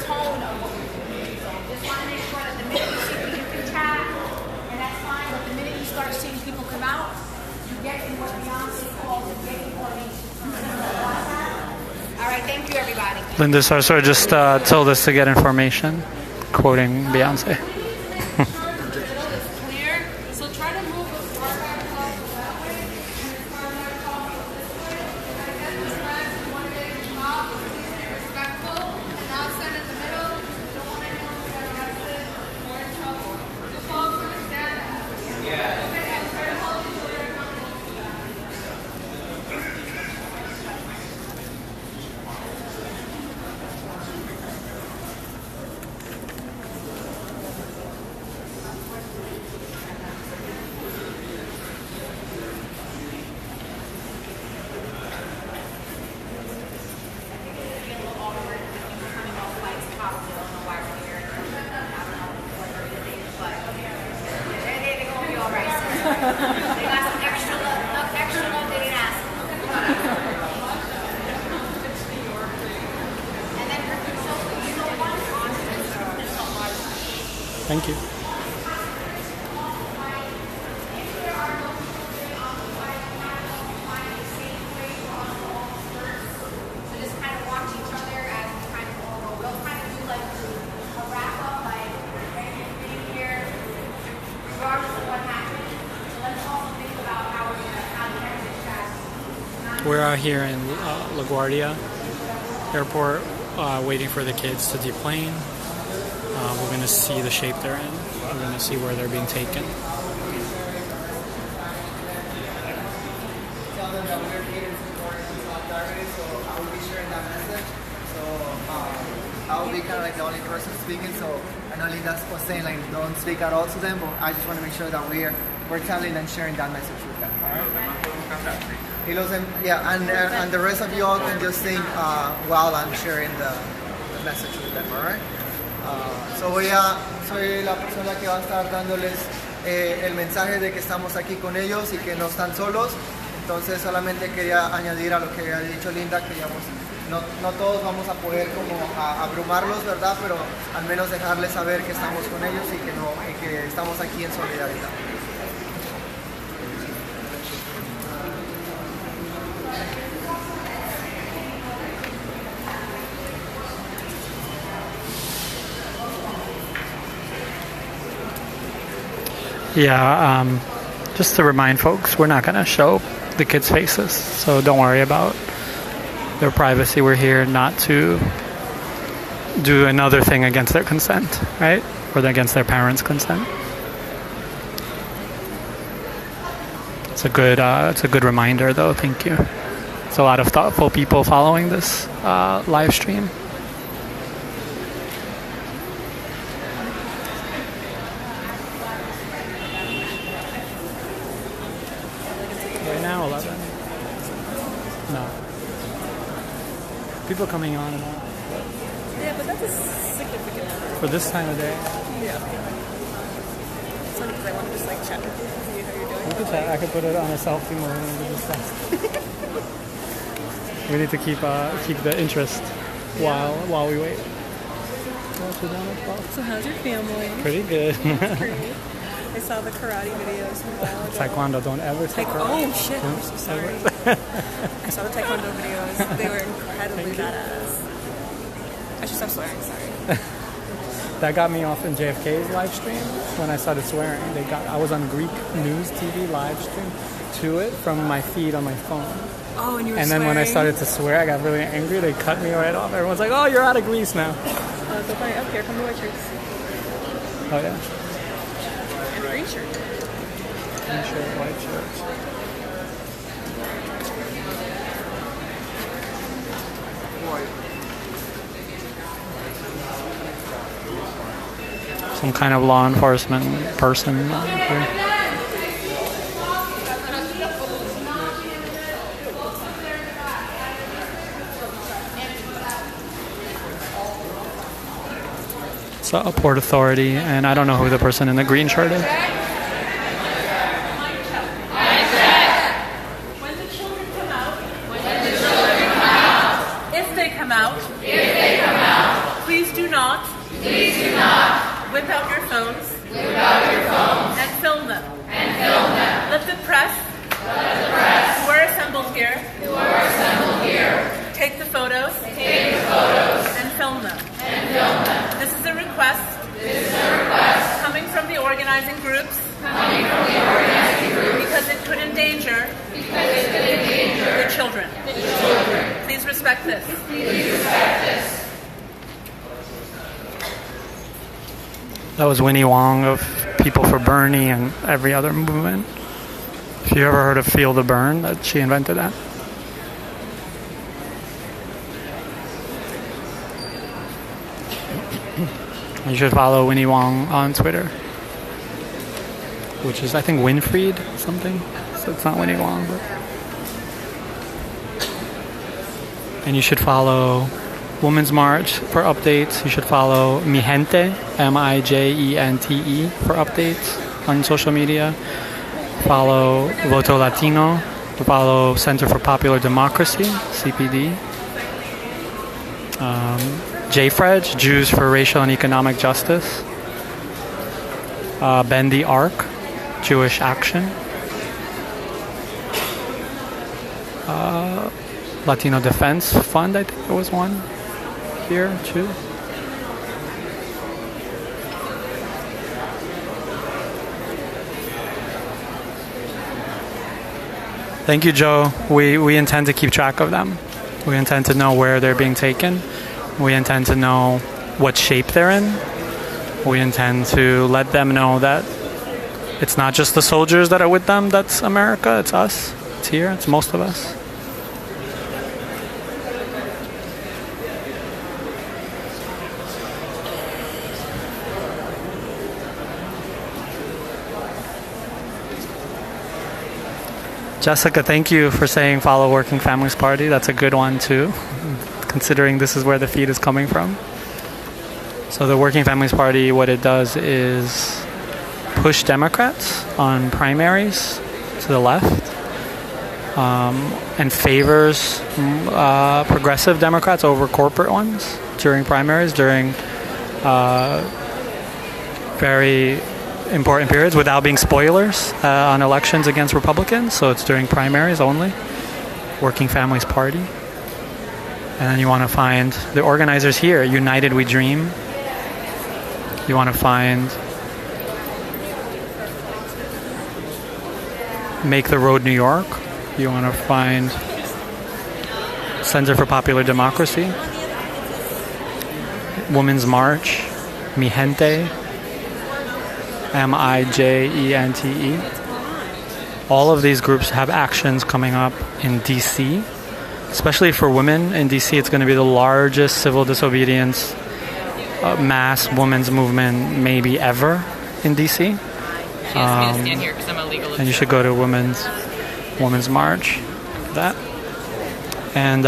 B: tone of what we're doing. So just want to make sure that the minute you see you can chat, and that's fine, but the minute you start seeing people come out, you get in what Beyonce calls a gay coordination. All right, thank you, everybody.
A: Linda Sarsour just told us to get information, quoting Beyonce.
E: Clear. So try to move as far back that way. Respectful, and now stand in the middle. Don't want anyone to get arrested or in trouble. Just follow through and stand that. Yeah. Okay, and try to hold each other accountable.
B: They got some extra love they didn't ask. And then
A: Thank you.
B: So just kind of watch each other as we kind of go. We'll kind of do like a wrap up, like being here, regardless of what happened. So let's also think about how we're gonna exit that.
A: We're out here in LaGuardia Airport, waiting for the kids to deplane. We're going to see the shape they're in. We're going to see where they're being taken.
C: Tell them that we're here in support in solidarity, so I will be sharing that message. So I will be kind of like the only person speaking, so I know Linda was saying like don't speak at all to them, but I just want to make sure that we're telling and sharing that message with them. All right? And the rest of you all can just think while I'm sharing the message with them. All right? Soy la persona que va a estar dándoles el mensaje de que estamos aquí con ellos y que no están solos. Entonces solamente quería añadir a lo que había dicho Linda, que no todos vamos a poder como abrumarlos, ¿verdad? Pero al menos dejarles saber que estamos con ellos y que estamos aquí en solidaridad.
A: Yeah, just to remind folks, we're not going to show the kids' faces, so don't worry about their privacy. We're here not to do another thing against their consent, right? Or against their parents' consent. It's a good reminder, though. Thank you. It's a lot of thoughtful people following this live stream. People coming on and off.
F: Yeah, but that's a significant number.
A: For this time of day?
F: Yeah. It's only because I want to just like chat with you, see how you're doing.
A: We could chat. I could put it on a selfie mode and we could discuss. We need to keep the interest while we wait.
F: So how's your family?
A: Pretty good.
F: That's great. I saw the karate videos from a while ago.
A: Taekwondo, don't ever say karate.
F: Oh shit, I'm so sorry. I saw the Taekwondo videos. They were incredibly badass. I should stop swearing, sorry.
A: That got me off in JFK's live stream when I started swearing. I was on Greek news TV live stream to it from my feed on my phone.
F: Oh, and you were
A: And then when I started to swear, I got really angry. They cut me right off. Everyone's like, "Oh, you're out of Greece now."
F: Oh, so funny. Up here, come to my shirts.
A: Oh yeah.
F: And green shirt.
A: Green shirt, white shirt. Some kind of law enforcement person here. It's a Port Authority, and I don't know who the person in the green shirt is.
Q: When the children come out. If they come out. Please do not. Whip out your phones. Whip out your phones. And film them. And film them. Let the press. Let the press. Who are assembled here. Who are assembled here. Take the photos. Take the photos. And film them. And film them. This is a request. This is a request. Coming from the organizing groups. Coming from the organizing groups. Because it could endanger. Because it could endanger. The children. The children. Please respect this. Please respect this.
A: That was Winnie Wong of People for Bernie and every other movement. If you ever heard of Feel the Burn, that she invented that. You should follow Winnie Wong on Twitter, which is, I think, Winfried something. So it's not Winnie Wong, but. And you should follow Women's March for updates. You should follow Mi Gente, Mijente, for updates on social media. Follow Voto Latino. Follow Center for Popular Democracy, CPD. JFREJ, Jews for Racial and Economic Justice. Bend the Arc, Jewish Action. Latino Defense Fund, I think there was one here too. Thank you, Joe. We intend to keep track of them. We intend to know where they're being taken. We intend to know what shape they're in. We intend to let them know that it's not just the soldiers that are with them that's America, it's us. It's here, it's most of us. Jessica, thank you for saying follow Working Families Party. That's a good one too, considering this is where the feed is coming from. So the Working Families Party, what it does is push Democrats on primaries to the left and favors progressive Democrats over corporate ones during primaries, during very important periods, without being spoilers on elections against Republicans. So it's during primaries only. Working Families Party. And then you want to find the organizers here. United We Dream. You want to find Make the Road New York. You want to find Center for Popular Democracy. Women's March. Mi Gente. Mijente. All of these groups have actions coming up in DC, especially for women. In DC, it's going to be the largest civil disobedience mass women's movement maybe ever in DC.
D: She asked me to stand here because I'm a legal
A: and you should go to Women's March for that. And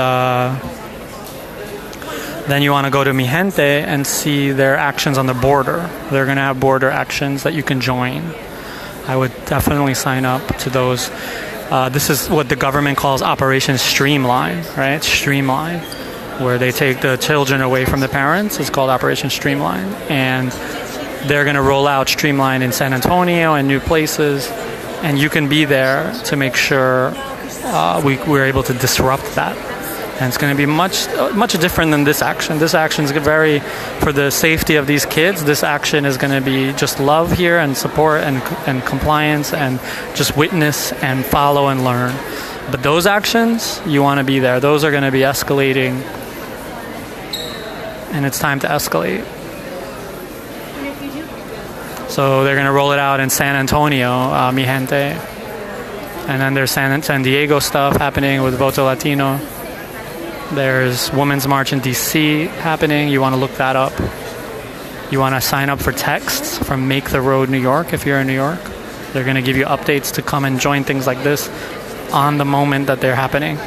A: then you want to go to Mi Gente and see their actions on the border. They're going to have border actions that you can join. I would definitely sign up to those. This is what the government calls Operation Streamline, right? Streamline, where they take the children away from the parents. It's called Operation Streamline. And they're going to roll out Streamline in San Antonio and new places. And you can be there to make sure we're able to disrupt that. And it's going to be much different than this action. This action is very, for the safety of these kids, this action is going to be just love here and support and compliance and just witness and follow and learn. But those actions, you want to be there. Those are going to be escalating. And it's time to escalate. So they're going to roll it out in San Antonio, Mi Gente. And then there's San Diego stuff happening with Voto Latino. There's Women's March in DC happening. You want to look that up. You want to sign up for texts from Make the Road New York if you're in New York. They're going to give you updates to come and join things like this on the moment that they're happening.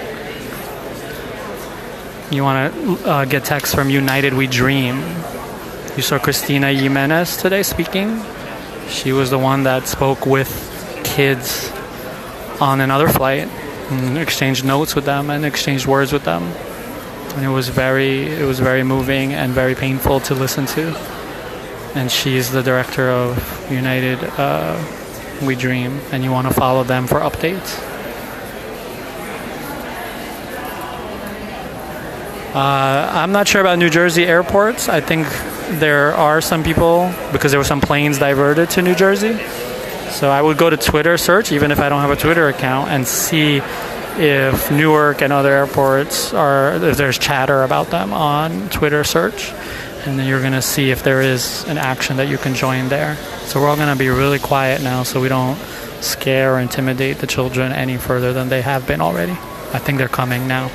A: You want to get texts from United We Dream. You saw Cristina Jimenez today speaking. She was the one that spoke with kids on another flight and exchanged notes with them and exchanged words with them. And it was very moving and very painful to listen to. and she's the director of United We Dream, and you want to follow them for updates. I'm not sure about New Jersey airports. I think there are some people, because there were some planes diverted to New Jersey. So I would go to Twitter search, even if I don't have a Twitter account, and see if Newark and other airports if there's chatter about them on Twitter search. And then you're going to see if there is an action that you can join there. So we're all going to be really quiet now so we don't scare or intimidate the children any further than they have been already. I think they're coming now.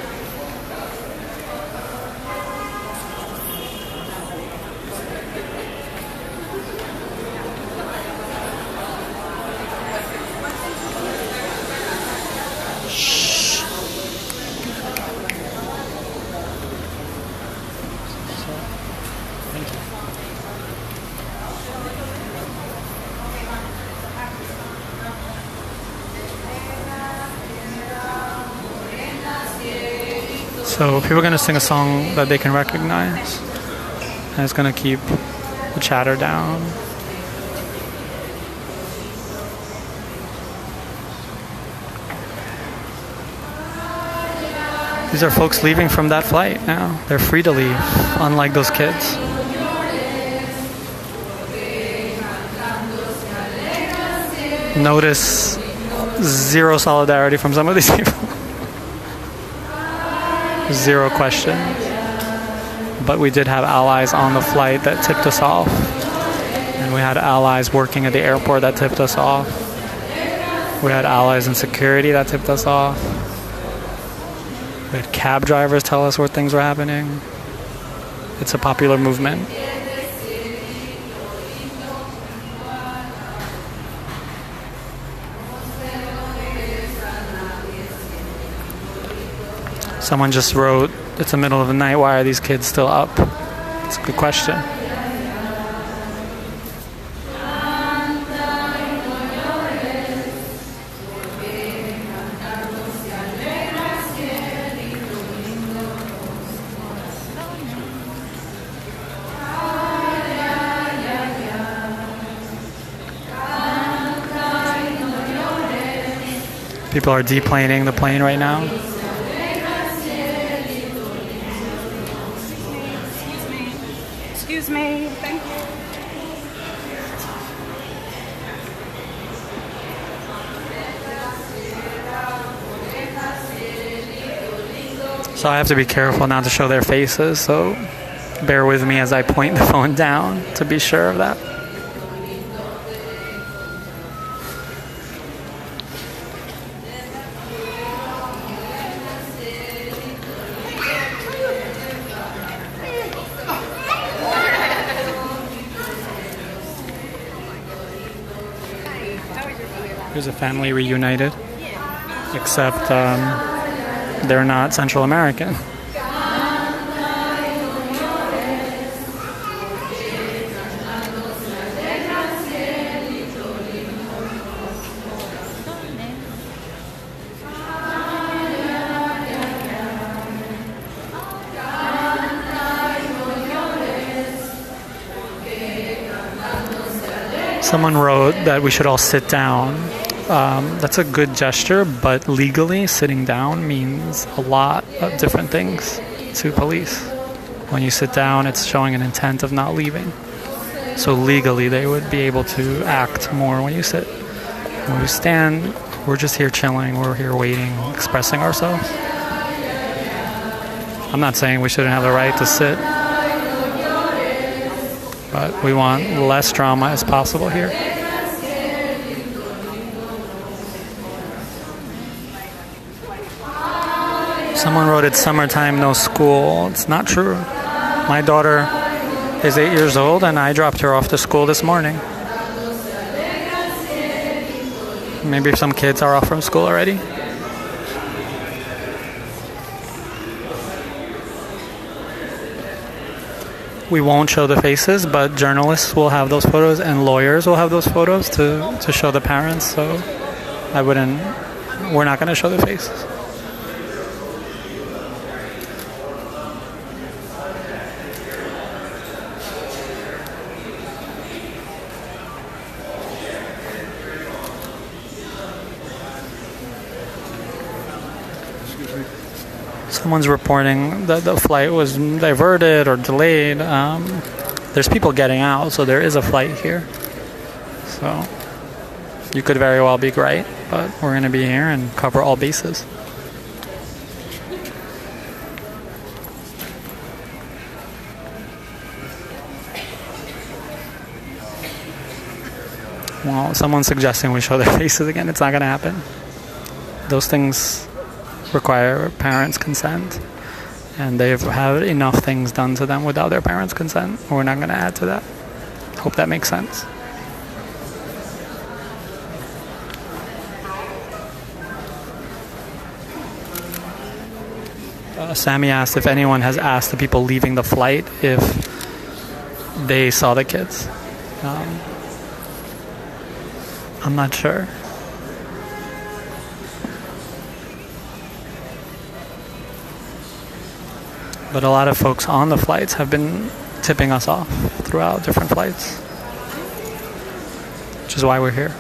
A: So people are going to sing a song that they can recognize, and it's going to keep the chatter down. These are folks leaving from that flight now. They're free to leave, unlike those kids. Notice zero solidarity from some of these people. Zero questions. But we did have allies on the flight that tipped us off. And we had allies working at the airport that tipped us off. We had allies in security that tipped us off. We had cab drivers tell us where things were happening. It's a popular movement. Someone just wrote, it's the middle of the night, why are these kids still up? It's a good question. People are deplaning the plane right now.
U: Excuse me. Thank you.
A: So I have to be careful not to show their faces, so bear with me as I point the phone down to be sure of that. Here's a family reunited, except they're not Central American. Someone wrote that we should all sit down. That's a good gesture, but legally, sitting down means a lot of different things to police. When you sit down, it's showing an intent of not leaving. So legally, they would be able to act more when you sit. When you stand, we're just here chilling, we're here waiting, expressing ourselves. I'm not saying we shouldn't have the right to sit, but we want less drama as possible here. Someone wrote, it's summertime, no school. It's not true. My daughter is 8 years old, and I dropped her off to school this morning. Maybe some kids are off from school already. We won't show the faces, but journalists will have those photos and lawyers will have those photos to show the parents. So we're not going to show the faces. Someone's reporting that the flight was diverted or delayed. There's people getting out, so there is a flight here. So you could very well be right, but we're going to be here and cover all bases. Well, someone's suggesting we show their faces again. It's not going to happen. Those things require parents' consent, and they've had enough things done to them without their parents' consent. We're not going to add to that. Hope that makes sense. Sammy asked if anyone has asked the people leaving the flight if they saw the kids. I'm not sure. But a lot of folks on the flights have been tipping us off throughout different flights, which is why we're here.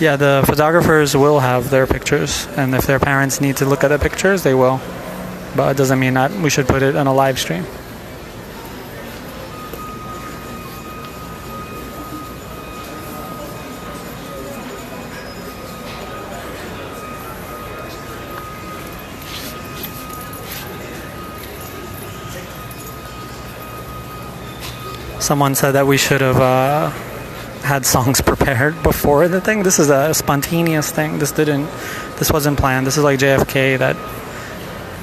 A: Yeah, the photographers will have their pictures, and if their parents need to look at the pictures, they will. But it doesn't mean that we should put it on a live stream. Someone said that we should have had songs prepared before the thing. This is a spontaneous thing. This wasn't planned. This is like JFK, that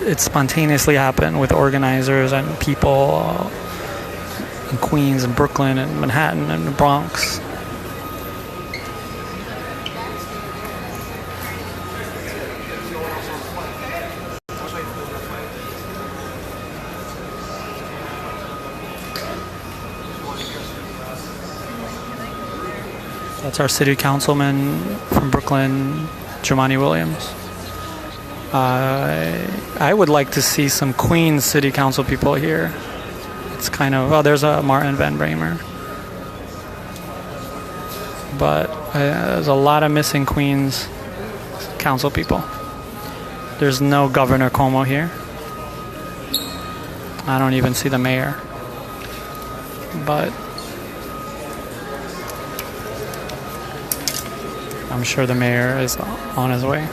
A: it spontaneously happened with organizers and people in Queens and Brooklyn and Manhattan and the Bronx. That's our city councilman from Brooklyn, Jumaane Williams. I would like to see some Queens city council people here. It's kind of, oh, there's a Martin Van Bramer. But there's a lot of missing Queens council people. There's no Governor Cuomo here. I don't even see the mayor. But I'm sure the mayor is on his way.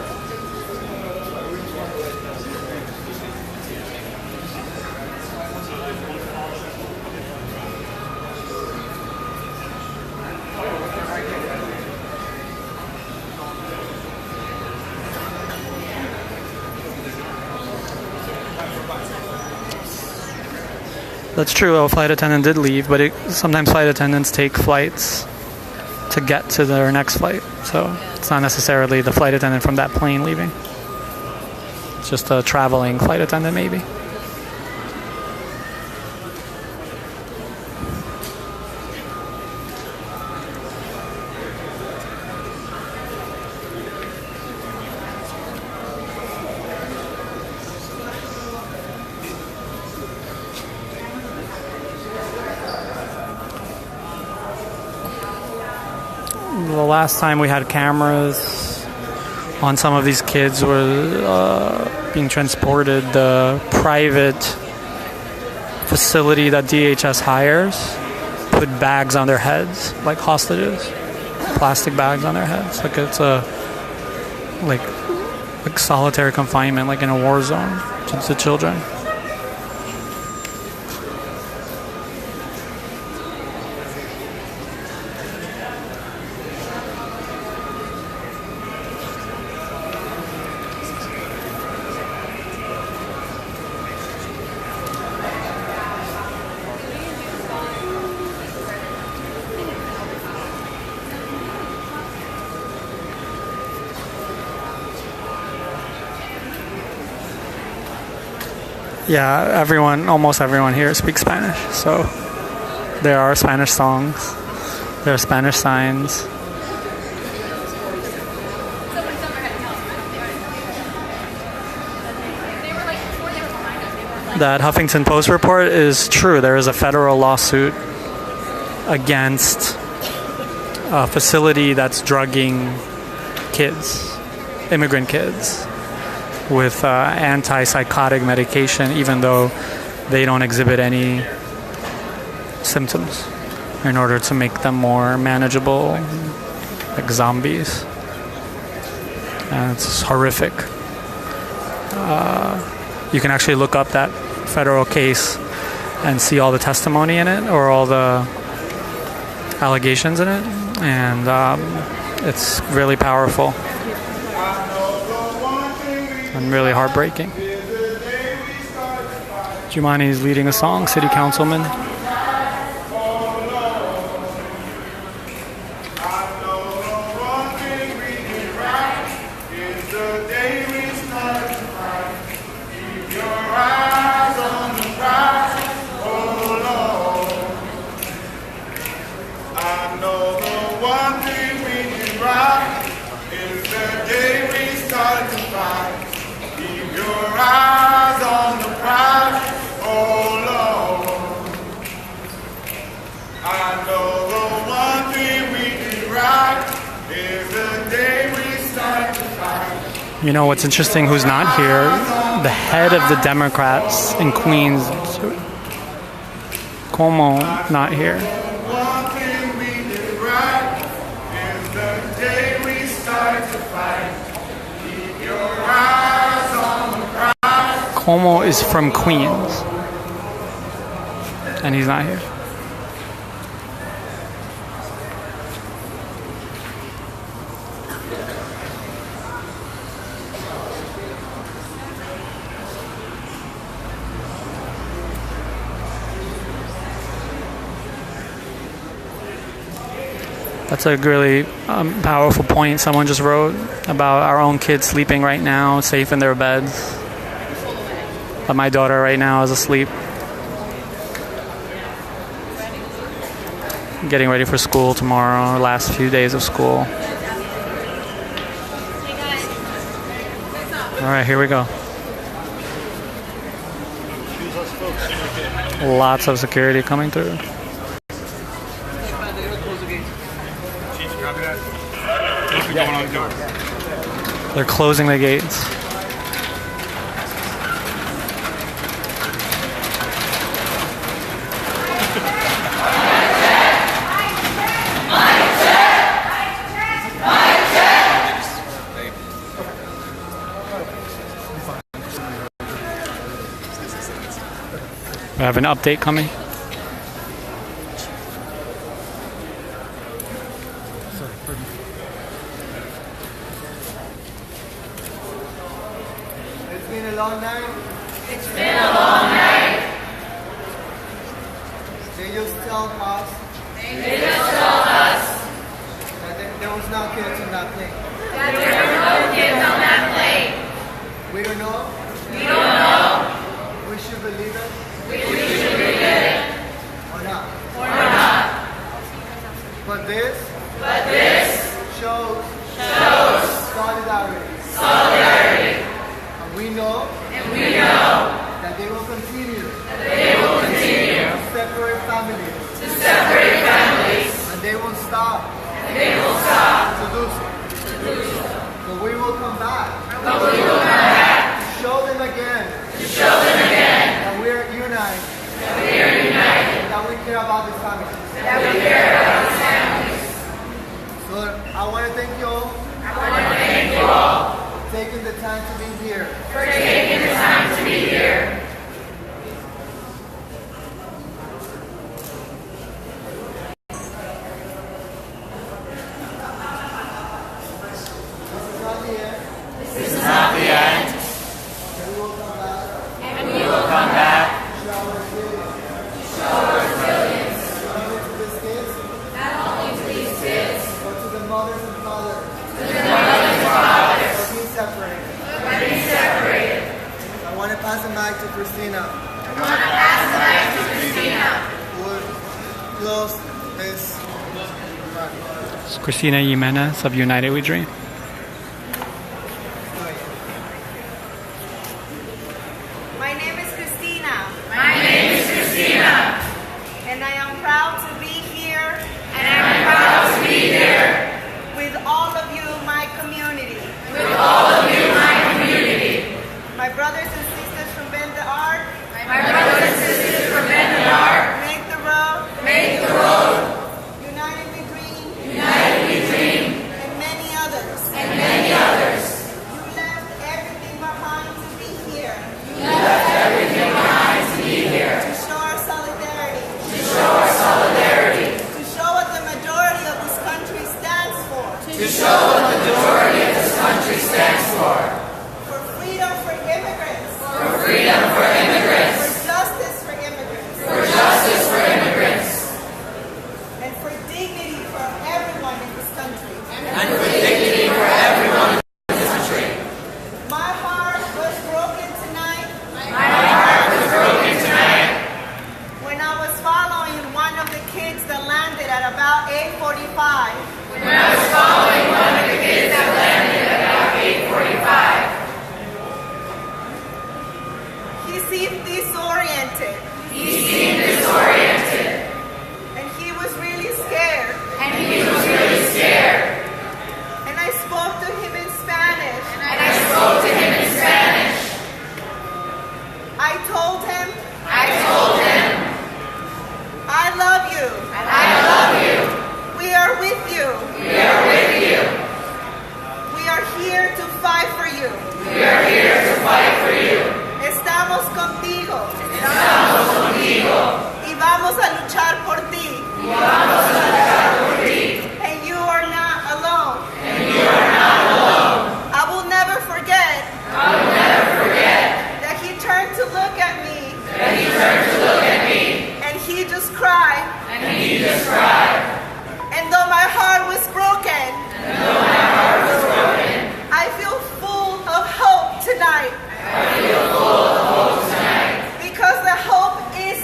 A: That's true. A flight attendant did leave, but sometimes flight attendants take flights to get to their next flight. So it's not necessarily the flight attendant from that plane leaving. It's just a traveling flight attendant, maybe. The last time we had cameras on some of these kids were being transported. The private facility that DHS hires put bags on their heads, like hostages, plastic bags on their heads, like it's like solitary confinement, like in a war zone to children. Yeah, almost everyone here speaks Spanish, so there are Spanish songs, there are Spanish signs. That Huffington Post report is true. There is a federal lawsuit against a facility that's drugging kids, immigrant kids, with antipsychotic medication, even though they don't exhibit any symptoms, in order to make them more manageable, like zombies. And it's horrific. You can actually look up that federal case and see all the testimony in it, or all the allegations in it, and it's really powerful and really heartbreaking. Jumani is leading a song, city councilman. You know what's interesting, who's not here? The head of the Democrats in Queens, Cuomo, not here. Cuomo is from Queens, and he's not here. That's a really powerful point someone just wrote about our own kids sleeping right now, safe in their beds. But my daughter right now is asleep, getting ready for school tomorrow, last few days of school. All right, here we go. Lots of security coming through. They're closing the gates. We have an update coming.
C: It's been a long night.
K: It's been a long night.
C: They just tell us.
K: They just tell us
C: That there was no kids on that plane.
K: that there were no kids on that plane.
C: We don't know.
K: We don't know.
C: We should believe it.
K: We should believe it
C: Or not.
K: or not.
C: But this shows solidarity. And we know that they will continue to separate families. And they won't stop to do so. But we will come back. To show them again. That we are united. That we care about these families. So I want to thank you all. For taking the time to be here. This is not the end. And we will come back. Show our resilience. Not only to these kids, but to the mothers and fathers. For being separated. I want to pass the mic to Christina. Who will close this.
A: It's Christina Jimenez of United We Dream.
K: My name is Christina.
E: Christina.
K: And I am proud to be here.
E: And I'm proud to be here
K: to show what the majority of this country stands for. For freedom for immigrants. For freedom for immigrants. For justice for immigrants. For justice for immigrants. And for dignity for everyone in this country. And for dignity for everyone in this country. My heart was broken tonight. My heart was broken tonight. When I was following one of the kids that landed at about 8:45. When I was following one of the kids that landed at about 8:45. He seemed disoriented. He seemed disoriented. And he was really scared. And he was really scared. And I spoke to him in Spanish. And I spoke to him in Spanish. I told him, I love you. And I love you. We are with you. We are with you. We are here to fight for you. We are here to fight for you. Estamos contigo. Estamos contigo. Y vamos a luchar por ti. Y vamos a luchar por ti. And you are not alone. And you are not alone. I will never forget. I will never forget. That he turned to look at me. That he turned to look at me. And he just cried. And he just cried. And though my heart was broken. And though my heart was broken. I feel full of hope tonight. I feel full of hope tonight. Because the hope is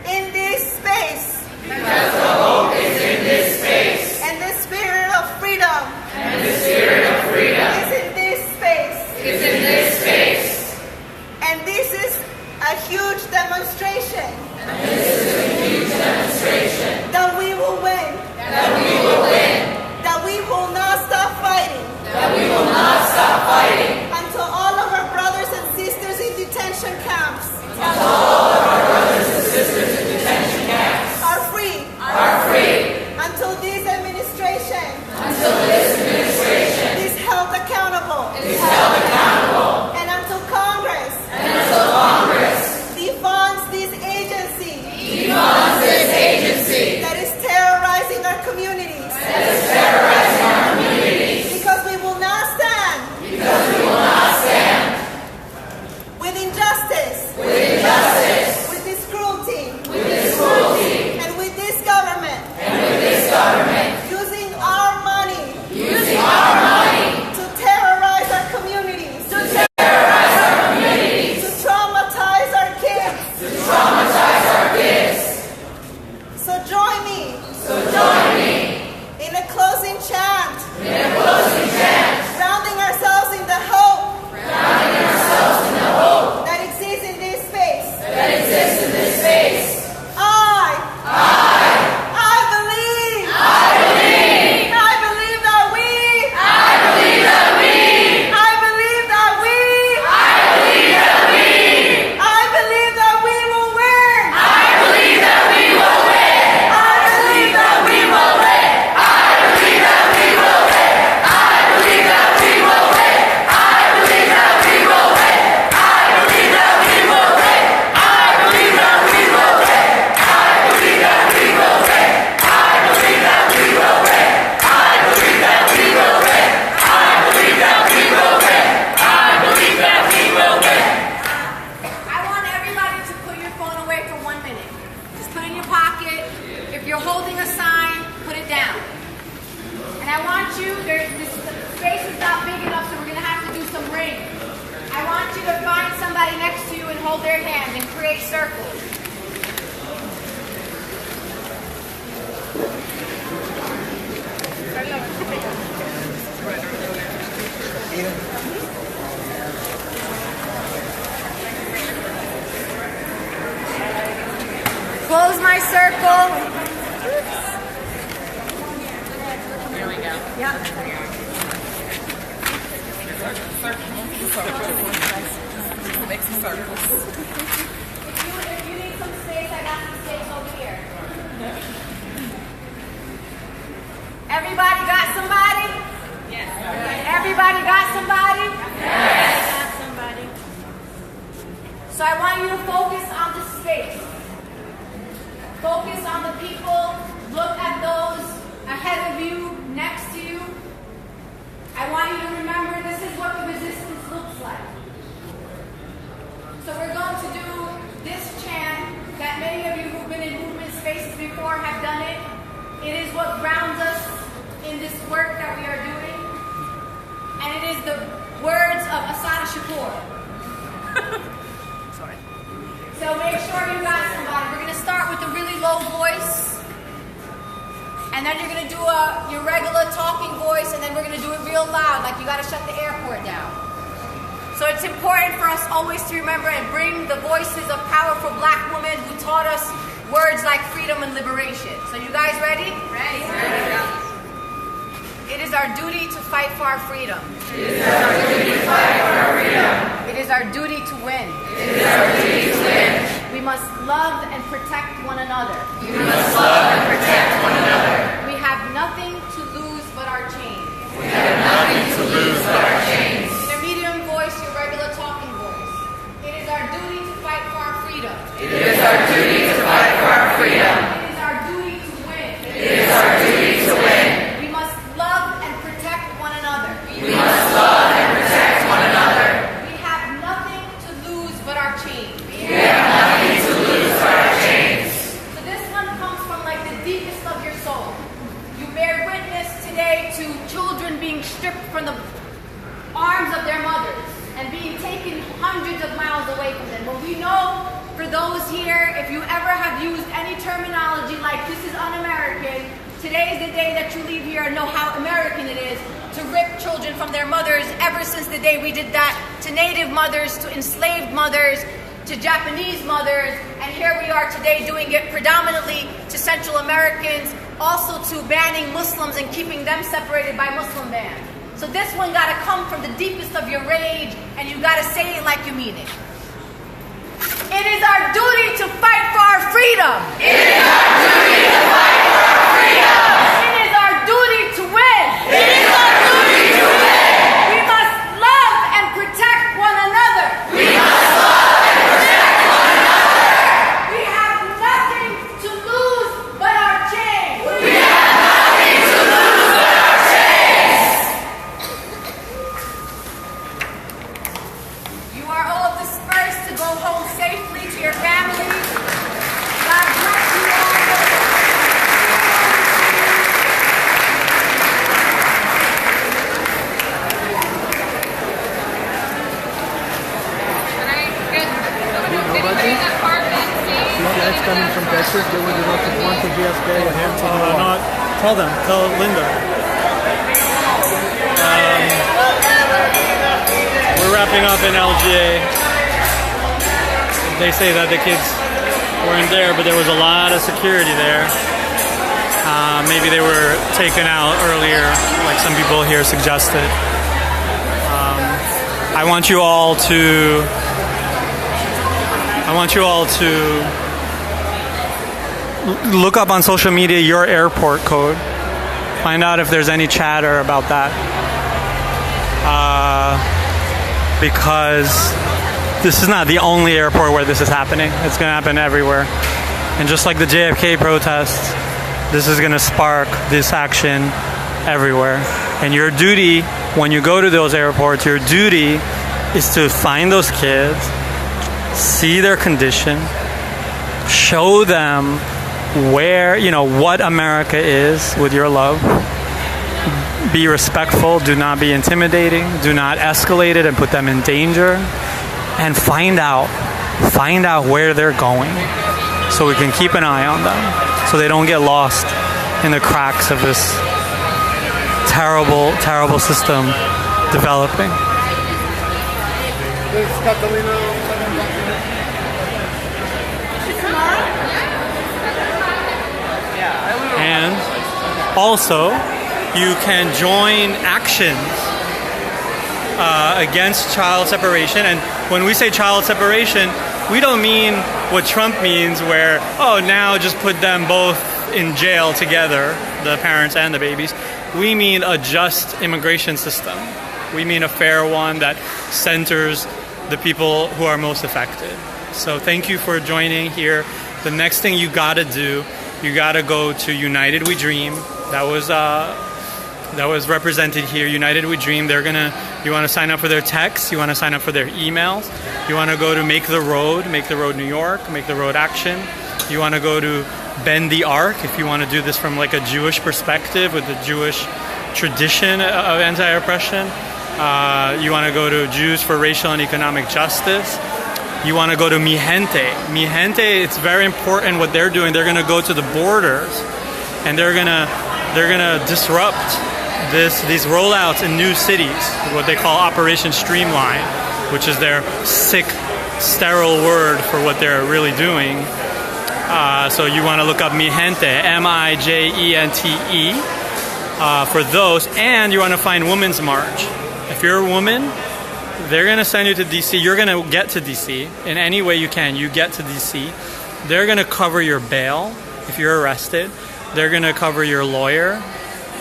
K: in this space. Because the hope is in this space. And the spirit of freedom. And the spirit of freedom. Is in this space. Is in this space. And this is a huge demonstration. And this is a huge demonstration. That we will win. That we will win. That we will not stop fighting. That we will not stop fighting. Until all of our brothers and sisters in detention camps. Until all of our brothers and sisters in detention camps. Are free. Are free. Until this administration. Until this administration. Is held accountable. Is held accountable. And until Congress. And until Congress. Defunds this agency. Defunds this agency. That is terrorizing our communities. That is terrorizing our communities. Because we will not stand. Because we will not stand. With injustice. With injustice. With this cruelty. With this cruelty. And with this government. And with this government. Using our money. Using our money. To terrorize our communities. To terrorize our communities. To traumatize our kids. To traumatize our kids. So join me. So join me. In a closing chant. In a closing chant. Grounding ourselves in the hope. Grounding ourselves in the hope. That exists in this space. That exists in this space. I believe. I believe. I believe that we. I believe that we. I believe that we. I believe that we. I believe that we will win. I believe that we will win. I believe that we will win. I believe that we will win. I believe that we will win. I believe that we will win. I believe that we will win. I believe that we will win. I believe that we will win. I believe that we will win. I believe that we will win. I believe that we will win. I believe that we will win.
B: I want everybody to put your phone away for 1 minute. Just put it in your pocket. If you're holding a sign, put it down. And I want you, this space is not big enough, so we're going to have to do some rings. I want you to find somebody next to you and hold their hand and create circles. Close my circle.
D: Here we go.
B: Yeah.
D: Make some circles.
B: If you need some space, I got some space over here. Everybody got somebody? Yes. Everybody got somebody? Yes. Got somebody. So I want you to focus on the space. Focus on the people. Look at those ahead of you, next to you. 4. Sorry. So make sure you got somebody. We're going to start with a really low voice. And then you're going to do your regular talking voice, and then we're going to do it real loud, like you got to shut the airport down. So it's important for us always to remember and bring the voices of powerful black women who taught us words like freedom and liberation. So you guys ready? Ready. It is our duty to fight for our freedom. It is our duty to fight for our freedom. It is our duty to win. It is our duty to win. We must love and protect one another. We must love and protect one another. We have nothing to lose but our chains. We have nothing to lose but our chains. Your medium voice, your regular talking voice. It is our duty to fight for our freedom. It is our duty to fight for our freedom. It is our duty to win. It is our duty to win. We must love and protect one another. We must love and protect one another. We have nothing to lose but our chains. We have nothing to lose but our chains. So this one comes from like the deepest of your soul. You bear witness today to children being stripped from the arms of their mothers and being taken hundreds of miles away from them. But we know, for those here, if you ever have used any terminology like this is un-American, today is the day that you leave here and know how American it is to rip children from their mothers ever since the day we did that to Native mothers, to enslaved mothers, to Japanese mothers, and here we are today doing it predominantly to Central Americans, also to banning Muslims and keeping them separated by Muslim bans. So this one gotta come from the deepest of your rage, and you gotta say it like you mean it. It is our duty to fight for our freedom. It is our duty to fight for our freedom. It is our duty to win. It is our duty to win. We must love and protect one another. We must love and protect one another. We have nothing to lose but our chains. We have nothing to lose but our chains. You are all dispersed to go home safely to your families. God bless you all.
N: Guys coming from Texas, they would love to one to GSK and Hampton.
A: Tell them. Tell Linda. We're wrapping up in LGA. They say that the kids weren't there, but there was a lot of security there. Maybe they were taken out earlier, like some people here suggested. I want you all to look up on social media your airport code. Find out if there's any chatter about that. Because this is not the only airport where this is happening. It's going to happen everywhere. And just like the JFK protests, this is going to spark this action everywhere. And your duty, when you go to those airports, your duty is to find those kids, see their condition, show them where, what America is with your love. Be respectful, do not be intimidating, do not escalate it and put them in danger, and find out where they're going so we can keep an eye on them so they don't get lost in the cracks of this terrible, terrible system developing. And also, you can join actions against child separation. And when we say child separation, we don't mean what Trump means, where, now just put them both in jail together, the parents and the babies. We mean a just immigration system. We mean a fair one that centers the people who are most affected. So thank you for joining here. The next thing you gotta do, you gotta go to United We Dream. That was represented here. United We Dream. You want to sign up for their texts. You want to sign up for their emails. You want to go to Make the Road New York, Make the Road Action. You want to go to Bend the Arc if you want to do this from like a Jewish perspective with the Jewish tradition of anti-oppression. You want to go to Jews for Racial and Economic Justice. You want to go to Mi Gente. Mi Gente, it's very important what they're doing. They're going to go to the borders and they're gonna disrupt these rollouts in new cities, what they call Operation Streamline, which is their sick, sterile word for what they're really doing. So you want to look up Mi Gente, M-I-J-E-N-T-E, for those, and you want to find Women's March. If you're a woman, they're going to send you to DC. You're going to get to DC in any way you can. You get to DC. They're going to cover your bail if you're arrested. They're going to cover your lawyer.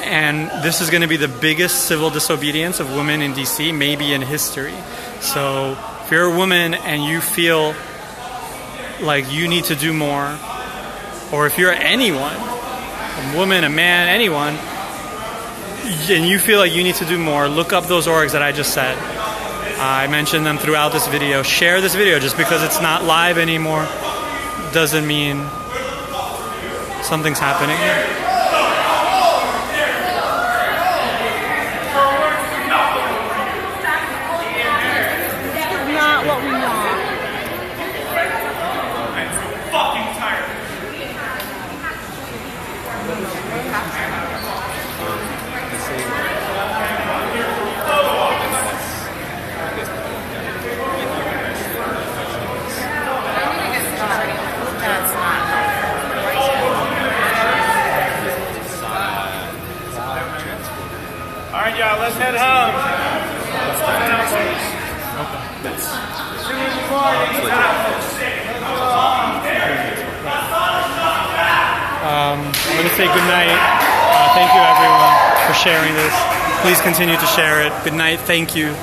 A: And this is going to be the biggest civil disobedience of women in DC, maybe in history. So if you're a woman and you feel like you need to do more, or if you're anyone, a woman, a man, anyone, and you feel like you need to do more, look up those orgs that I just said. I mentioned them throughout this video. Share this video. Just because it's not live anymore doesn't mean something's happening.
E: Not what we want.
M: I'm fucking tired. All right, y'all, let's head home.
A: I'm going to say good night. Thank you, everyone, for sharing this. Please continue to share it. Good night. Thank you.